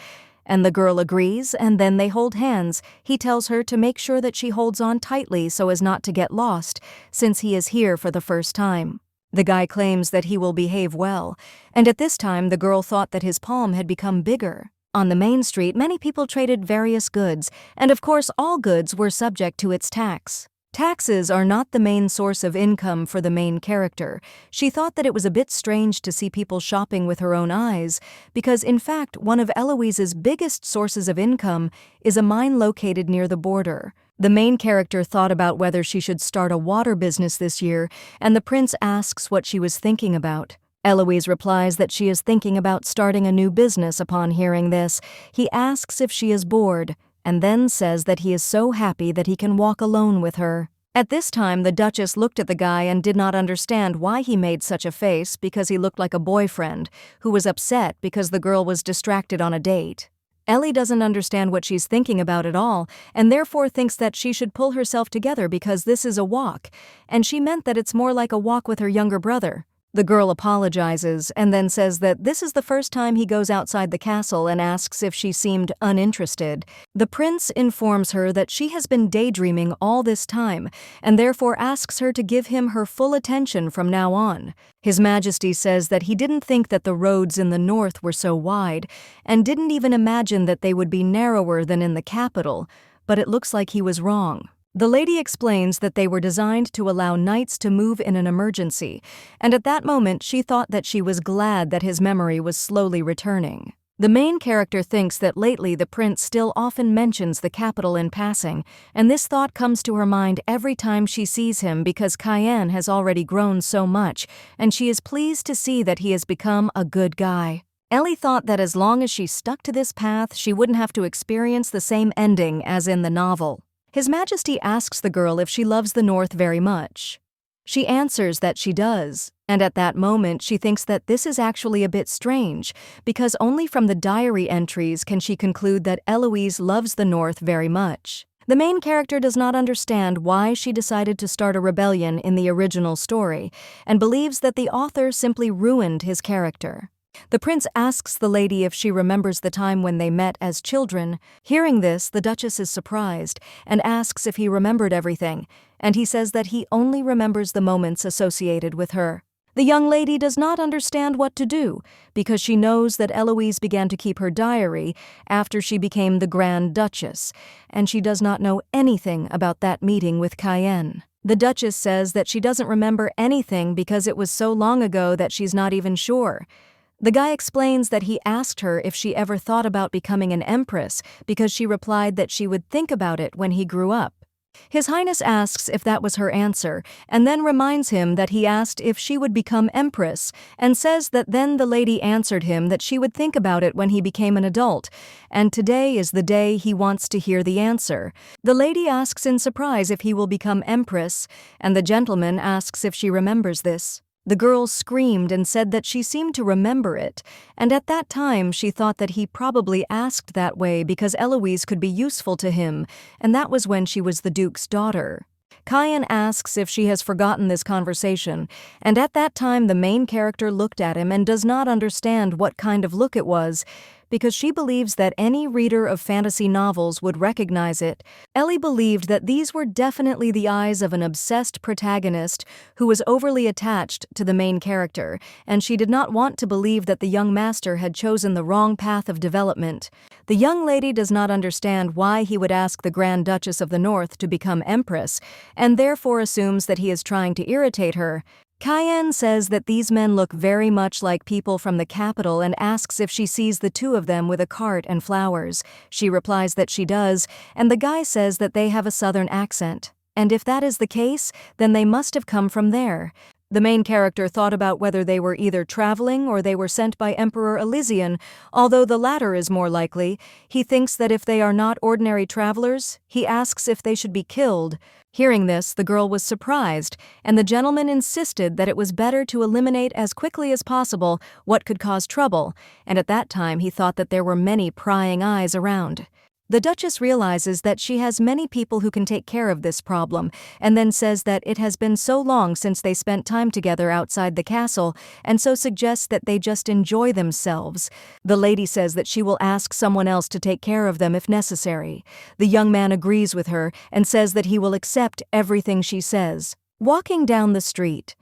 and the girl agrees, and then they hold hands. He tells her to make sure that she holds on tightly so as not to get lost, since he is here for the first time. The guy claims that he will behave well, and at this time the girl thought that his palm had become bigger. On the main street, many people traded various goods, and of course all goods were subject to its tax. Taxes are not the main source of income for the main character. She thought that it was a bit strange to see people shopping with her own eyes, because in fact one of Eloise's biggest sources of income is a mine located near the border. The main character thought about whether she should start a water business this year, and the prince asks what she was thinking about. Eloise replies that she is thinking about starting a new business upon hearing this. He asks if she is bored, and then says that he is so happy that he can walk alone with her. At this time, the Duchess looked at the guy and did not understand why he made such a face, because he looked like a boyfriend who was upset because the girl was distracted on a date. Ellie doesn't understand what she's thinking about at all, and therefore thinks that she should pull herself together because this is a walk, and she meant that it's more like a walk with her younger brother. The girl apologizes and then says that this is the first time he goes outside the castle and asks if she seemed uninterested. The prince informs her that she has been daydreaming all this time and therefore asks her to give him her full attention from now on. His Majesty says that he didn't think that the roads in the north were so wide and didn't even imagine that they would be narrower than in the capital, but it looks like he was wrong. The lady explains that they were designed to allow knights to move in an emergency, and at that moment she thought that she was glad that his memory was slowly returning. The main character thinks that lately the prince still often mentions the capital in passing, and this thought comes to her mind every time she sees him because Cayenne has already grown so much, and she is pleased to see that he has become a good guy. Ellie thought that as long as she stuck to this path, she wouldn't have to experience the same ending as in the novel. His Majesty asks the girl if she loves the North very much. She answers that she does, and at that moment she thinks that this is actually a bit strange, because only from the diary entries can she conclude that Eloise loves the North very much. The main character does not understand why she decided to start a rebellion in the original story, and believes that the author simply ruined his character. The prince asks the lady if she remembers the time when they met as children. Hearing this, the Duchess is surprised and asks if he remembered everything, and he says that he only remembers the moments associated with her. The young lady does not understand what to do, because she knows that Eloise began to keep her diary after she became the Grand Duchess, and she does not know anything about that meeting with Cayenne. The Duchess says that she doesn't remember anything because it was so long ago that she's not even sure. The guy explains that he asked her if she ever thought about becoming an empress because she replied that she would think about it when he grew up. His Highness asks if that was her answer, and then reminds him that he asked if she would become empress, and says that then the lady answered him that she would think about it when he became an adult, and today is the day he wants to hear the answer. The lady asks in surprise if he will become empress, and the gentleman asks if she remembers this. The girl screamed and said that she seemed to remember it, and at that time she thought that he probably asked that way because Eloise could be useful to him, and that was when she was the Duke's daughter. Cayenne asks if she has forgotten this conversation, and at that time the main character looked at him and does not understand what kind of look it was, because she believes that any reader of fantasy novels would recognize it. Ellie believed that these were definitely the eyes of an obsessed protagonist who was overly attached to the main character, and she did not want to believe that the young master had chosen the wrong path of development. The young lady does not understand why he would ask the Grand Duchess of the North to become Empress, and therefore assumes that he is trying to irritate her. Cayenne says that these men look very much like people from the capital and asks if she sees the two of them with a cart and flowers. She replies that she does, and the guy says that they have a southern accent. And if that is the case, then they must have come from there. The main character thought about whether they were either traveling or they were sent by Emperor Elysian, although the latter is more likely. He thinks that if they are not ordinary travelers, he asks if they should be killed. Hearing this, the girl was surprised, and the gentleman insisted that it was better to eliminate as quickly as possible what could cause trouble, and at that time he thought that there were many prying eyes around. The Duchess realizes that she has many people who can take care of this problem, and then says that it has been so long since they spent time together outside the castle, and so suggests that they just enjoy themselves. The lady says that she will ask someone else to take care of them if necessary. The young man agrees with her and says that he will accept everything she says. Walking down the street,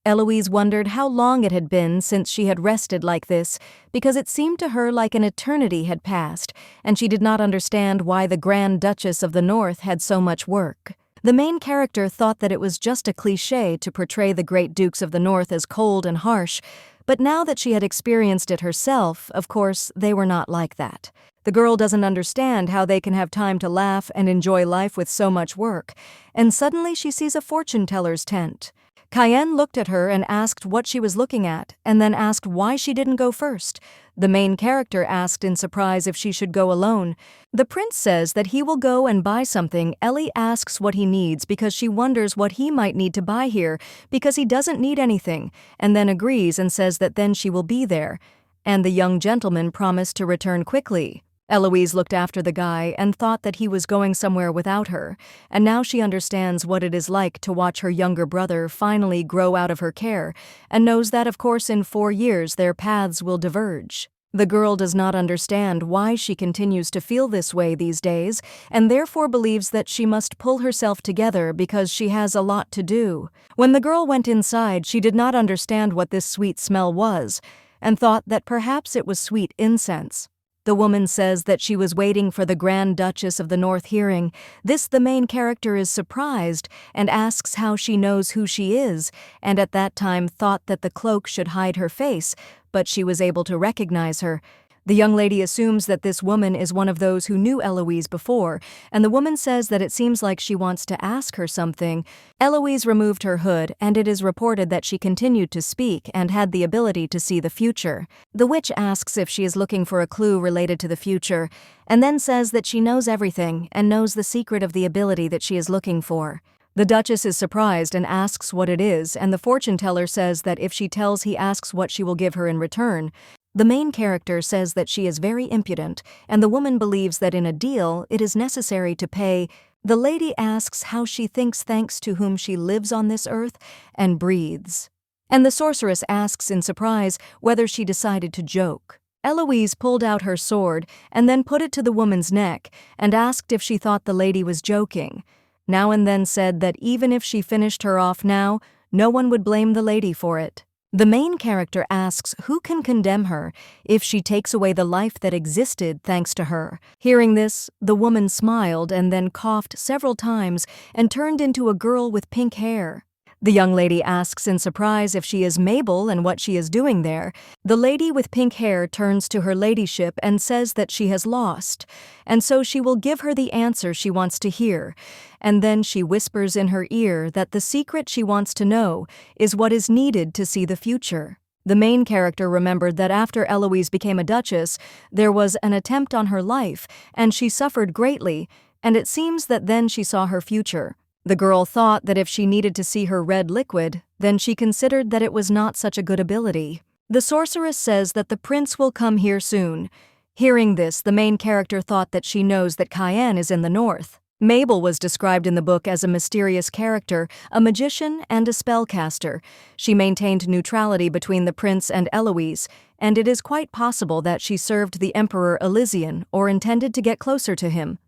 Eloise wondered how long it had been since she had rested like this, because it seemed to her like an eternity had passed, and she did not understand why the Grand Duchess of the North had so much work. The main character thought that it was just a cliché to portray the great Dukes of the North as cold and harsh, but now that she had experienced it herself, of course, they were not like that. The girl doesn't understand how they can have time to laugh and enjoy life with so much work, and suddenly she sees a fortune teller's tent. Cayenne looked at her and asked what she was looking at, and then asked why she didn't go first. The main character asked in surprise if she should go alone. The prince says that he will go and buy something. Ellie asks what he needs because she wonders what he might need to buy here, because he doesn't need anything, and then agrees and says that then she will be there. And the young gentleman promised to return quickly. Eloise looked after the guy and thought that he was going somewhere without her, and now she understands what it is like to watch her younger brother finally grow out of her care, and knows that, of course, in 4 years their paths will diverge. The girl does not understand why she continues to feel this way these days, and therefore believes that she must pull herself together because she has a lot to do. When the girl went inside, she did not understand what this sweet smell was, and thought that perhaps it was sweet incense. The woman says that she was waiting for the Grand Duchess of the North hearing. This the main character is surprised and asks how she knows who she is, and at that time thought that the cloak should hide her face, but she was able to recognize her. The young lady assumes that this woman is one of those who knew Eloise before, and the woman says that it seems like she wants to ask her something. Eloise removed her hood, and it is reported that she continued to speak and had the ability to see the future. The witch asks if she is looking for a clue related to the future, and then says that she knows everything and knows the secret of the ability that she is looking for. The Duchess is surprised and asks what it is, and the fortune teller says that if she tells, he asks what she will give her in return. The main character says that she is very impudent, and the woman believes that in a deal it is necessary to pay. The lady asks how she thinks thanks to whom she lives on this earth and breathes. And the sorceress asks in surprise whether she decided to joke. Eloise pulled out her sword and then put it to the woman's neck and asked if she thought the lady was joking. Now and then said that even if she finished her off now, no one would blame the lady for it. The main character asks who can condemn her if she takes away the life that existed thanks to her. Hearing this, the woman smiled and then coughed several times and turned into a girl with pink hair. The young lady asks in surprise if she is Mabel and what she is doing there. The lady with pink hair turns to her ladyship and says that she has lost, and so she will give her the answer she wants to hear. And then she whispers in her ear that the secret she wants to know is what is needed to see the future. The main character remembered that after Eloise became a duchess, there was an attempt on her life, and she suffered greatly, and it seems that then she saw her future. The girl thought that if she needed to see her red liquid, then she considered that it was not such a good ability. The sorceress says that the prince will come here soon. Hearing this, the main character thought that she knows that Cayenne is in the north. Mabel was described in the book as a mysterious character, a magician, and a spellcaster. She maintained neutrality between the prince and Eloise, and it is quite possible that she served the Emperor Elysian or intended to get closer to him.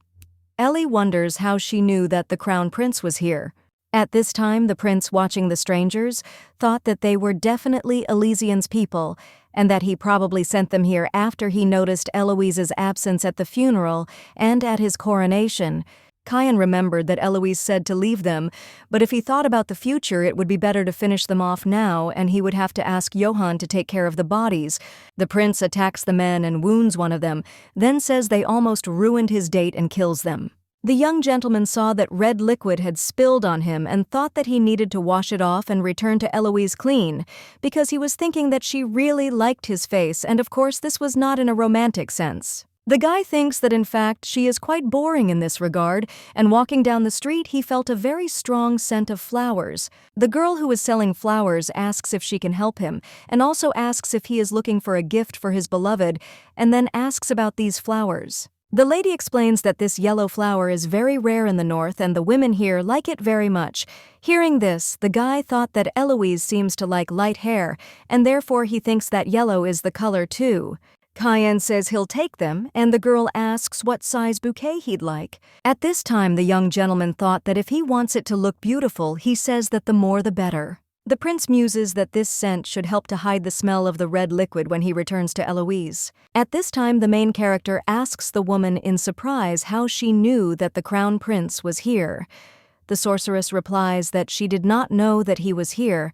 Ellie wonders how she knew that the crown prince was here. At this time, the prince, watching the strangers, thought that they were definitely Elysian's people, and that he probably sent them here after he noticed Eloise's absence at the funeral and at his coronation. Cayenne remembered that Eloise said to leave them, but if he thought about the future, it would be better to finish them off now, and he would have to ask Johann to take care of the bodies. The prince attacks the men and wounds one of them, then says they almost ruined his date and kills them. The young gentleman saw that red liquid had spilled on him and thought that he needed to wash it off and return to Eloise clean, because he was thinking that she really liked his face, and of course this was not in a romantic sense. The guy thinks that in fact she is quite boring in this regard, and walking down the street he felt a very strong scent of flowers. The girl who is selling flowers asks if she can help him, and also asks if he is looking for a gift for his beloved, and then asks about these flowers. The lady explains that this yellow flower is very rare in the north and the women here like it very much. Hearing this, the guy thought that Eloise seems to like light hair, and therefore he thinks that yellow is the color too. Cayenne says he'll take them, and the girl asks what size bouquet he'd like. At this time, the young gentleman thought that if he wants it to look beautiful, he says that the more the better. The prince muses that this scent should help to hide the smell of the red liquid when he returns to Eloise. At this time, the main character asks the woman in surprise how she knew that the crown prince was here. The sorceress replies that she did not know that he was here,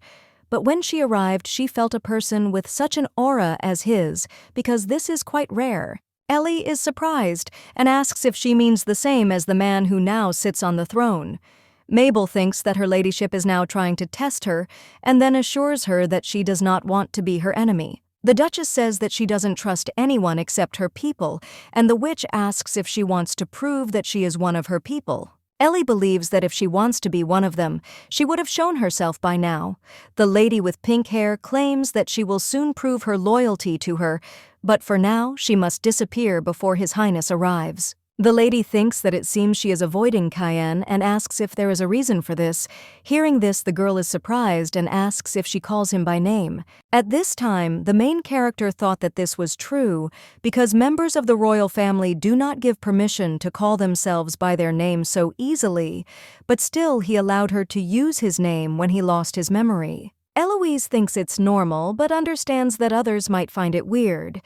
but when she arrived, she felt a person with such an aura as his, because this is quite rare. Ellie is surprised and asks if she means the same as the man who now sits on the throne. Mabel thinks that her ladyship is now trying to test her, and then assures her that she does not want to be her enemy. The Duchess says that she doesn't trust anyone except her people, and the witch asks if she wants to prove that she is one of her people. Ellie believes that if she wants to be one of them, she would have shown herself by now. The lady with pink hair claims that she will soon prove her loyalty to her, but for now she must disappear before His Highness arrives. The lady thinks that it seems she is avoiding Cayenne and asks if there is a reason for this. Hearing this, the girl is surprised and asks if she calls him by name. At this time, the main character thought that this was true because members of the royal family do not give permission to call themselves by their name so easily, but still he allowed her to use his name when he lost his memory. Eloise thinks it's normal but understands that others might find it weird.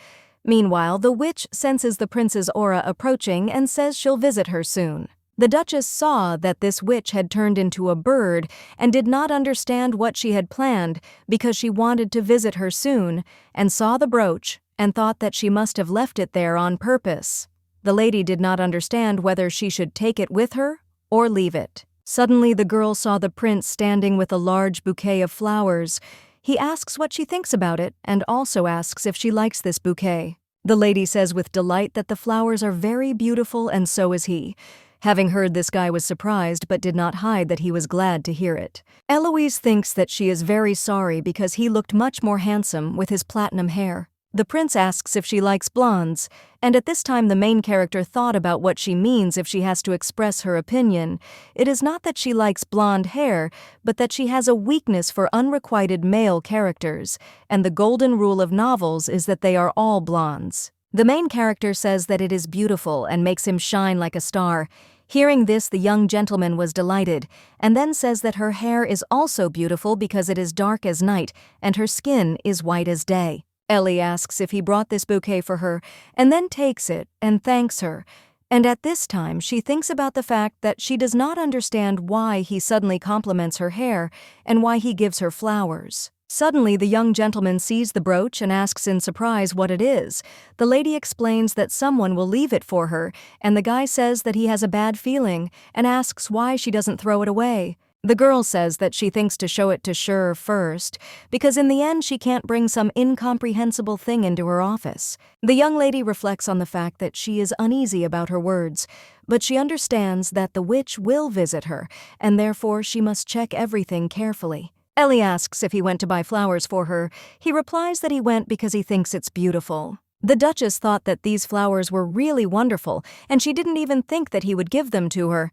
Meanwhile, the witch senses the prince's aura approaching and says she'll visit her soon. The Duchess saw that this witch had turned into a bird and did not understand what she had planned because she wanted to visit her soon, and saw the brooch and thought that she must have left it there on purpose. The lady did not understand whether she should take it with her or leave it. Suddenly, the girl saw the prince standing with a large bouquet of flowers. He asks what she thinks about it and also asks if she likes this bouquet. The lady says with delight that the flowers are very beautiful, and so is he. Having heard this, guy was surprised but did not hide that he was glad to hear it. Eloise thinks that she is very sorry because he looked much more handsome with his platinum hair. The prince asks if she likes blondes, and at this time the main character thought about what she means if she has to express her opinion. It is not that she likes blonde hair, but that she has a weakness for unrequited male characters, and the golden rule of novels is that they are all blondes. The main character says that it is beautiful and makes him shine like a star. Hearing this, the young gentleman was delighted, and then says that her hair is also beautiful because it is dark as night, and her skin is white as day. Ellie asks if he brought this bouquet for her, and then takes it and thanks her. And at this time, she thinks about the fact that she does not understand why he suddenly compliments her hair and why he gives her flowers. Suddenly, the young gentleman sees the brooch and asks in surprise what it is. The lady explains that someone will leave it for her, and the guy says that he has a bad feeling and asks why she doesn't throw it away. The girl says that she thinks to show it to Sher first, because in the end she can't bring some incomprehensible thing into her office. The young lady reflects on the fact that she is uneasy about her words, but she understands that the witch will visit her, and therefore she must check everything carefully. Ellie asks if he went to buy flowers for her. He replies that he went because he thinks it's beautiful. The Duchess thought that these flowers were really wonderful, and she didn't even think that he would give them to her.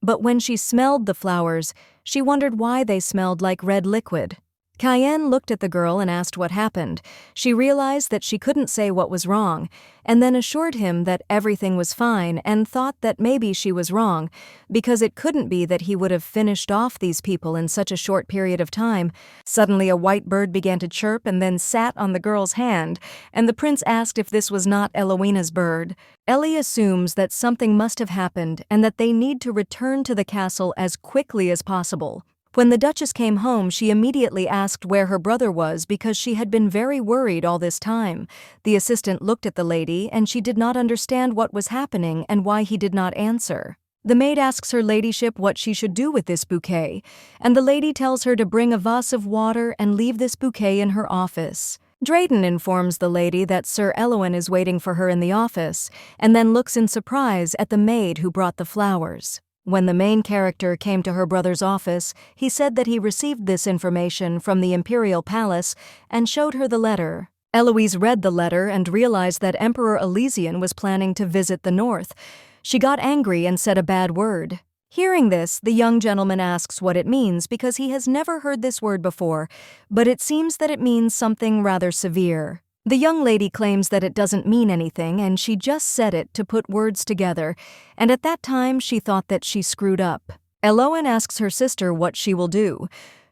But when she smelled the flowers, she wondered why they smelled like red liquid. Cayenne looked at the girl and asked what happened. She realized that she couldn't say what was wrong, and then assured him that everything was fine and thought that maybe she was wrong, because it couldn't be that he would have finished off these people in such a short period of time. Suddenly a white bird began to chirp and then sat on the girl's hand, and the prince asked if this was not Elowena's bird. Ellie assumes that something must have happened and that they need to return to the castle as quickly as possible. When the Duchess came home, she immediately asked where her brother was because she had been very worried all this time. The assistant looked at the lady and she did not understand what was happening and why he did not answer. The maid asks her ladyship what she should do with this bouquet, and the lady tells her to bring a vase of water and leave this bouquet in her office. Drayton informs the lady that Sir Elowen is waiting for her in the office, and then looks in surprise at the maid who brought the flowers. When the main character came to her brother's office, he said that he received this information from the Imperial Palace and showed her the letter. Eloise read the letter and realized that Emperor Elysian was planning to visit the north. She got angry and said a bad word. Hearing this, the young gentleman asks what it means because he has never heard this word before, but it seems that it means something rather severe. The young lady claims that it doesn't mean anything and she just said it to put words together, and at that time she thought that she screwed up. Elowen asks her sister what she will do.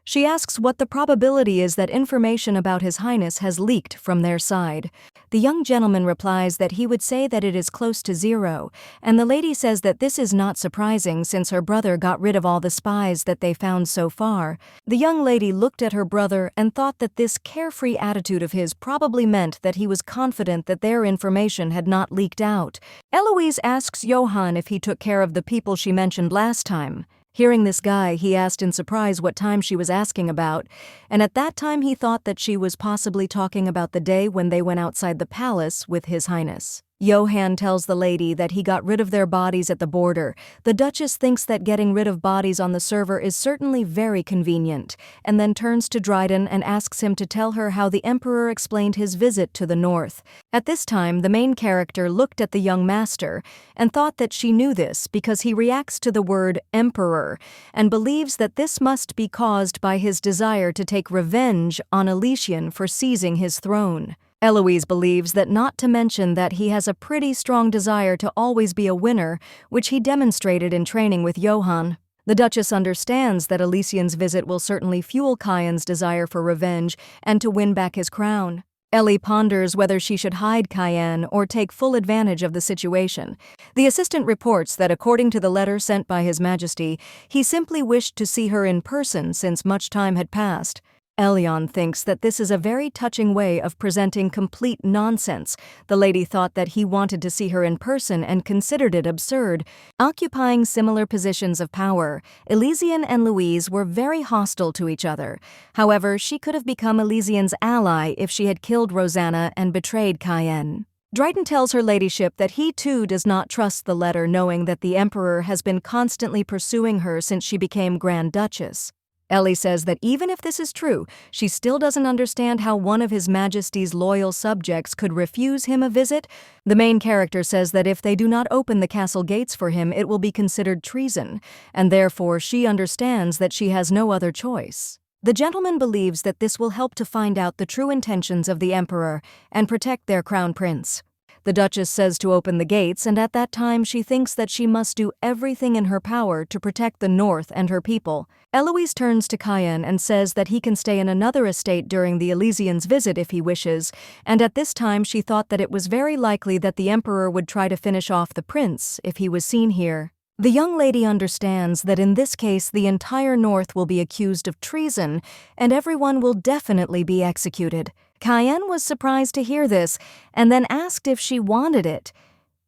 She asks what the probability is that information about His Highness has leaked from their side. The young gentleman replies that he would say that it is close to 0, and the lady says that this is not surprising since her brother got rid of all the spies that they found so far. The young lady looked at her brother and thought that this carefree attitude of his probably meant that he was confident that their information had not leaked out. Eloise asks Johann if he took care of the people she mentioned last time. Hearing this guy, he asked in surprise what time she was asking about, and at that time he thought that she was possibly talking about the day when they went outside the palace with His Highness. Johann tells the lady that he got rid of their bodies at the border. The Duchess thinks that getting rid of bodies on the server is certainly very convenient, and then turns to Dryden and asks him to tell her how the Emperor explained his visit to the north. At this time, the main character looked at the young master and thought that she knew this because he reacts to the word Emperor and believes that this must be caused by his desire to take revenge on Elysian for seizing his throne. Eloise believes that not to mention that he has a pretty strong desire to always be a winner, which he demonstrated in training with Johann. The Duchess understands that Elysian's visit will certainly fuel Cayenne's desire for revenge and to win back his crown. Ellie ponders whether she should hide Cayenne or take full advantage of the situation. The assistant reports that according to the letter sent by His Majesty, he simply wished to see her in person since much time had passed. Elion thinks that this is a very touching way of presenting complete nonsense. The lady thought that he wanted to see her in person and considered it absurd. Occupying similar positions of power, Elysian and Louise were very hostile to each other. However, she could have become Elysian's ally if she had killed Rosanna and betrayed Cayenne. Dryden tells her ladyship that he too does not trust the letter, knowing that the Emperor has been constantly pursuing her since she became Grand Duchess. Ellie says that even if this is true, she still doesn't understand how one of His Majesty's loyal subjects could refuse him a visit. The main character says that if they do not open the castle gates for him, it will be considered treason, and therefore she understands that she has no other choice. The gentleman believes that this will help to find out the true intentions of the Emperor and protect their crown prince. The Duchess says to open the gates, and at that time she thinks that she must do everything in her power to protect the north and her people. Eloise turns to Cayenne and says that he can stay in another estate during the Elysian's visit if he wishes, and at this time she thought that it was very likely that the Emperor would try to finish off the prince if he was seen here. The young lady understands that in this case the entire north will be accused of treason, and everyone will definitely be executed. Cayenne was surprised to hear this, and then asked if she wanted it.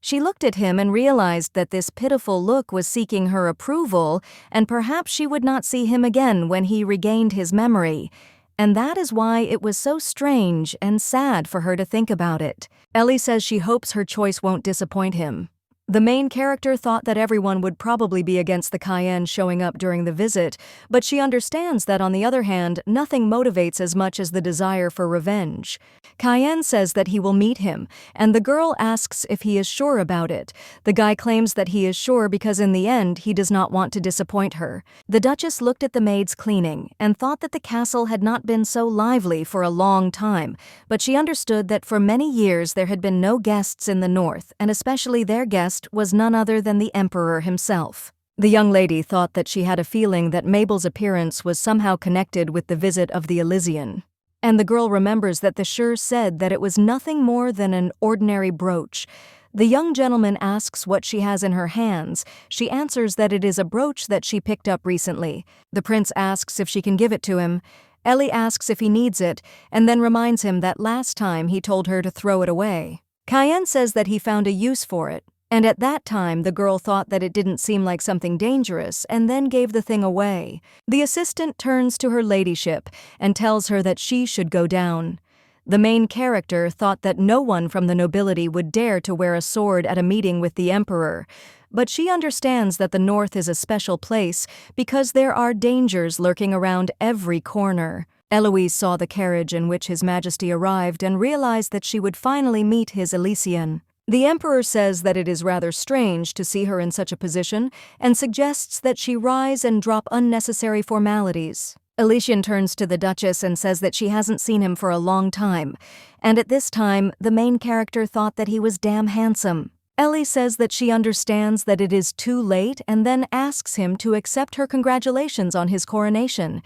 She looked at him and realized that this pitiful look was seeking her approval, and perhaps she would not see him again when he regained his memory. And that is why it was so strange and sad for her to think about it. Ellie says she hopes her choice won't disappoint him. The main character thought that everyone would probably be against the Cayenne showing up during the visit, but she understands that on the other hand, nothing motivates as much as the desire for revenge. Cayenne says that he will meet him, and the girl asks if he is sure about it. The guy claims that he is sure because in the end, he does not want to disappoint her. The Duchess looked at the maids cleaning and thought that the castle had not been so lively for a long time, but she understood that for many years there had been no guests in the north, and especially their guest was none other than the Emperor himself. The young lady thought that she had a feeling that Mabel's appearance was somehow connected with the visit of the Elysian. And the girl remembers that the Shur said that it was nothing more than an ordinary brooch. The young gentleman asks what she has in her hands. She answers that it is a brooch that she picked up recently. The prince asks if she can give it to him. Ellie asks if he needs it, and then reminds him that last time he told her to throw it away. Cayenne says that he found a use for it. And at that time, the girl thought that it didn't seem like something dangerous and then gave the thing away. The assistant turns to her ladyship and tells her that she should go down. The main character thought that no one from the nobility would dare to wear a sword at a meeting with the emperor, but she understands that the north is a special place because there are dangers lurking around every corner. Eloise saw the carriage in which His Majesty arrived and realized that she would finally meet his Elysian. The Emperor says that it is rather strange to see her in such a position and suggests that she rise and drop unnecessary formalities. Elysian turns to the Duchess and says that she hasn't seen him for a long time, and at this time, the main character thought that he was damn handsome. Ellie says that she understands that it is too late and then asks him to accept her congratulations on his coronation.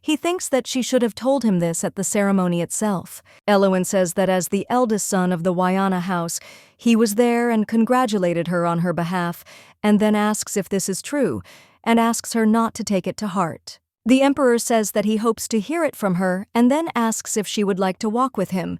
He thinks that she should have told him this at the ceremony itself. Eloin says that as the eldest son of the Wayana house, he was there and congratulated her on her behalf, and then asks if this is true, and asks her not to take it to heart. The Emperor says that he hopes to hear it from her, and then asks if she would like to walk with him.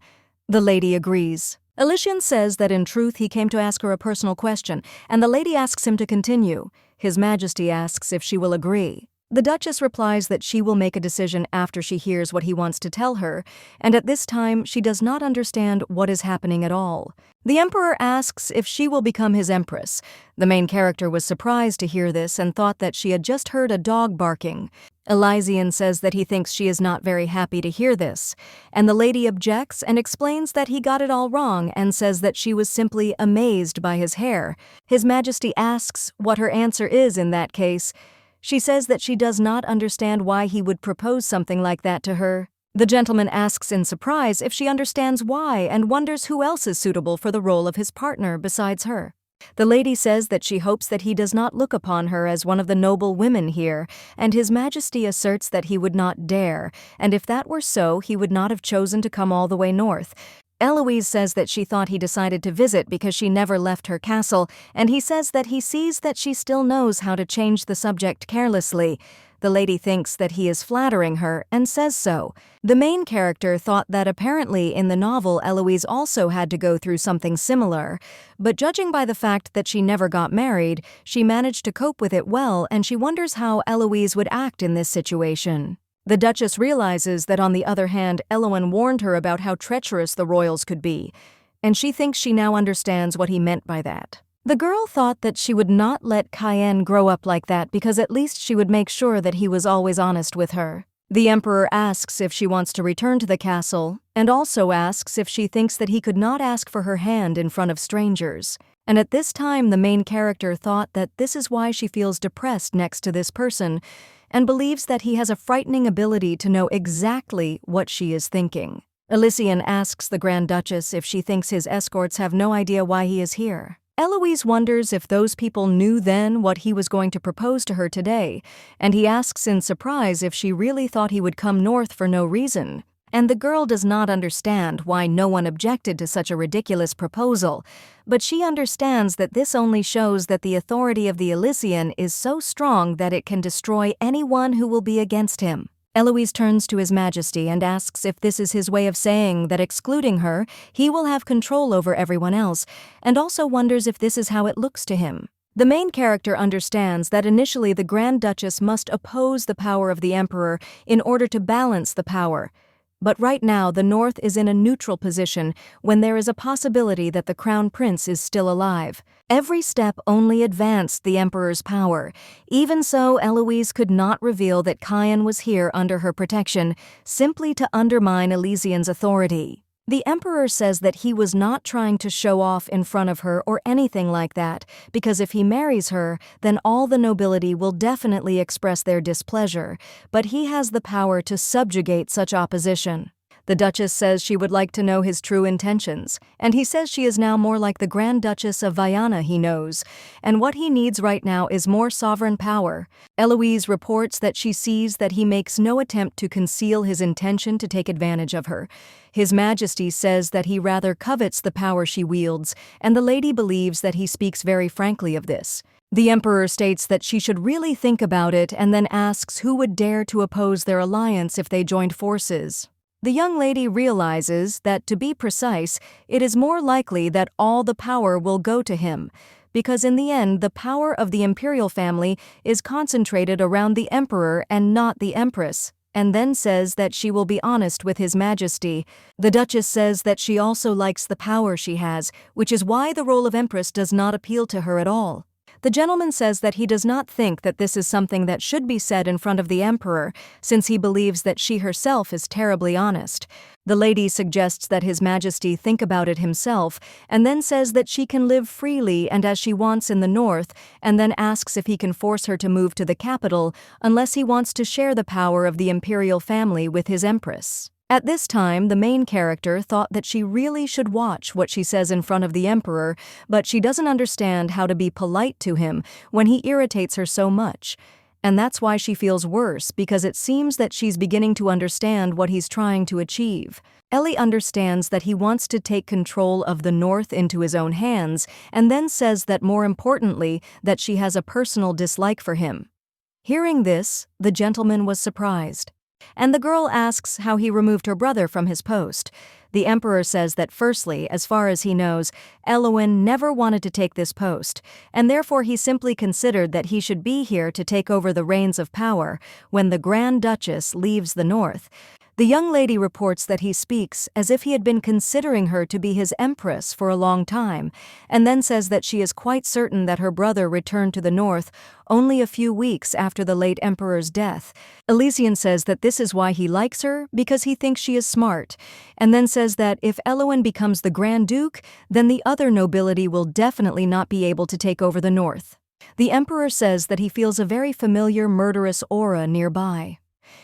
The lady agrees. Elysian says that in truth he came to ask her a personal question, and the lady asks him to continue. His Majesty asks if she will agree. The Duchess replies that she will make a decision after she hears what he wants to tell her, and at this time she does not understand what is happening at all. The Emperor asks if she will become his Empress. The main character was surprised to hear this and thought that she had just heard a dog barking. Elysian says that he thinks she is not very happy to hear this, and the lady objects and explains that he got it all wrong and says that she was simply amazed by his hair. His Majesty asks what her answer is in that case. She says that she does not understand why he would propose something like that to her. The gentleman asks in surprise if she understands why and wonders who else is suitable for the role of his partner besides her. The lady says that she hopes that he does not look upon her as one of the noble women here, and His Majesty asserts that he would not dare, and if that were so, he would not have chosen to come all the way north. Eloise says that she thought he decided to visit because she never left her castle, and he says that he sees that she still knows how to change the subject carelessly. The lady thinks that he is flattering her and says so. The main character thought that apparently in the novel Eloise also had to go through something similar, but judging by the fact that she never got married, she managed to cope with it well, and she wonders how Eloise would act in this situation. The Duchess realizes that on the other hand, Eloin warned her about how treacherous the royals could be, and she thinks she now understands what he meant by that. The girl thought that she would not let Cayenne grow up like that because at least she would make sure that he was always honest with her. The Emperor asks if she wants to return to the castle, and also asks if she thinks that he could not ask for her hand in front of strangers. And at this time, the main character thought that this is why she feels depressed next to this person, and believes that he has a frightening ability to know exactly what she is thinking. Elysian asks the Grand Duchess if she thinks his escorts have no idea why he is here. Eloise wonders if those people knew then what he was going to propose to her today, and he asks in surprise if she really thought he would come north for no reason. And the girl does not understand why no one objected to such a ridiculous proposal, but she understands that this only shows that the authority of the Elysian is so strong that it can destroy anyone who will be against him. Eloise turns to His Majesty and asks if this is his way of saying that excluding her, he will have control over everyone else, and also wonders if this is how it looks to him. The main character understands that initially the Grand Duchess must oppose the power of the Emperor in order to balance the power. But right now the North is in a neutral position when there is a possibility that the Crown Prince is still alive. Every step only advanced the Emperor's power. Even so, Eloise could not reveal that Cayenne was here under her protection, simply to undermine Elysian's authority. The Emperor says that he was not trying to show off in front of her or anything like that, because if he marries her, then all the nobility will definitely express their displeasure, but he has the power to subjugate such opposition. The Duchess says she would like to know his true intentions, and he says she is now more like the Grand Duchess of Villainess he knows, and what he needs right now is more sovereign power. Eloise reports that she sees that he makes no attempt to conceal his intention to take advantage of her. His Majesty says that he rather covets the power she wields, and the lady believes that he speaks very frankly of this. The Emperor states that she should really think about it and then asks who would dare to oppose their alliance if they joined forces. The young lady realizes that, to be precise, it is more likely that all the power will go to him, because in the end the power of the imperial family is concentrated around the Emperor and not the Empress, and then says that she will be honest with His Majesty. The Duchess says that she also likes the power she has, which is why the role of Empress does not appeal to her at all. The gentleman says that he does not think that this is something that should be said in front of the Emperor, since he believes that she herself is terribly honest. The lady suggests that His Majesty think about it himself, and then says that she can live freely and as she wants in the North, and then asks if he can force her to move to the capital unless he wants to share the power of the imperial family with his Empress. At this time, the main character thought that she really should watch what she says in front of the Emperor, but she doesn't understand how to be polite to him when he irritates her so much. And that's why she feels worse, because it seems that she's beginning to understand what he's trying to achieve. Ellie understands that he wants to take control of the North into his own hands, and then says that more importantly, that she has a personal dislike for him. Hearing this, the gentleman was surprised. And the girl asks how he removed her brother from his post. The Emperor says that firstly, as far as he knows, Eloin never wanted to take this post, and therefore he simply considered that he should be here to take over the reins of power when the Grand Duchess leaves the North. The young lady reports that he speaks as if he had been considering her to be his Empress for a long time, and then says that she is quite certain that her brother returned to the North only a few weeks after the late Emperor's death. Elysian says that this is why he likes her, because he thinks she is smart, and then says that if Eloin becomes the Grand Duke, then the other nobility will definitely not be able to take over the North. The Emperor says that he feels a very familiar murderous aura nearby.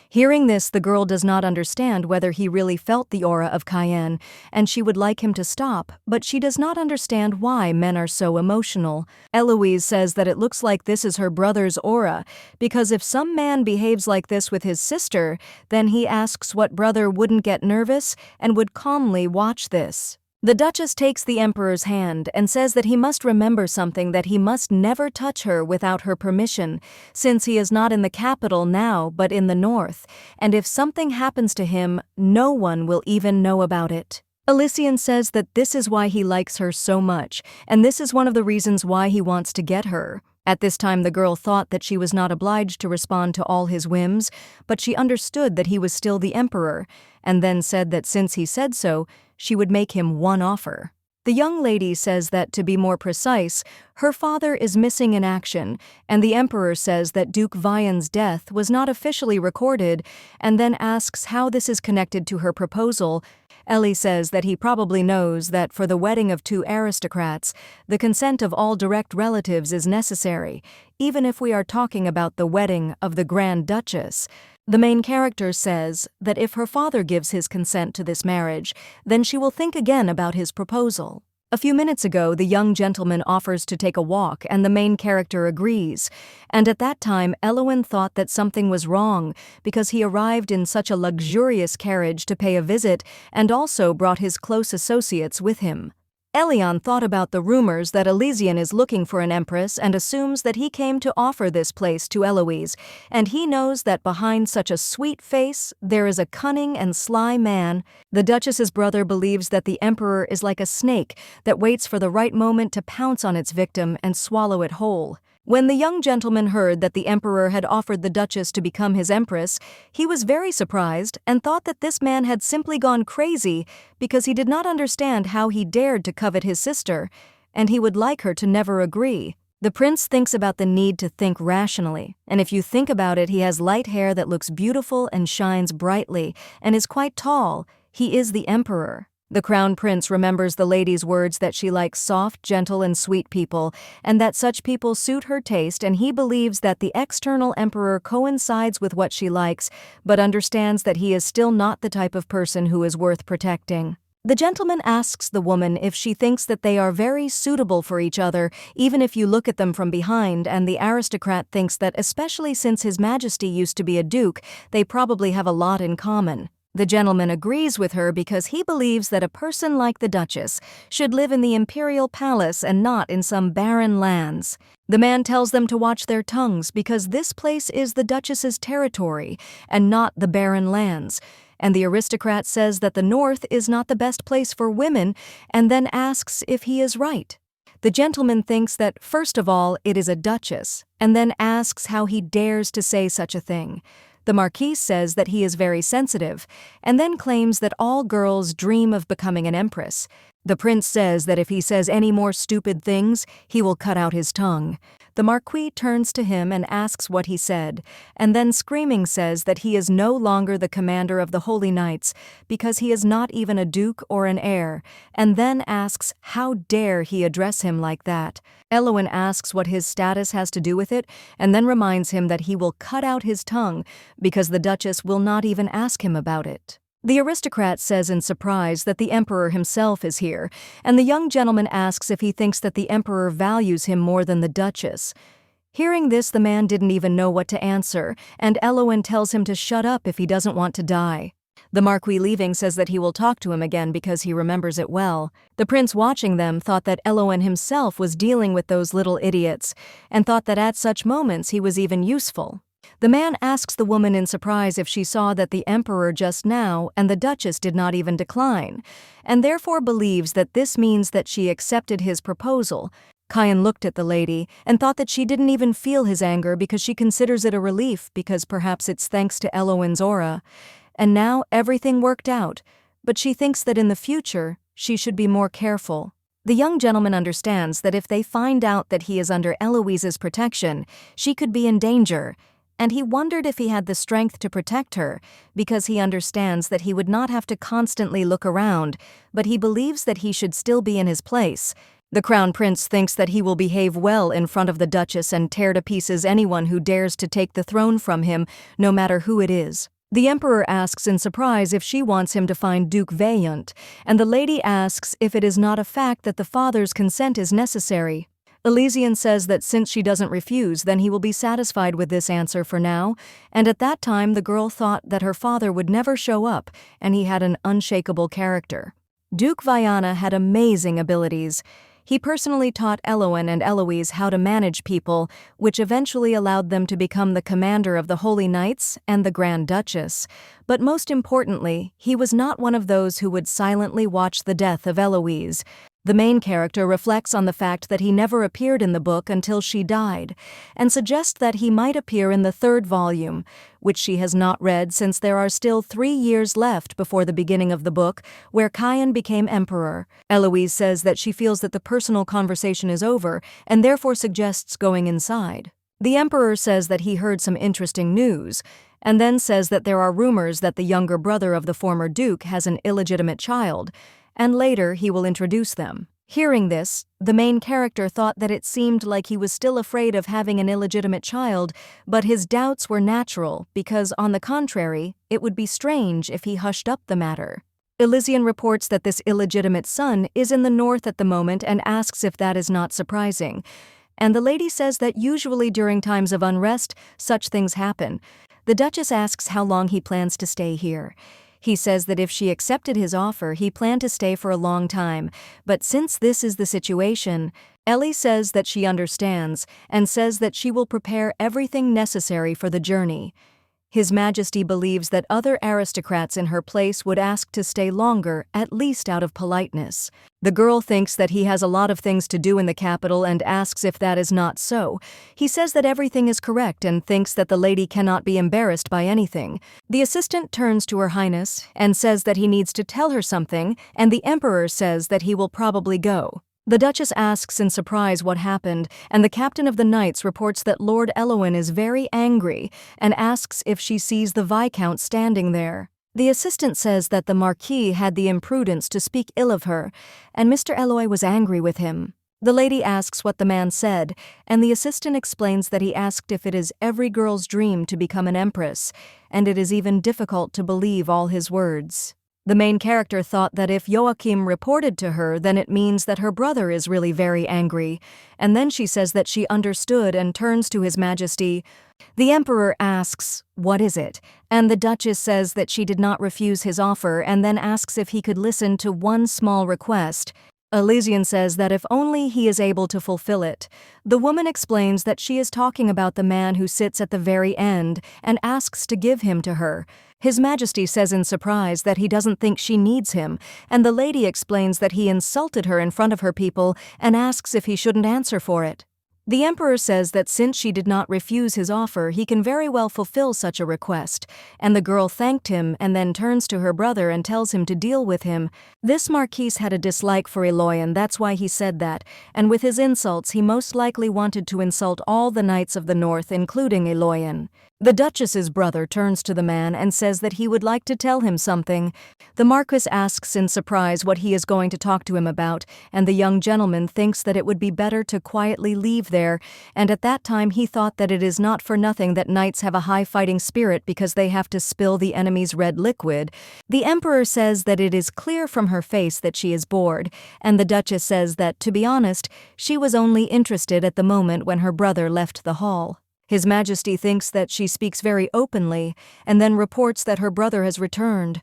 Hearing this, the girl does not understand whether he really felt the aura of Cayenne, and she would like him to stop, but she does not understand why men are so emotional. Eloise says that it looks like this is her brother's aura, because if some man behaves like this with his sister, then he asks what brother wouldn't get nervous and would calmly watch this. The Duchess takes the Emperor's hand and says that he must remember something, that he must never touch her without her permission, since he is not in the capital now but in the North, and if something happens to him, no one will even know about it. Elysian says that this is why he likes her so much, and this is one of the reasons why he wants to get her. At this time the girl thought that she was not obliged to respond to all his whims, but she understood that he was still the Emperor, and then said that since he said so, she would make him one offer. The young lady says that, to be more precise, her father is missing in action, and the Emperor says that Duke Vian's death was not officially recorded, and then asks how this is connected to her proposal. Ellie says that he probably knows that for the wedding of two aristocrats, the consent of all direct relatives is necessary, even if we are talking about the wedding of the Grand Duchess. The main character says that if her father gives his consent to this marriage, then she will think again about his proposal. A few minutes ago, the young gentleman offers to take a walk, and the main character agrees. And at that time, Eloin thought that something was wrong, because he arrived in such a luxurious carriage to pay a visit, and also brought his close associates with him. Elion thought about the rumors that Elysian is looking for an empress and assumes that he came to offer this place to Eloise, and he knows that behind such a sweet face there is a cunning and sly man. The Duchess's brother believes that the Emperor is like a snake that waits for the right moment to pounce on its victim and swallow it whole. When the young gentleman heard that the emperor had offered the duchess to become his empress, he was very surprised and thought that this man had simply gone crazy because he did not understand how he dared to covet his sister, and he would like her to never agree. The prince thinks about the need to think rationally, and if you think about it, he has light hair that looks beautiful and shines brightly, and is quite tall. He is the emperor. The crown prince remembers the lady's words that she likes soft, gentle, and sweet people, and that such people suit her taste, and he believes that the external emperor coincides with what she likes, but understands that he is still not the type of person who is worth protecting. The gentleman asks the woman if she thinks that they are very suitable for each other, even if you look at them from behind, and the aristocrat thinks that especially since His Majesty used to be a duke, they probably have a lot in common. The gentleman agrees with her because he believes that a person like the Duchess should live in the imperial palace and not in some barren lands. The man tells them to watch their tongues because this place is the Duchess's territory and not the barren lands. And the aristocrat says that the north is not the best place for women and then asks if he is right. The gentleman thinks that, first of all, it is a duchess, and then asks how he dares to say such a thing. The marquise says that he is very sensitive, and then claims that all girls dream of becoming an empress. The prince says that if he says any more stupid things, he will cut out his tongue. The marquis turns to him and asks what he said, and then screaming says that he is no longer the commander of the Holy Knights because he is not even a duke or an heir, and then asks how dare he address him like that. Eloin asks what his status has to do with it, and then reminds him that he will cut out his tongue because the Duchess will not even ask him about it. The aristocrat says in surprise that the emperor himself is here, and the young gentleman asks if he thinks that the emperor values him more than the duchess. Hearing this, the man didn't even know what to answer, and Eloin tells him to shut up if he doesn't want to die. The marquis, leaving, says that he will talk to him again because he remembers it well. The prince, watching them, thought that Eloin himself was dealing with those little idiots, and thought that at such moments he was even useful. The man asks the woman in surprise if she saw that the emperor just now and the duchess did not even decline, and therefore believes that this means that she accepted his proposal. Kian looked at the lady and thought that she didn't even feel his anger because she considers it a relief because perhaps it's thanks to Eloin's aura. And now everything worked out, but she thinks that in the future she should be more careful. The young gentleman understands that if they find out that he is under Eloise's protection, she could be in danger, and he wondered if he had the strength to protect her, because he understands that he would not have to constantly look around, but he believes that he should still be in his place. The crown prince thinks that he will behave well in front of the duchess and tear to pieces anyone who dares to take the throne from him, no matter who it is. The emperor asks in surprise if she wants him to find Duke Vaillant, and the lady asks if it is not a fact that the father's consent is necessary. Elysian says that since she doesn't refuse, then he will be satisfied with this answer for now, and at that time the girl thought that her father would never show up, and he had an unshakable character. Duke Vianna had amazing abilities. He personally taught Eloin and Eloise how to manage people, which eventually allowed them to become the commander of the Holy Knights and the Grand Duchess. But most importantly, he was not one of those who would silently watch the death of Eloise. The main character reflects on the fact that he never appeared in the book until she died, and suggests that he might appear in the third volume, which she has not read since there are still 3 years left before the beginning of the book, where Kian became emperor. Eloise says that she feels that the personal conversation is over, and therefore suggests going inside. The emperor says that he heard some interesting news, and then says that there are rumors that the younger brother of the former duke has an illegitimate child, and later he will introduce them. Hearing this, the main character thought that it seemed like he was still afraid of having an illegitimate child, but his doubts were natural because, on the contrary, it would be strange if he hushed up the matter. Elysian reports that this illegitimate son is in the north at the moment and asks if that is not surprising. And the lady says that usually during times of unrest, such things happen. The Duchess asks how long he plans to stay here. He says that if she accepted his offer, he planned to stay for a long time, but since this is the situation, Ellie says that she understands and says that she will prepare everything necessary for the journey. His Majesty believes that other aristocrats in her place would ask to stay longer, at least out of politeness. The girl thinks that he has a lot of things to do in the capital and asks if that is not so. He says that everything is correct and thinks that the lady cannot be embarrassed by anything. The assistant turns to Her Highness and says that he needs to tell her something, and the Emperor says that he will probably go. The Duchess asks in surprise what happened, and the captain of the knights reports that Lord Eloin is very angry and asks if she sees the Viscount standing there. The assistant says that the Marquis had the imprudence to speak ill of her, and Mr. Eloy was angry with him. The lady asks what the man said, and the assistant explains that he asked if it is every girl's dream to become an empress, and it is even difficult to believe all his words. The main character thought that if Joachim reported to her, then it means that her brother is really very angry, and then she says that she understood and turns to His Majesty. The Emperor asks, "What is it?" And the Duchess says that she did not refuse his offer and then asks if he could listen to one small request. Elysian says that if only he is able to fulfill it. The woman explains that she is talking about the man who sits at the very end and asks to give him to her. His Majesty says in surprise that he doesn't think she needs him, and the lady explains that he insulted her in front of her people and asks if he shouldn't answer for it. The Emperor says that since she did not refuse his offer, he can very well fulfill such a request, and the girl thanked him and then turns to her brother and tells him to deal with him. This Marquis had a dislike for Eloy, that's why he said that, and with his insults he most likely wanted to insult all the knights of the north, including Eloyan. The Duchess's brother turns to the man and says that he would like to tell him something. The Marquis asks in surprise what he is going to talk to him about, and the young gentleman thinks that it would be better to quietly leave there, and at that time he thought that it is not for nothing that knights have a high fighting spirit because they have to spill the enemy's red liquid. The Emperor says that it is clear from her face that she is bored, and the Duchess says that, to be honest, she was only interested at the moment when her brother left the hall. His Majesty thinks that she speaks very openly, and then reports that her brother has returned.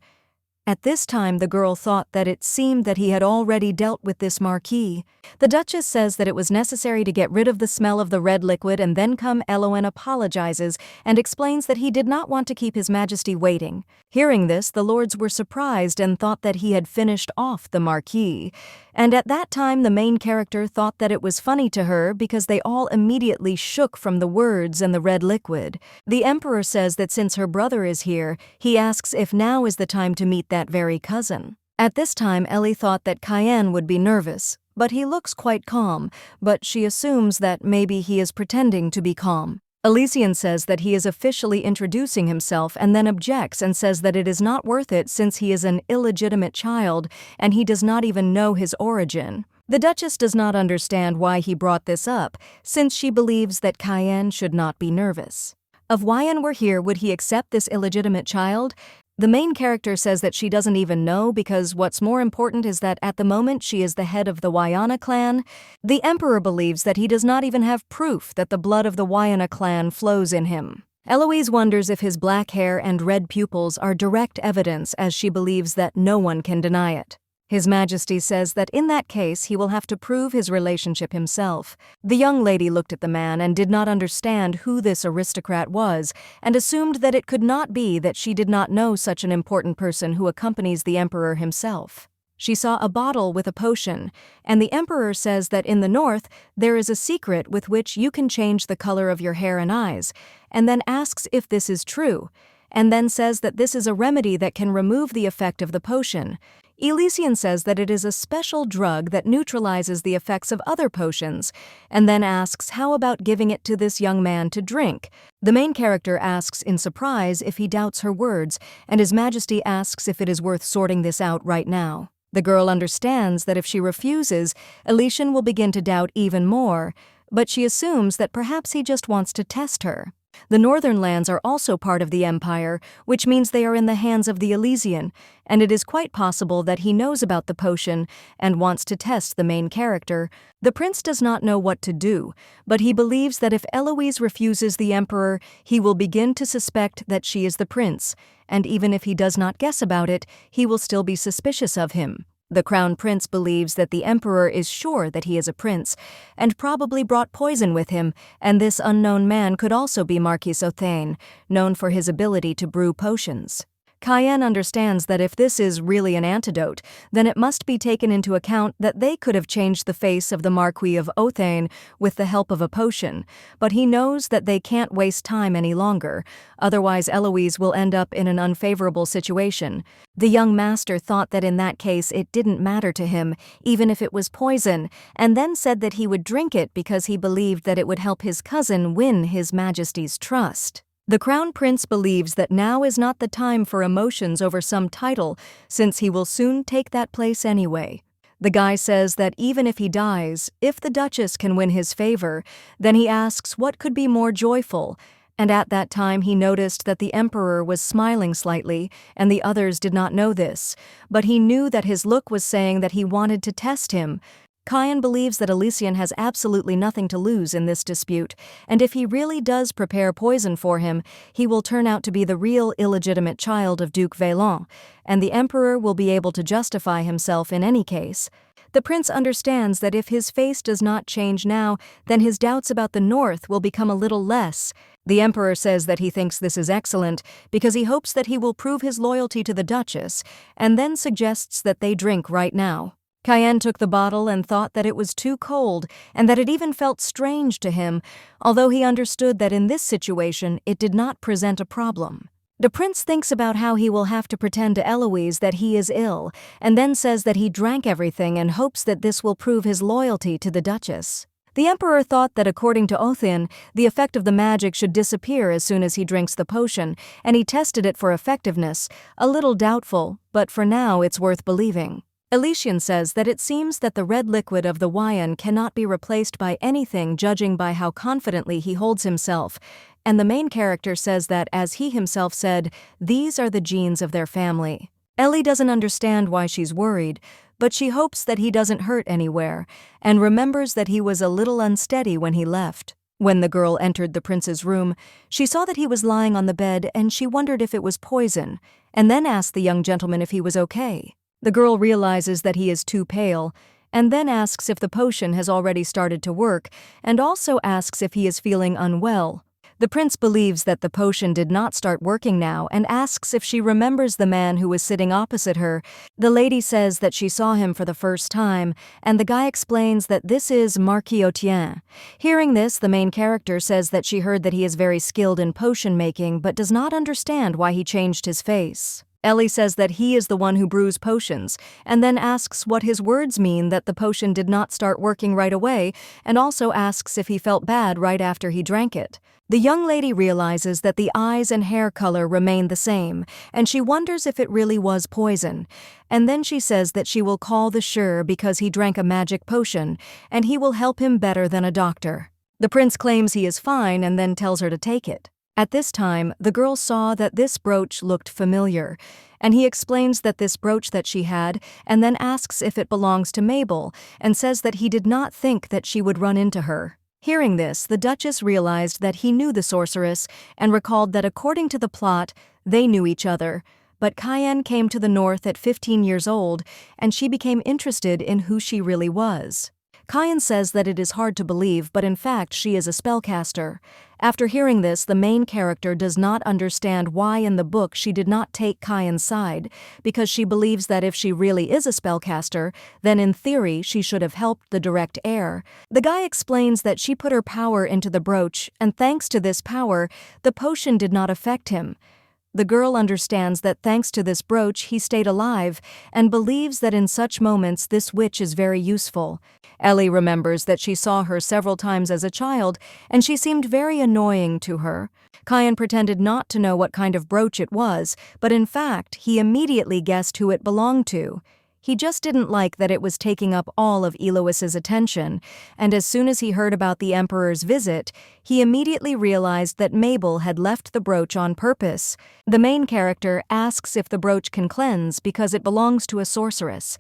At this time the girl thought that it seemed that he had already dealt with this Marquis. The Duchess says that it was necessary to get rid of the smell of the red liquid, and then Eloin apologizes and explains that he did not want to keep His Majesty waiting. Hearing this, the lords were surprised and thought that he had finished off the Marquis. And at that time the main character thought that it was funny to her because they all immediately shook from the words and the red liquid. The Emperor says that since her brother is here, he asks if now is the time to meet that very cousin. At this time Ellie thought that Cayenne would be nervous, but he looks quite calm, but she assumes that maybe he is pretending to be calm. Elysian says that he is officially introducing himself and then objects and says that it is not worth it since he is an illegitimate child and he does not even know his origin. The Duchess does not understand why he brought this up, since she believes that Cayenne should not be nervous. If Wyan were here, would he accept this illegitimate child? The main character says that she doesn't even know because what's more important is that at the moment she is the head of the Wyanna clan. The Emperor believes that he does not even have proof that the blood of the Wyanna clan flows in him. Eloise wonders if his black hair and red pupils are direct evidence, as she believes that no one can deny it. His Majesty says that in that case he will have to prove his relationship himself. The young lady looked at the man and did not understand who this aristocrat was, and assumed that it could not be that she did not know such an important person who accompanies the Emperor himself. She saw a bottle with a potion, and the Emperor says that in the north there is a secret with which you can change the color of your hair and eyes, and then asks if this is true, and then says that this is a remedy that can remove the effect of the potion. Elysian says that it is a special drug that neutralizes the effects of other potions, and then asks how about giving it to this young man to drink. The main character asks in surprise if he doubts her words, and His Majesty asks if it is worth sorting this out right now. The girl understands that if she refuses, Elysian will begin to doubt even more, but she assumes that perhaps he just wants to test her. The northern lands are also part of the empire, which means they are in the hands of the Elysian, and it is quite possible that he knows about the potion and wants to test the main character. The prince does not know what to do, but he believes that if Eloise refuses the emperor, he will begin to suspect that she is the prince, and even if he does not guess about it, he will still be suspicious of him. The crown prince believes that the emperor is sure that he is a prince, and probably brought poison with him, and this unknown man could also be Marquis Othane, known for his ability to brew potions. Cayenne understands that if this is really an antidote, then it must be taken into account that they could have changed the face of the Marquis of Othane with the help of a potion, but he knows that they can't waste time any longer, otherwise Eloise will end up in an unfavorable situation. The young master thought that in that case it didn't matter to him, even if it was poison, and then said that he would drink it because he believed that it would help his cousin win His Majesty's trust. The Crown Prince believes that now is not the time for emotions over some title, since he will soon take that place anyway. The guy says that even if he dies, if the Duchess can win his favor, then he asks what could be more joyful, and at that time he noticed that the Emperor was smiling slightly, and the others did not know this, but he knew that his look was saying that he wanted to test him. Cayenne believes that Elysian has absolutely nothing to lose in this dispute, and if he really does prepare poison for him, he will turn out to be the real illegitimate child of Duke Vaillant, and the Emperor will be able to justify himself in any case. The prince understands that if his face does not change now, then his doubts about the north will become a little less. The Emperor says that he thinks this is excellent because he hopes that he will prove his loyalty to the Duchess, and then suggests that they drink right now. Cayenne took the bottle and thought that it was too cold and that it even felt strange to him, although he understood that in this situation it did not present a problem. The prince thinks about how he will have to pretend to Eloise that he is ill, and then says that he drank everything and hopes that this will prove his loyalty to the Duchess. The Emperor thought that according to Othane, the effect of the magic should disappear as soon as he drinks the potion, and he tested it for effectiveness, a little doubtful, but for now it's worth believing. Elysian says that it seems that the red liquid of the Wyan cannot be replaced by anything judging by how confidently he holds himself, and the main character says that, as he himself said, these are the genes of their family. Ellie doesn't understand why she's worried, but she hopes that he doesn't hurt anywhere, and remembers that he was a little unsteady when he left. When the girl entered the prince's room, she saw that he was lying on the bed and she wondered if it was poison, and then asked the young gentleman if he was okay. The girl realizes that he is too pale, and then asks if the potion has already started to work, and also asks if he is feeling unwell. The prince believes that the potion did not start working now and asks if she remembers the man who was sitting opposite her. The lady says that she saw him for the first time, and the guy explains that this is Marquis Othane. Hearing this, the main character says that she heard that he is very skilled in potion making but does not understand why he changed his face. Ellie says that he is the one who brews potions, and then asks what his words mean that the potion did not start working right away, and also asks if he felt bad right after he drank it. The young lady realizes that the eyes and hair color remain the same, and she wonders if it really was poison. And then she says that she will call the Shur because he drank a magic potion, and he will help him better than a doctor. The prince claims he is fine and then tells her to take it. At this time, the girl saw that this brooch looked familiar, and he explains that this brooch that she had, and then asks if it belongs to Mabel, and says that he did not think that she would run into her. Hearing this, the Duchess realized that he knew the sorceress, and recalled that according to the plot, they knew each other. But Cayenne came to the north at 15 years old, and she became interested in who she really was. Cayenne says that it is hard to believe, but in fact she is a spellcaster. After hearing this, the main character does not understand why in the book she did not take Cayenne's side, because she believes that if she really is a spellcaster, then in theory she should have helped the direct heir. The guy explains that she put her power into the brooch, and thanks to this power, the potion did not affect him. The girl understands that thanks to this brooch he stayed alive, and believes that in such moments this witch is very useful. Ellie remembers that she saw her several times as a child, and she seemed very annoying to her. Cayenne pretended not to know what kind of brooch it was, but in fact he immediately guessed who it belonged to. He just didn't like that it was taking up all of Elois's attention, and as soon as he heard about the Emperor's visit, he immediately realized that Mabel had left the brooch on purpose. The main character asks if the brooch can cleanse because it belongs to a sorceress.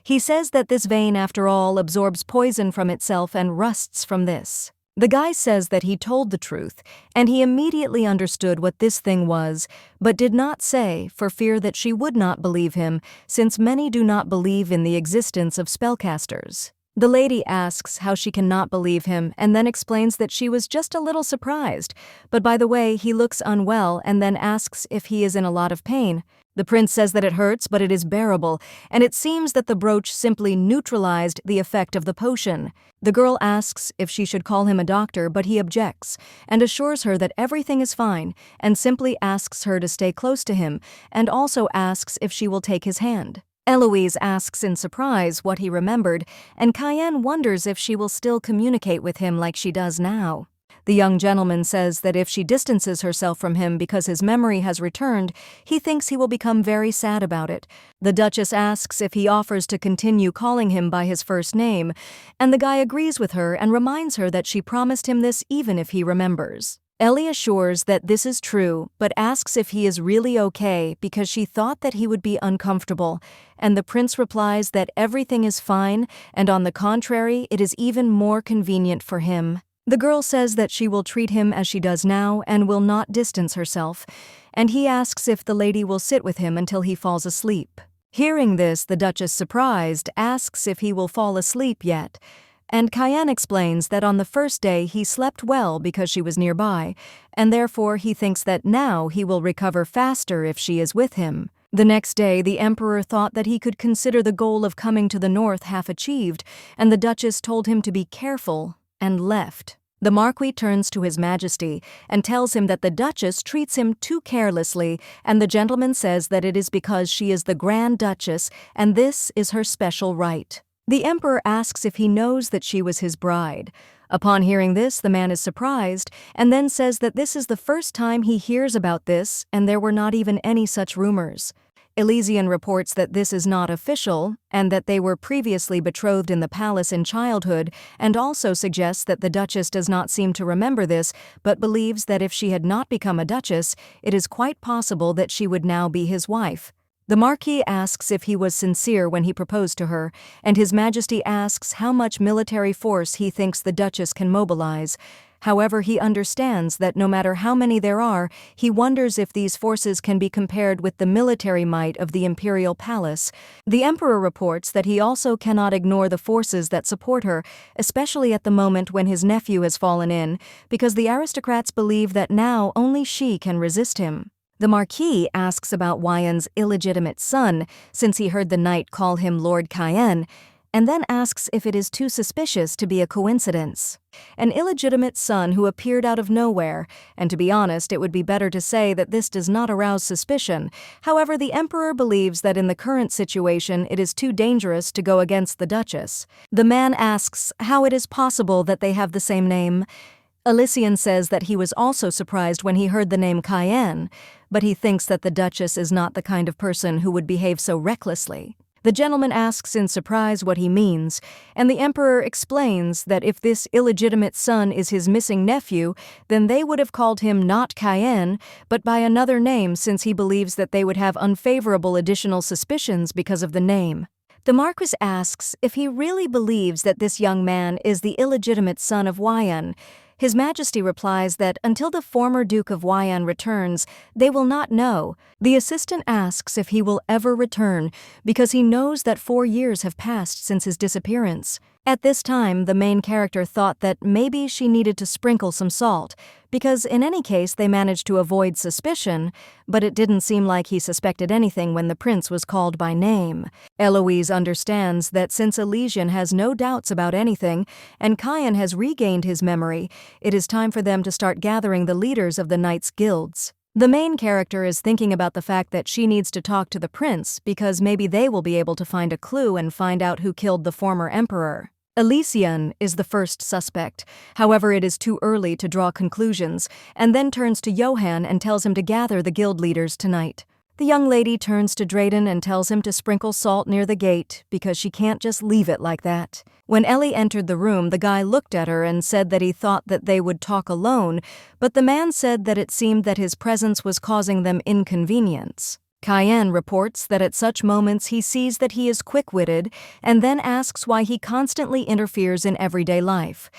He says that this vein, after all, absorbs poison from itself and rusts from this. The guy says that he told the truth, and he immediately understood what this thing was, but did not say for fear that she would not believe him, since many do not believe in the existence of spellcasters. The lady asks how she cannot believe him and then explains that she was just a little surprised, but by the way, he looks unwell and then asks if he is in a lot of pain. The prince says that it hurts, but it is bearable, and it seems that the brooch simply neutralized the effect of the potion. The girl asks if she should call him a doctor, but he objects, and assures her that everything is fine, and simply asks her to stay close to him, and also asks if she will take his hand. Eloise asks in surprise what he remembered, and Cayenne wonders if she will still communicate with him like she does now. The young gentleman says that if she distances herself from him because his memory has returned, he thinks he will become very sad about it. The Duchess asks if he offers to continue calling him by his first name, and the guy agrees with her and reminds her that she promised him this even if he remembers. Ellie assures that this is true, but asks if he is really okay because she thought that he would be uncomfortable, and the prince replies that everything is fine, and on the contrary, it is even more convenient for him. The girl says that she will treat him as she does now and will not distance herself, and he asks if the lady will sit with him until he falls asleep. Hearing this, the Duchess, surprised, asks if he will fall asleep yet, and Cayenne explains that on the first day he slept well because she was nearby, and therefore he thinks that now he will recover faster if she is with him. The next day, the Emperor thought that he could consider the goal of coming to the north half achieved, and the Duchess told him to be careful and left. The Marquis turns to His Majesty and tells him that the Duchess treats him too carelessly, and the gentleman says that it is because she is the Grand Duchess and this is her special right. The Emperor asks if he knows that she was his bride. Upon hearing this, the man is surprised and then says that this is the first time he hears about this and there were not even any such rumors. Elysian reports that this is not official and that they were previously betrothed in the palace in childhood, and also suggests that the Duchess does not seem to remember this but believes that if she had not become a Duchess, it is quite possible that she would now be his wife. The Marquis asks if he was sincere when he proposed to her, and His Majesty asks how much military force he thinks the Duchess can mobilize. However, he understands that no matter how many there are, he wonders if these forces can be compared with the military might of the imperial palace. The Emperor reports that he also cannot ignore the forces that support her, especially at the moment when his nephew has fallen in, because the aristocrats believe that now only she can resist him. The Marquis asks about Wyon's illegitimate son, since he heard the knight call him Lord Cayenne, and then asks if it is too suspicious to be a coincidence. An illegitimate son who appeared out of nowhere, and to be honest, it would be better to say that this does not arouse suspicion. However, the Emperor believes that in the current situation it is too dangerous to go against the Duchess. The man asks how it is possible that they have the same name. Elysian says that he was also surprised when he heard the name Cayenne, but he thinks that the Duchess is not the kind of person who would behave so recklessly. The gentleman asks in surprise what he means, and the Emperor explains that if this illegitimate son is his missing nephew, then they would have called him not Cayenne, but by another name, since he believes that they would have unfavorable additional suspicions because of the name. The Marquis asks if he really believes that this young man is the illegitimate son of Wyon. His Majesty replies that until the former Duke of Wyon returns, they will not know. The assistant asks if he will ever return, because he knows that 4 years have passed since his disappearance. At this time, the main character thought that maybe she needed to sprinkle some salt, because in any case they managed to avoid suspicion, but it didn't seem like he suspected anything when the prince was called by name. Eloise understands that since Elysian has no doubts about anything, and Cayenne has regained his memory, it is time for them to start gathering the leaders of the Knights' guilds. The main character is thinking about the fact that she needs to talk to the prince because maybe they will be able to find a clue and find out who killed the former emperor. Elysian is the first suspect. However, it is too early to draw conclusions, and then turns to Johann and tells him to gather the guild leaders tonight. The young lady turns to Drayden and tells him to sprinkle salt near the gate because she can't just leave it like that. When Ellie entered the room, the guy looked at her and said that he thought that they would talk alone, but the man said that it seemed that his presence was causing them inconvenience. Cayenne reports that at such moments he sees that he is quick-witted and then asks why he constantly interferes in everyday life.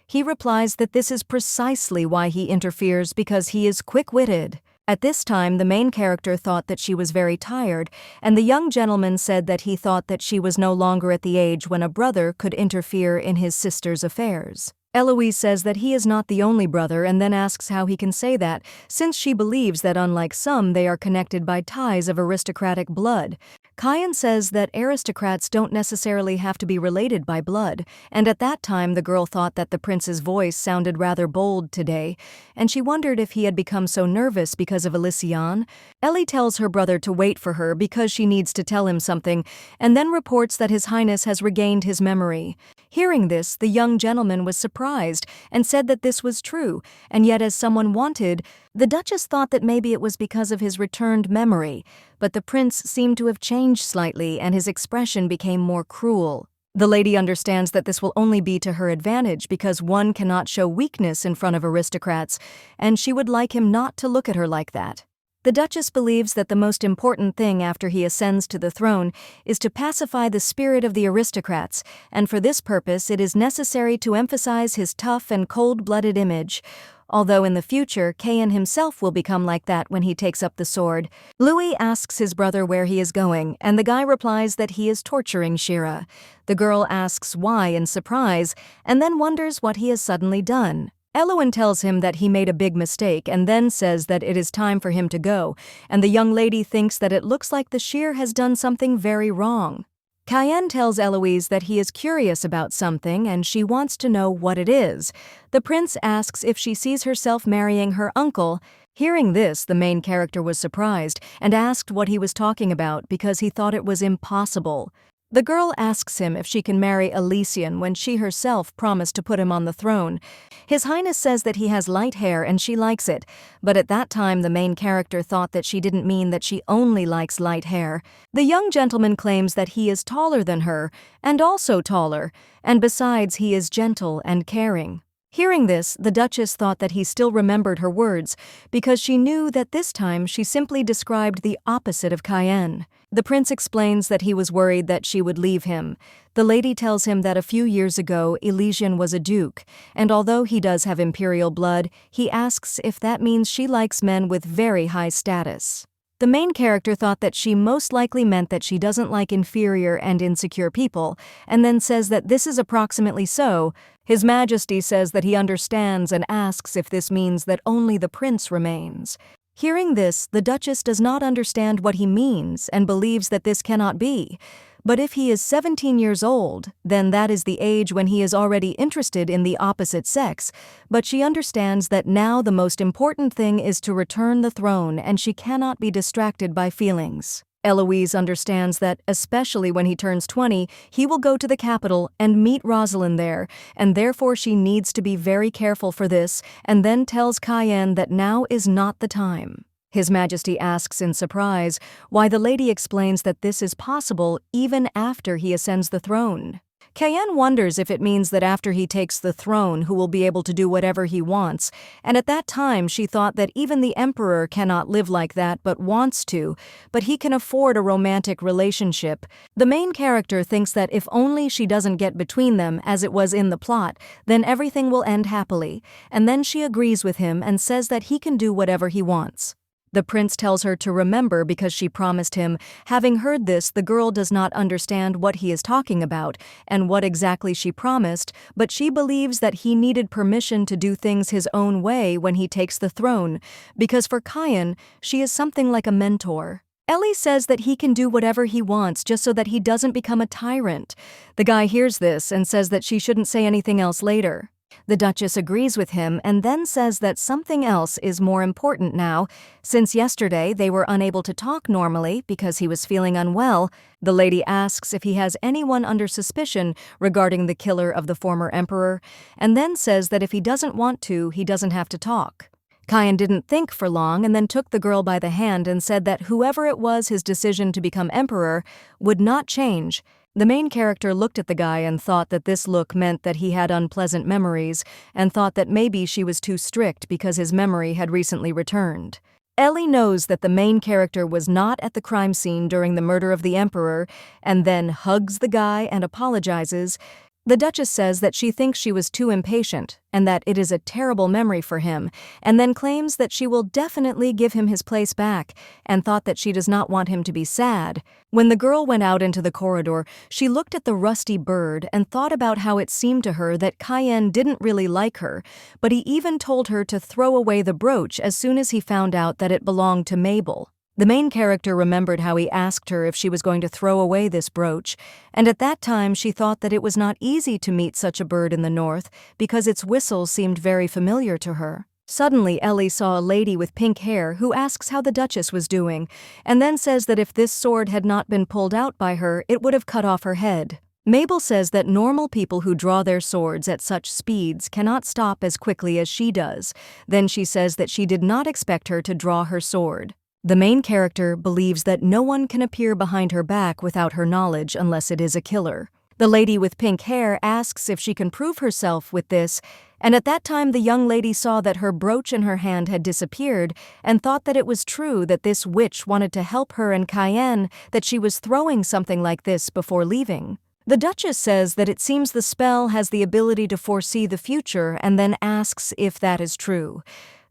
He replies that this is precisely why he interferes, because he is quick-witted. At this time, the main character thought that she was very tired, and the young gentleman said that he thought that she was no longer at the age when a brother could interfere in his sister's affairs. Eloise says that he is not the only brother and then asks how he can say that, since she believes that unlike some, they are connected by ties of aristocratic blood. Kyan says that aristocrats don't necessarily have to be related by blood, and at that time the girl thought that the prince's voice sounded rather bold today, and she wondered if he had become so nervous because of Elysian. Ellie tells her brother to wait for her because she needs to tell him something, and then reports that His Highness has regained his memory. Hearing this, the young gentleman was surprised and said that this was true, and yet as someone wanted, the Duchess thought that maybe it was because of his returned memory, but the prince seemed to have changed slightly and his expression became more cruel. The lady understands that this will only be to her advantage because one cannot show weakness in front of aristocrats, and she would like him not to look at her like that. The Duchess believes that the most important thing after he ascends to the throne is to pacify the spirit of the aristocrats, and for this purpose it is necessary to emphasize his tough and cold-blooded image, although in the future Kyan himself will become like that when he takes up the sword. Louis asks his brother where he is going, and the guy replies that he is torturing Shira. The girl asks why in surprise, and then wonders what he has suddenly done. Eloin tells him that he made a big mistake and then says that it is time for him to go, and the young lady thinks that it looks like the Shear has done something very wrong. Kyan tells Eloise that he is curious about something and she wants to know what it is. The prince asks if she sees herself marrying her uncle. Hearing this, the main character was surprised and asked what he was talking about because he thought it was impossible. The girl asks him if she can marry Elysian when she herself promised to put him on the throne. His Highness says that he has light hair and she likes it, but at that time the main character thought that she didn't mean that she only likes light hair. The young gentleman claims that he is taller than her, and also taller, and besides he is gentle and caring. Hearing this, the Duchess thought that he still remembered her words, because she knew that this time she simply described the opposite of Kyan. The prince explains that he was worried that she would leave him. The lady tells him that a few years ago Elysian was a duke, and although he does have imperial blood, he asks if that means she likes men with very high status. The main character thought that she most likely meant that she doesn't like inferior and insecure people, and then says that this is approximately so. His Majesty says that he understands and asks if this means that only the prince remains. Hearing this, the Duchess does not understand what he means and believes that this cannot be. But if he is 17 years old, then that is the age when he is already interested in the opposite sex. But she understands that now the most important thing is to return the throne and she cannot be distracted by feelings. Eloise understands that, especially when he turns 20, he will go to the capital and meet Rosalind there, and therefore she needs to be very careful for this, and then tells Kyan that now is not the time. His Majesty asks in surprise why the lady explains that this is possible even after he ascends the throne. Kyan wonders if it means that after he takes the throne, who will be able to do whatever he wants, and at that time she thought that even the emperor cannot live like that but wants to, but he can afford a romantic relationship. The main character thinks that if only she doesn't get between them as it was in the plot, then everything will end happily, and then she agrees with him and says that he can do whatever he wants. The prince tells her to remember because she promised him. Having heard this, the girl does not understand what he is talking about and what exactly she promised, but she believes that he needed permission to do things his own way when he takes the throne, because for Kyan, she is something like a mentor. Ellie says that he can do whatever he wants just so that he doesn't become a tyrant. The guy hears this and says that she shouldn't say anything else later. The Duchess agrees with him and then says that something else is more important now. Since yesterday they were unable to talk normally because he was feeling unwell, the lady asks if he has anyone under suspicion regarding the killer of the former emperor, and then says that if he doesn't want to, he doesn't have to talk. Kyan didn't think for long and then took the girl by the hand and said that whoever it was, his decision to become emperor would not change. The main character looked at the guy and thought that this look meant that he had unpleasant memories, and thought that maybe she was too strict because his memory had recently returned. Ellie knows that the main character was not at the crime scene during the murder of the emperor, and then hugs the guy and apologizes. The Duchess says that she thinks she was too impatient and that it is a terrible memory for him, and then claims that she will definitely give him his place back and thought that she does not want him to be sad. When the girl went out into the corridor, she looked at the rusty bird and thought about how it seemed to her that Cayenne didn't really like her, but he even told her to throw away the brooch as soon as he found out that it belonged to Mabel. The main character remembered how he asked her if she was going to throw away this brooch, and at that time she thought that it was not easy to meet such a bird in the north because its whistle seemed very familiar to her. Suddenly, Ellie saw a lady with pink hair who asks how the Duchess was doing, and then says that if this sword had not been pulled out by her, it would have cut off her head. Mabel says that normal people who draw their swords at such speeds cannot stop as quickly as she does. Then she says that she did not expect her to draw her sword. The main character believes that no one can appear behind her back without her knowledge unless it is a killer. The lady with pink hair asks if she can prove herself with this, and at that time the young lady saw that her brooch in her hand had disappeared and thought that it was true that this witch wanted to help her and Cayenne, that she was throwing something like this before leaving. The Duchess says that it seems the spell has the ability to foresee the future and then asks if that is true.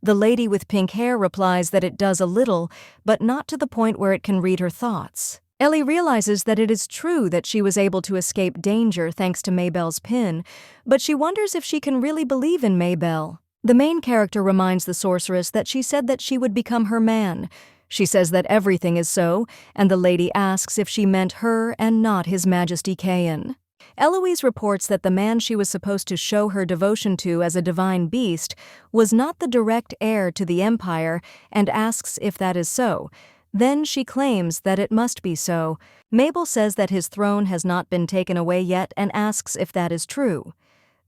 The lady with pink hair replies that it does a little, but not to the point where it can read her thoughts. Ellie realizes that it is true that she was able to escape danger thanks to Mabel's pin, but she wonders if she can really believe in Mabel. The main character reminds the sorceress that she said that she would become her man. She says that everything is so, and the lady asks if she meant her and not His Majesty Cayenne. Eloise reports that the man she was supposed to show her devotion to as a divine beast was not the direct heir to the empire and asks if that is so. Then she claims that it must be so. Mabel says that his throne has not been taken away yet and asks if that is true.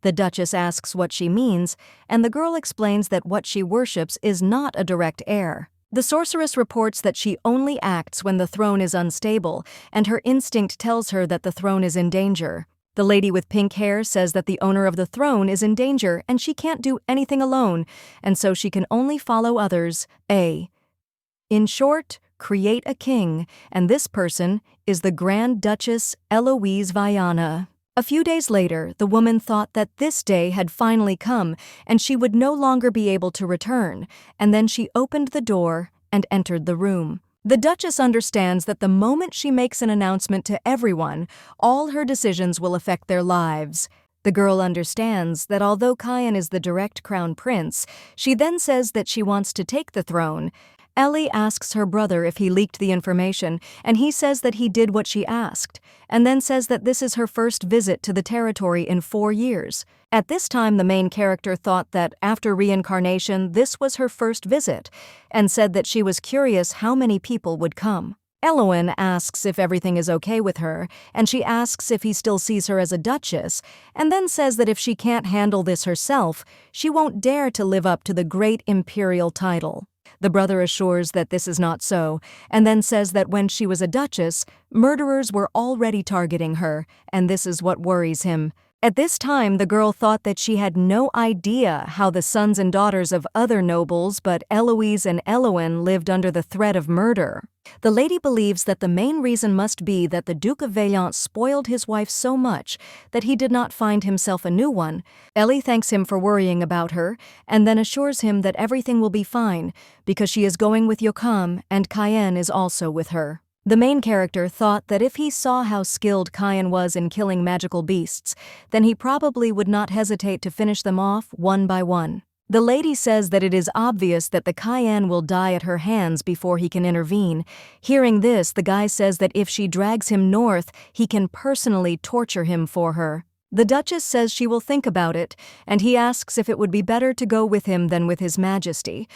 The Duchess asks what she means, and the girl explains that what she worships is not a direct heir. The sorceress reports that she only acts when the throne is unstable, and her instinct tells her that the throne is in danger. The lady with pink hair says that the owner of the throne is in danger and she can't do anything alone, and so she can only follow others. In short, create a king, and this person is the Grand Duchess Eloise Viana. A few days later, the woman thought that this day had finally come and she would no longer be able to return, and then she opened the door and entered the room. The Duchess understands that the moment she makes an announcement to everyone, all her decisions will affect their lives. The girl understands that although Cayenne is the direct crown prince, she then says that she wants to take the throne. Ellie asks her brother if he leaked the information, and he says that he did what she asked, and then says that this is her first visit to the territory in 4 years. At this time, the main character thought that after reincarnation, this was her first visit, and said that she was curious how many people would come. Elowen asks if everything is okay with her, and she asks if he still sees her as a duchess, and then says that if she can't handle this herself, she won't dare to live up to the great imperial title. The brother assures that this is not so, and then says that when she was a duchess, murderers were already targeting her, and this is what worries him. At this time, the girl thought that she had no idea how the sons and daughters of other nobles, but Eloise and Elowen lived under the threat of murder. The lady believes that the main reason must be that the Duke of Vaillant spoiled his wife so much that he did not find himself a new one. Ellie thanks him for worrying about her, and then assures him that everything will be fine, because she is going with Yocam and Cayenne is also with her. The main character thought that if he saw how skilled Cayenne was in killing magical beasts, then he probably would not hesitate to finish them off one by one. The lady says that it is obvious that the Cayenne will die at her hands before he can intervene. Hearing this, the guy says that if she drags him north, he can personally torture him for her. The Duchess says she will think about it, and he asks if it would be better to go with him than with His Majesty.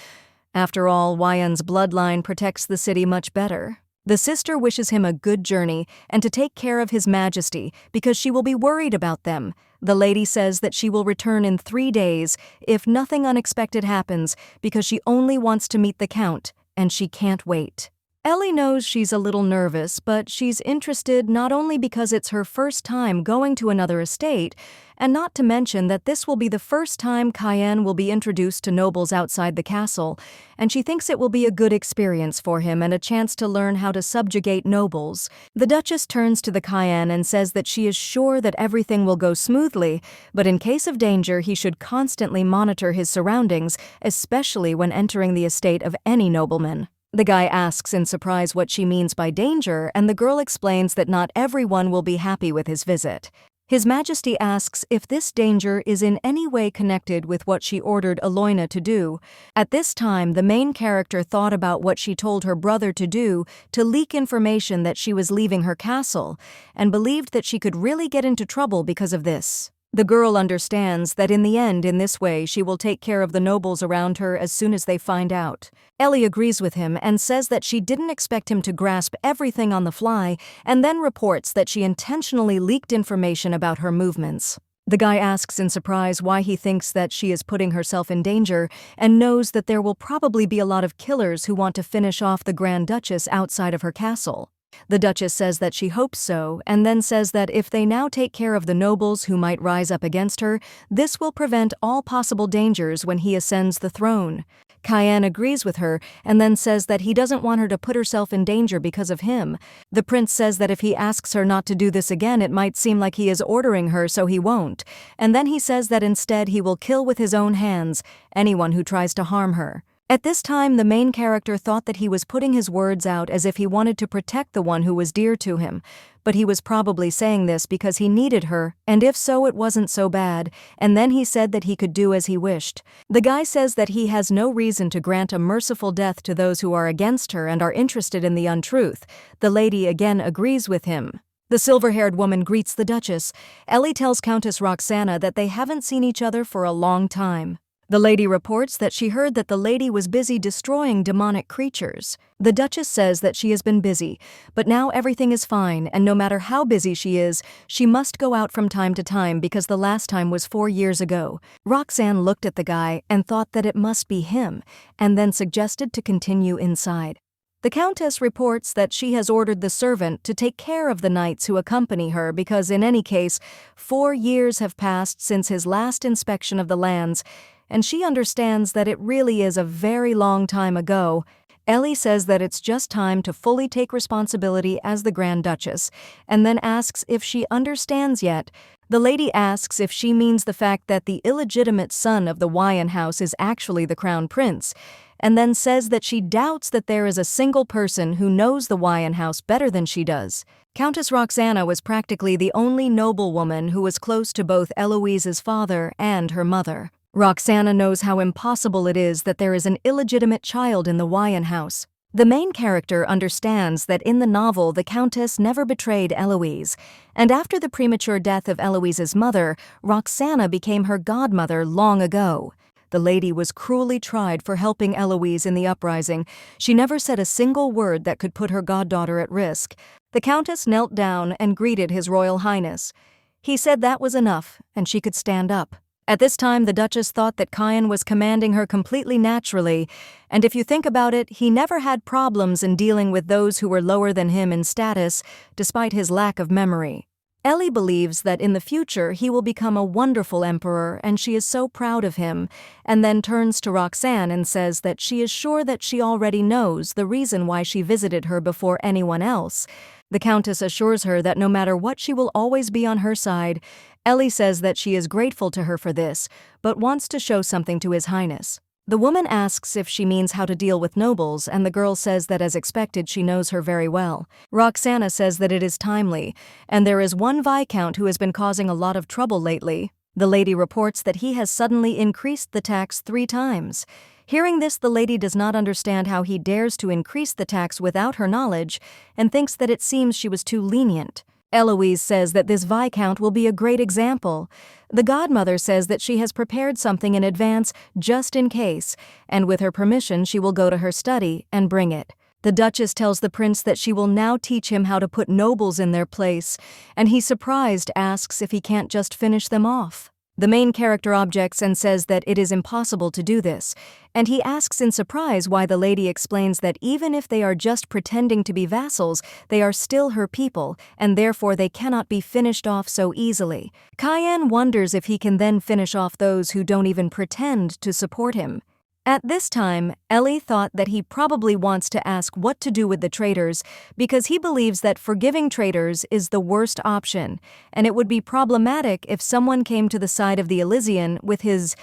After all, Wyon's bloodline protects the city much better. The sister wishes him a good journey and to take care of His Majesty because she will be worried about them. The lady says that she will return in 3 days if nothing unexpected happens because she only wants to meet the Count and she can't wait. Ellie knows she's a little nervous, but she's interested not only because it's her first time going to another estate, and not to mention that this will be the first time Cayenne will be introduced to nobles outside the castle, and she thinks it will be a good experience for him and a chance to learn how to subjugate nobles. The Duchess turns to the Cayenne and says that she is sure that everything will go smoothly, but in case of danger he should constantly monitor his surroundings, especially when entering the estate of any nobleman. The guy asks in surprise what she means by danger, and the girl explains that not everyone will be happy with his visit. His Majesty asks if this danger is in any way connected with what she ordered Eloina to do. At this time, the main character thought about what she told her brother to do to leak information that she was leaving her castle, and believed that she could really get into trouble because of this. The girl understands that in the end, in this way, she will take care of the nobles around her as soon as they find out. Ellie agrees with him and says that she didn't expect him to grasp everything on the fly, and then reports that she intentionally leaked information about her movements. The guy asks in surprise why he thinks that she is putting herself in danger, and knows that there will probably be a lot of killers who want to finish off the Grand Duchess outside of her castle. The Duchess says that she hopes so, and then says that if they now take care of the nobles who might rise up against her, this will prevent all possible dangers when he ascends the throne. Cayenne agrees with her, and then says that he doesn't want her to put herself in danger because of him. The prince says that if he asks her not to do this again, it might seem like he is ordering her, so he won't. And then he says that instead he will kill with his own hands anyone who tries to harm her. At this time, the main character thought that he was putting his words out as if he wanted to protect the one who was dear to him, but he was probably saying this because he needed her, and if so, it wasn't so bad, and then he said that he could do as he wished. The guy says that he has no reason to grant a merciful death to those who are against her and are interested in the untruth. The lady again agrees with him. The silver-haired woman greets the Duchess. Ellie tells Countess Roxana that they haven't seen each other for a long time. The lady reports that she heard that the lady was busy destroying demonic creatures. The Duchess says that she has been busy, but now everything is fine, and no matter how busy she is, she must go out from time to time because the last time was 4 years ago. Roxanne looked at the guy and thought that it must be him, and then suggested to continue inside. The Countess reports that she has ordered the servant to take care of the knights who accompany her because in any case, 4 years have passed since his last inspection of the lands, and she understands that it really is a very long time ago. Ellie says that it's just time to fully take responsibility as the Grand Duchess, and then asks if she understands yet. The lady asks if she means the fact that the illegitimate son of the Wyan house is actually the Crown Prince, and then says that she doubts that there is a single person who knows the Wyan house better than she does. Countess Roxana was practically the only noblewoman who was close to both Eloise's father and her mother. Roxana knows how impossible it is that there is an illegitimate child in the Wyan house. The main character understands that in the novel the Countess never betrayed Eloise, and after the premature death of Eloise's mother, Roxana became her godmother long ago. The lady was cruelly tried for helping Eloise in the uprising. She never said a single word that could put her goddaughter at risk. The Countess knelt down and greeted His Royal Highness. He said that was enough, and she could stand up. At this time, the Duchess thought that Cayenne was commanding her completely naturally, and if you think about it, he never had problems in dealing with those who were lower than him in status, despite his lack of memory. Ellie believes that in the future he will become a wonderful emperor, and she is so proud of him, and then turns to Roxanne and says that she is sure that she already knows the reason why she visited her before anyone else. The Countess assures her that no matter what, she will always be on her side. Ellie says that she is grateful to her for this, but wants to show something to His Highness. The woman asks if she means how to deal with nobles, and the girl says that as expected she knows her very well. Roxana says that it is timely, and there is one Viscount who has been causing a lot of trouble lately. The lady reports that he has suddenly increased the tax 3 times. Hearing this, the lady does not understand how he dares to increase the tax without her knowledge, and thinks that it seems she was too lenient. Eloise says that this Viscount will be a great example. The godmother says that she has prepared something in advance just in case, and with her permission she will go to her study and bring it. The Duchess tells the prince that she will now teach him how to put nobles in their place, and he, surprised, asks if he can't just finish them off. The main character objects and says that it is impossible to do this, and he asks in surprise why the lady explains that even if they are just pretending to be vassals, they are still her people, and therefore they cannot be finished off so easily. Cayenne wonders if he can then finish off those who don't even pretend to support him. At this time, Ellie thought that he probably wants to ask what to do with the traitors because he believes that forgiving traitors is the worst option, and it would be problematic if someone came to the side of the Elysian with his...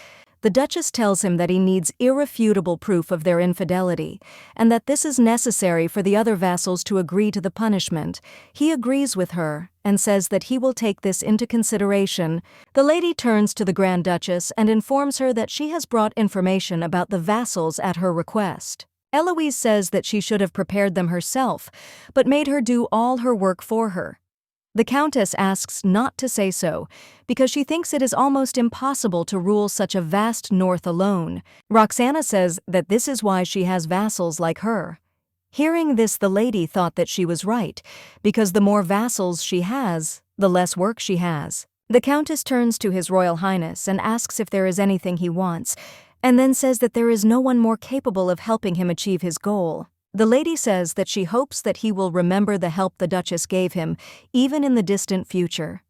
The Duchess tells him that he needs irrefutable proof of their infidelity, and that this is necessary for the other vassals to agree to the punishment. He agrees with her, and says that he will take this into consideration. The lady turns to the Grand Duchess and informs her that she has brought information about the vassals at her request. Eloise says that she should have prepared them herself, but made her do all her work for her. The Countess asks not to say so, because she thinks it is almost impossible to rule such a vast north alone. Roxana says that this is why she has vassals like her. Hearing this, the lady thought that she was right, because the more vassals she has, the less work she has. The Countess turns to His Royal Highness and asks if there is anything he wants, and then says that there is no one more capable of helping him achieve his goal. The lady says that she hopes that he will remember the help the Duchess gave him, even in the distant future.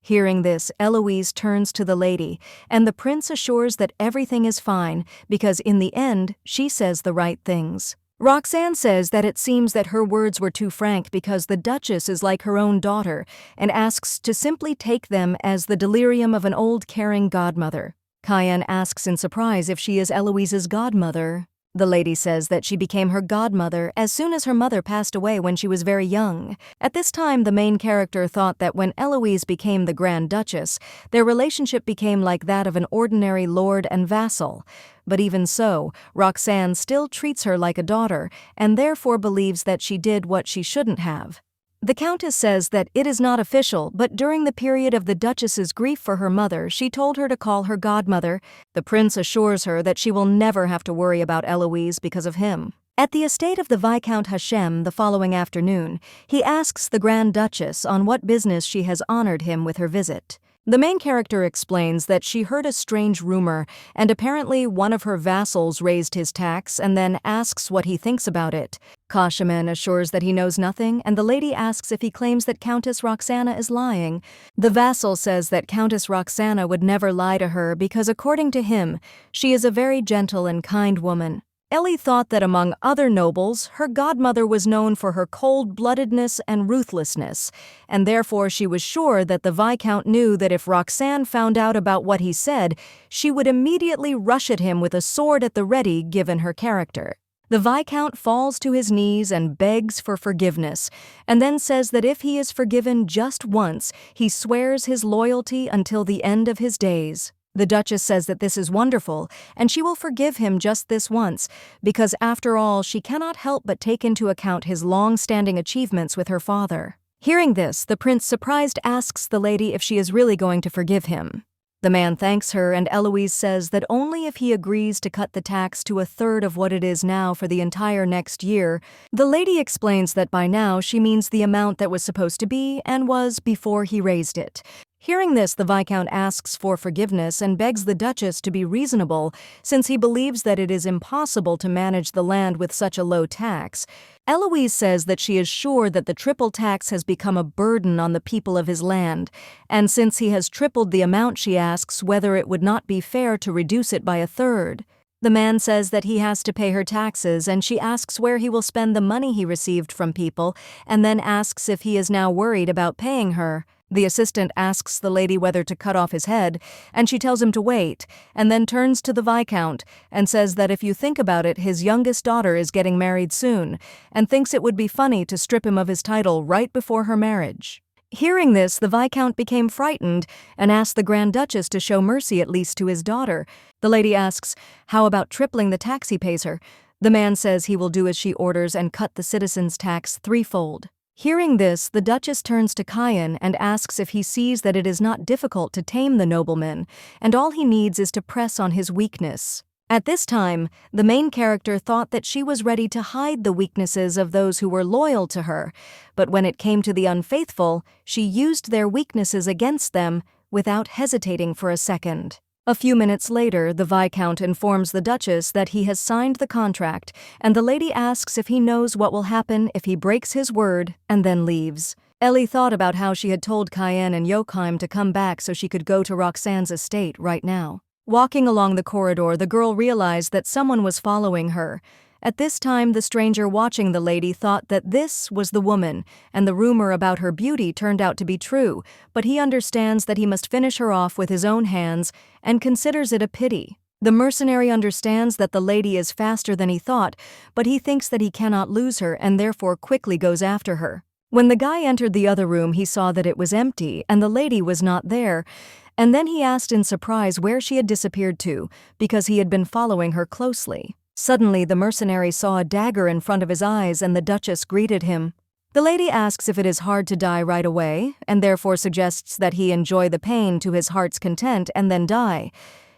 Hearing this, Eloise turns to the lady, and the prince assures that everything is fine because in the end, she says the right things. Roxanne says that it seems that her words were too frank because the Duchess is like her own daughter and asks to simply take them as the delirium of an old caring godmother. Cayenne asks in surprise if she is Eloise's godmother. The lady says that she became her godmother as soon as her mother passed away when she was very young. At this time, the main character thought that when Eloise became the Grand Duchess, their relationship became like that of an ordinary lord and vassal. But even so, Roxanne still treats her like a daughter, and therefore believes that she did what she shouldn't have. The Countess says that it is not official, but during the period of the Duchess's grief for her mother, she told her to call her godmother. The prince assures her that she will never have to worry about Eloise because of him. At the estate of the Viscount Hachem the following afternoon, he asks the Grand Duchess on what business she has honored him with her visit. The main character explains that she heard a strange rumor, and apparently one of her vassals raised his tax and then asks what he thinks about it. Kashaman assures that he knows nothing, and the lady asks if he claims that Countess Roxana is lying. The vassal says that Countess Roxana would never lie to her because, according to him, she is a very gentle and kind woman. Ellie thought that among other nobles, her godmother was known for her cold-bloodedness and ruthlessness, and therefore she was sure that the Viscount knew that if Roxanne found out about what he said, she would immediately rush at him with a sword at the ready given her character. The Viscount falls to his knees and begs for forgiveness, and then says that if he is forgiven just once, he swears his loyalty until the end of his days. The Duchess says that this is wonderful, and she will forgive him just this once, because after all, she cannot help but take into account his long-standing achievements with her father. Hearing this, the prince surprised asks the lady if she is really going to forgive him. The man thanks her, and Eloise says that only if he agrees to cut the tax to a third of what it is now for the entire next year. The lady explains that by now she means the amount that was supposed to be and was before he raised it. Hearing this, the Viscount asks for forgiveness and begs the Duchess to be reasonable, since he believes that it is impossible to manage the land with such a low tax. Eloise says that she is sure that the triple tax has become a burden on the people of his land, and since he has tripled the amount, she asks whether it would not be fair to reduce it by a third. The man says that he has to pay her taxes, and she asks where he will spend the money he received from people, and then asks if he is now worried about paying her. The assistant asks the lady whether to cut off his head, and she tells him to wait, and then turns to the Viscount and says that if you think about it, his youngest daughter is getting married soon, and thinks it would be funny to strip him of his title right before her marriage. Hearing this, the Viscount became frightened and asked the Grand Duchess to show mercy at least to his daughter. The lady asks, how about tripling the tax he pays her? The man says he will do as she orders and cut the citizen's tax threefold. Hearing this, the Duchess turns to Cayenne and asks if he sees that it is not difficult to tame the nobleman, and all he needs is to press on his weakness. At this time, the main character thought that she was ready to hide the weaknesses of those who were loyal to her, but when it came to the unfaithful, she used their weaknesses against them, without hesitating for a second. A few minutes later, the Viscount informs the Duchess that he has signed the contract, and the lady asks if he knows what will happen if he breaks his word and then leaves. Ellie thought about how she had told Cayenne and Joachim to come back so she could go to Roxanne's estate right now. Walking along the corridor, the girl realized that someone was following her. At this time, the stranger watching the lady thought that this was the woman, and the rumor about her beauty turned out to be true, but he understands that he must finish her off with his own hands and considers it a pity. The mercenary understands that the lady is faster than he thought, but he thinks that he cannot lose her and therefore quickly goes after her. When the guy entered the other room, he saw that it was empty and the lady was not there, and then he asked in surprise where she had disappeared to, because he had been following her closely. Suddenly, the mercenary saw a dagger in front of his eyes and the Duchess greeted him. The lady asks if it is hard to die right away, and therefore suggests that he enjoy the pain to his heart's content and then die.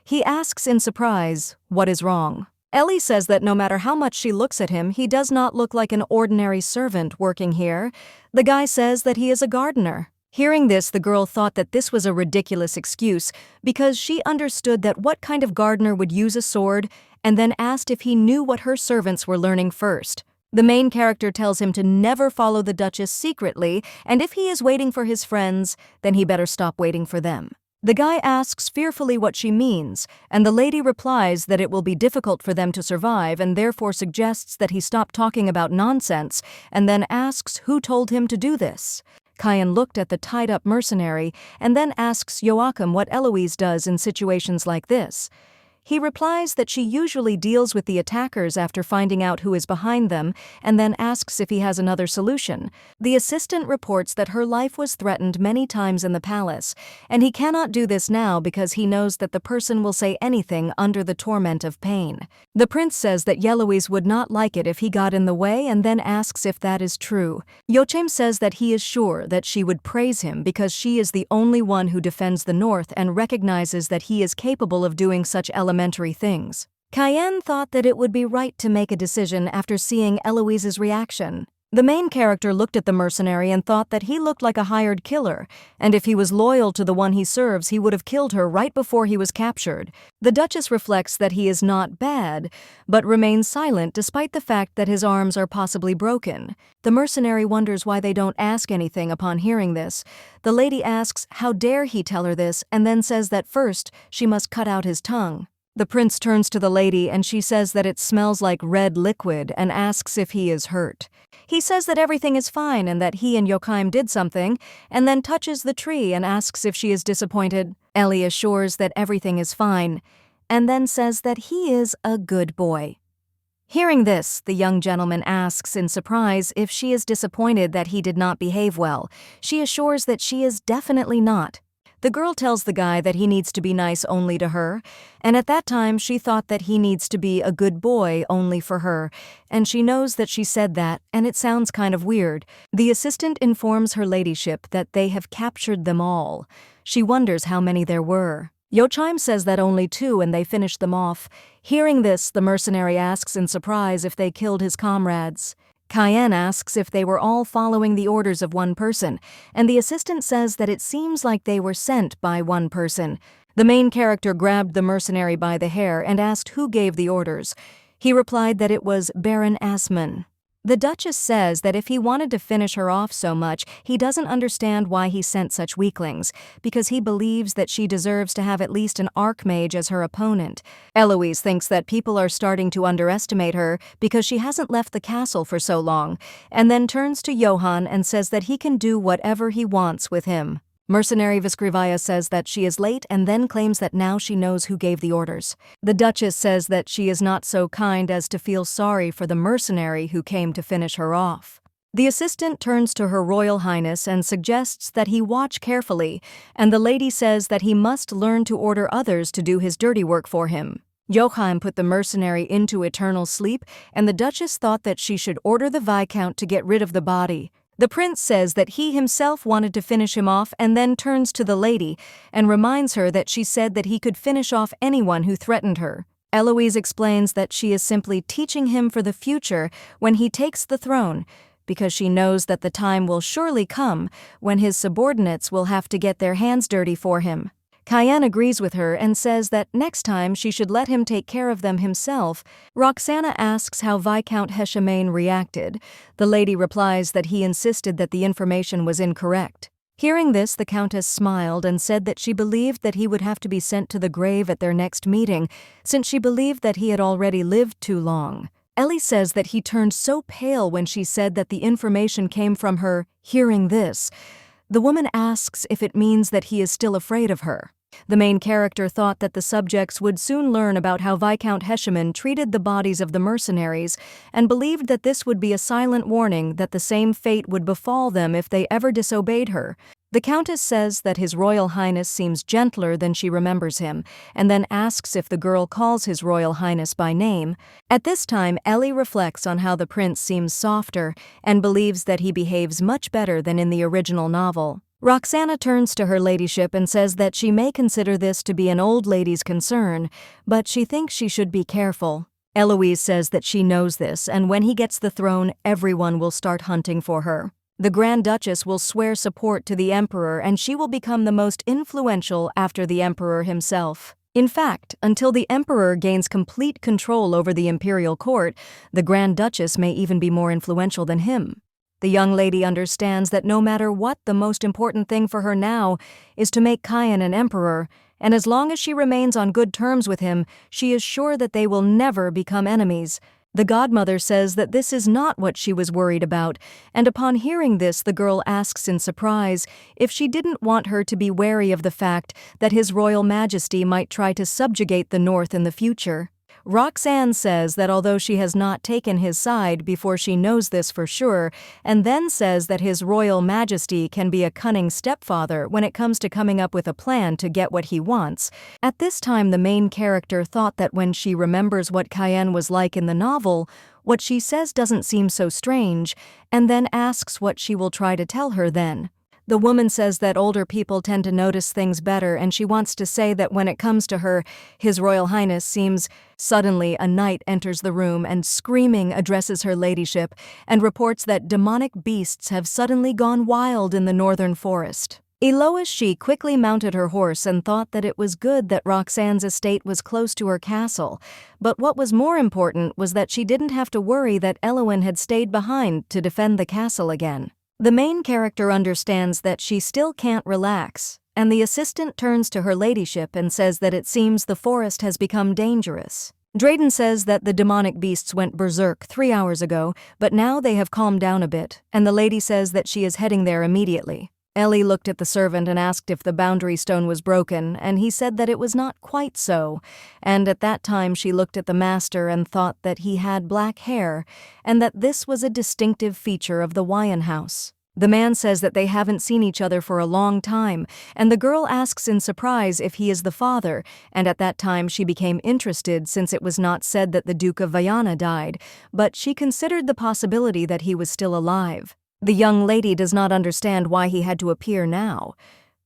He asks in surprise, what is wrong? Ellie says that no matter how much she looks at him, he does not look like an ordinary servant working here. The guy says that he is a gardener. Hearing this, the girl thought that this was a ridiculous excuse because she understood that what kind of gardener would use a sword, and then asked if he knew what her servants were learning first. The main character tells him to never follow the Duchess secretly, and if he is waiting for his friends, then he better stop waiting for them. The guy asks fearfully what she means, and the lady replies that it will be difficult for them to survive and therefore suggests that he stop talking about nonsense, and then asks who told him to do this. Cayenne looked at the tied-up mercenary and then asks Joachim what Eloise does in situations like this. He replies that she usually deals with the attackers after finding out who is behind them and then asks if he has another solution. The assistant reports that her life was threatened many times in the palace, and he cannot do this now because he knows that the person will say anything under the torment of pain. The prince says that Eloise would not like it if he got in the way and then asks if that is true. Joachim says that he is sure that she would praise him because she is the only one who defends the north and recognizes that he is capable of doing such elementary things. Cayenne thought that it would be right to make a decision after seeing Eloise's reaction. The main character looked at the mercenary and thought that he looked like a hired killer, and if he was loyal to the one he serves, he would have killed her right before he was captured. The Duchess reflects that he is not bad, but remains silent despite the fact that his arms are possibly broken. The mercenary wonders why they don't ask anything upon hearing this. The lady asks how dare he tell her this, and then says that first she must cut out his tongue. The prince turns to the lady and she says that it smells like red liquid and asks if he is hurt. He says that everything is fine and that he and Joachim did something, and then touches the tree and asks if she is disappointed. Ellie assures that everything is fine, and then says that he is a good boy. Hearing this, the young gentleman asks in surprise if she is disappointed that he did not behave well. She assures that she is definitely not. The girl tells the guy that he needs to be nice only to her, and at that time she thought that he needs to be a good boy only for her, and she knows that she said that, and it sounds kind of weird. The assistant informs her ladyship that they have captured them all. She wonders how many there were. Joachim says that only 2 and they finished them off. Hearing this, the mercenary asks in surprise if they killed his comrades. Cayenne asks if they were all following the orders of one person, and the assistant says that it seems like they were sent by one person. The main character grabbed the mercenary by the hair and asked who gave the orders. He replied that it was Baron Assmann. The Duchess says that if he wanted to finish her off so much, he doesn't understand why he sent such weaklings, because he believes that she deserves to have at least an archmage as her opponent. Eloise thinks that people are starting to underestimate her because she hasn't left the castle for so long, and then turns to Johann and says that he can do whatever he wants with him. Mercenary Viscrivaya says that she is late and then claims that now she knows who gave the orders. The Duchess says that she is not so kind as to feel sorry for the mercenary who came to finish her off. The assistant turns to Her Royal Highness and suggests that he watch carefully, and the lady says that he must learn to order others to do his dirty work for him. Joachim put the mercenary into eternal sleep, and the Duchess thought that she should order the Viscount to get rid of the body. The prince says that he himself wanted to finish him off and then turns to the lady and reminds her that she said that he could finish off anyone who threatened her. Eloise explains that she is simply teaching him for the future when he takes the throne, because she knows that the time will surely come when his subordinates will have to get their hands dirty for him. Cayenne agrees with her and says that next time she should let him take care of them himself. Roxana asks how Viscount Heshamain reacted. The lady replies that he insisted that the information was incorrect. Hearing this, the Countess smiled and said that she believed that he would have to be sent to the grave at their next meeting, since she believed that he had already lived too long. Ellie says that he turned so pale when she said that the information came from her hearing this. The woman asks if it means that he is still afraid of her. The main character thought that the subjects would soon learn about how Viscount Heshamain treated the bodies of the mercenaries, and believed that this would be a silent warning that the same fate would befall them if they ever disobeyed her. The Countess says that His Royal Highness seems gentler than she remembers him, and then asks if the girl calls His Royal Highness by name. At this time, Ellie reflects on how the prince seems softer, and believes that he behaves much better than in the original novel. Roxana turns to her ladyship and says that she may consider this to be an old lady's concern, but she thinks she should be careful. Eloise says that she knows this, and when he gets the throne, everyone will start hunting for her. The Grand Duchess will swear support to the Emperor, and she will become the most influential after the Emperor himself. In fact, until the Emperor gains complete control over the imperial court, the Grand Duchess may even be more influential than him. The young lady understands that no matter what, the most important thing for her now is to make Cayenne an emperor, and as long as she remains on good terms with him, she is sure that they will never become enemies. The godmother says that this is not what she was worried about, and upon hearing this, the girl asks in surprise if she didn't want her to be wary of the fact that His Royal Majesty might try to subjugate the North in the future. Roxanne says that although she has not taken his side before she knows this for sure, and then says that His Royal Majesty can be a cunning stepfather when it comes to coming up with a plan to get what he wants. At this time, the main character thought that when she remembers what Cayenne was like in the novel, what she says doesn't seem so strange, and then asks what she will try to tell her then. The woman says that older people tend to notice things better, and she wants to say that when it comes to her, His Royal Highness seems... Suddenly, a knight enters the room and, screaming, addresses her ladyship and reports that demonic beasts have suddenly gone wild in the northern forest. Eloise she quickly mounted her horse and thought that it was good that Roxanne's estate was close to her castle, but what was more important was that she didn't have to worry that Eloin had stayed behind to defend the castle again. The main character understands that she still can't relax, and the assistant turns to her ladyship and says that it seems the forest has become dangerous. Drayden says that the demonic beasts went berserk 3 hours ago, but now they have calmed down a bit, and the lady says that she is heading there immediately. Ellie looked at the servant and asked if the boundary stone was broken, and he said that it was not quite so, and at that time she looked at the master and thought that he had black hair, and that this was a distinctive feature of the Wyan house. The man says that they haven't seen each other for a long time, and the girl asks in surprise if he is the father, and at that time she became interested since it was not said that the Duke of Viana died, but she considered the possibility that he was still alive. The young lady does not understand why he had to appear now.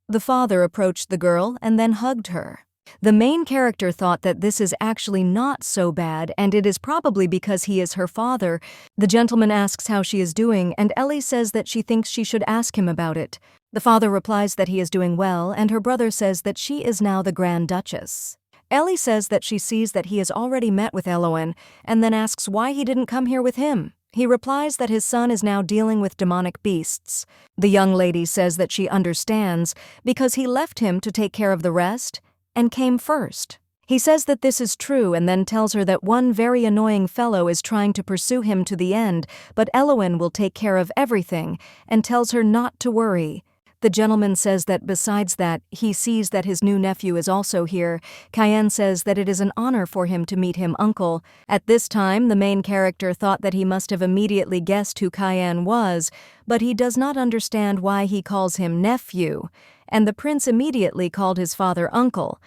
The father approached the girl and then hugged her. The main character thought that this is actually not so bad, and it is probably because he is her father. The gentleman asks how she is doing, and Ellie says that she thinks she should ask him about it. The father replies that he is doing well, and her brother says that she is now the Grand Duchess. Ellie says that she sees that he has already met with Eloin, and then asks why he didn't come here with him. He replies that his son is now dealing with demonic beasts. The young lady says that she understands because he left him to take care of the rest and came first. He says that this is true and then tells her that one very annoying fellow is trying to pursue him to the end, but Eloin will take care of everything and tells her not to worry. The gentleman says that besides that, he sees that his new nephew is also here. Cayenne says that it is an honor for him to meet him uncle. At this time, the main character thought that he must have immediately guessed who Cayenne was, but he does not understand why he calls him nephew, and the prince immediately called his father uncle,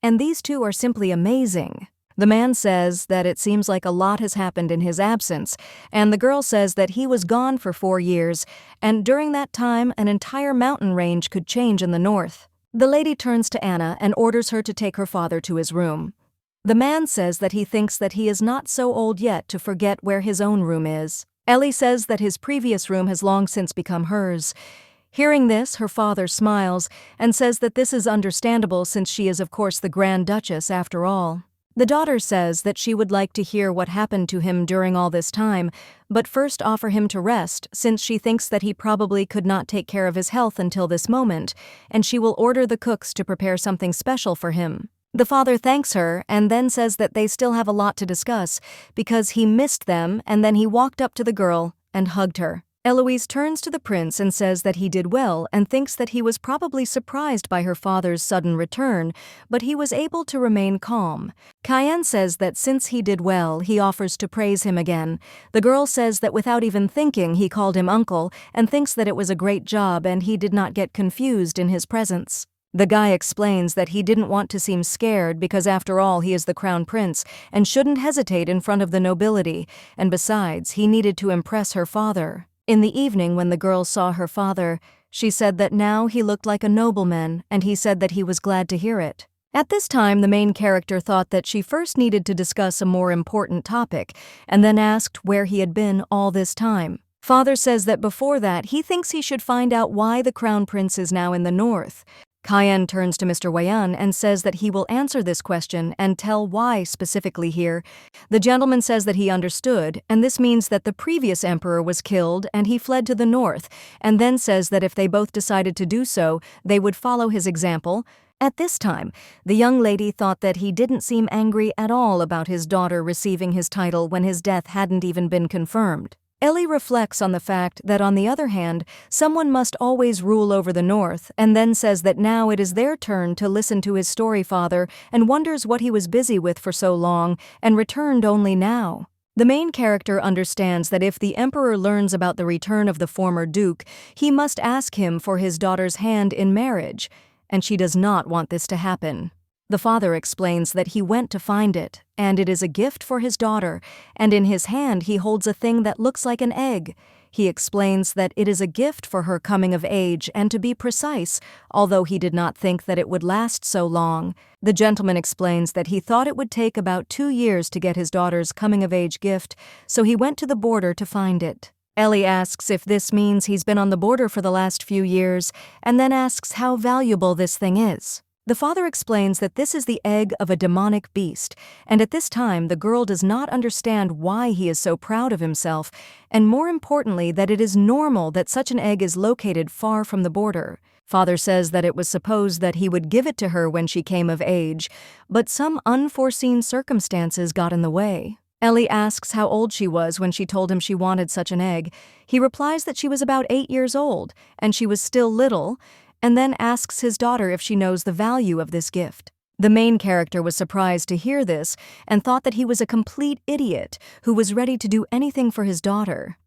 and these two are simply amazing. The man says that it seems like a lot has happened in his absence, and the girl says that he was gone for 4 years, and during that time an entire mountain range could change in the north. The lady turns to Anna and orders her to take her father to his room. The man says that he thinks that he is not so old yet to forget where his own room is. Ellie says that his previous room has long since become hers. Hearing this, her father smiles and says that this is understandable since she is of course the Grand Duchess after all. The daughter says that she would like to hear what happened to him during all this time, but first offer him to rest since she thinks that he probably could not take care of his health until this moment, and she will order the cooks to prepare something special for him. The father thanks her and then says that they still have a lot to discuss because he missed them, and then he walked up to the girl and hugged her. Eloise turns to the prince and says that he did well and thinks that he was probably surprised by her father's sudden return, but he was able to remain calm. Cayenne says that since he did well, he offers to praise him again. The girl says that without even thinking, he called him uncle and thinks that it was a great job and he did not get confused in his presence. The guy explains that he didn't want to seem scared because after all he is the crown prince and shouldn't hesitate in front of the nobility, and besides, he needed to impress her father. In the evening when the girl saw her father, she said that now he looked like a nobleman, and he said that he was glad to hear it. At this time, the main character thought that she first needed to discuss a more important topic, and then asked where he had been all this time. Father says that before that, he thinks he should find out why the crown prince is now in the north. Cayenne turns to Mr. Wayan and says that he will answer this question and tell why specifically here. The gentleman says that he understood, and this means that the previous emperor was killed and he fled to the north, and then says that if they both decided to do so, they would follow his example. At this time, the young lady thought that he didn't seem angry at all about his daughter receiving his title when his death hadn't even been confirmed. Ellie reflects on the fact that, on the other hand, someone must always rule over the north, and then says that now it is their turn to listen to his story father and wonders what he was busy with for so long and returned only now. The main character understands that if the emperor learns about the return of the former duke, he must ask him for his daughter's hand in marriage, and she does not want this to happen. The father explains that he went to find it, and it is a gift for his daughter, and in his hand he holds a thing that looks like an egg. He explains that it is a gift for her coming of age, and to be precise, although he did not think that it would last so long. The gentleman explains that he thought it would take about 2 years to get his daughter's coming of age gift, so he went to the border to find it. Ellie asks if this means he's been on the border for the last few years, and then asks how valuable this thing is. The father explains that this is the egg of a demonic beast, and at this time the girl does not understand why he is so proud of himself, and more importantly that it is normal that such an egg is located far from the border. Father says that it was supposed that he would give it to her when she came of age, but some unforeseen circumstances got in the way. Ellie asks how old she was when she told him she wanted such an egg. He replies that she was about 8 years old, and she was still little, and then asks his daughter if she knows the value of this gift. The main character was surprised to hear this and thought that he was a complete idiot who was ready to do anything for his daughter.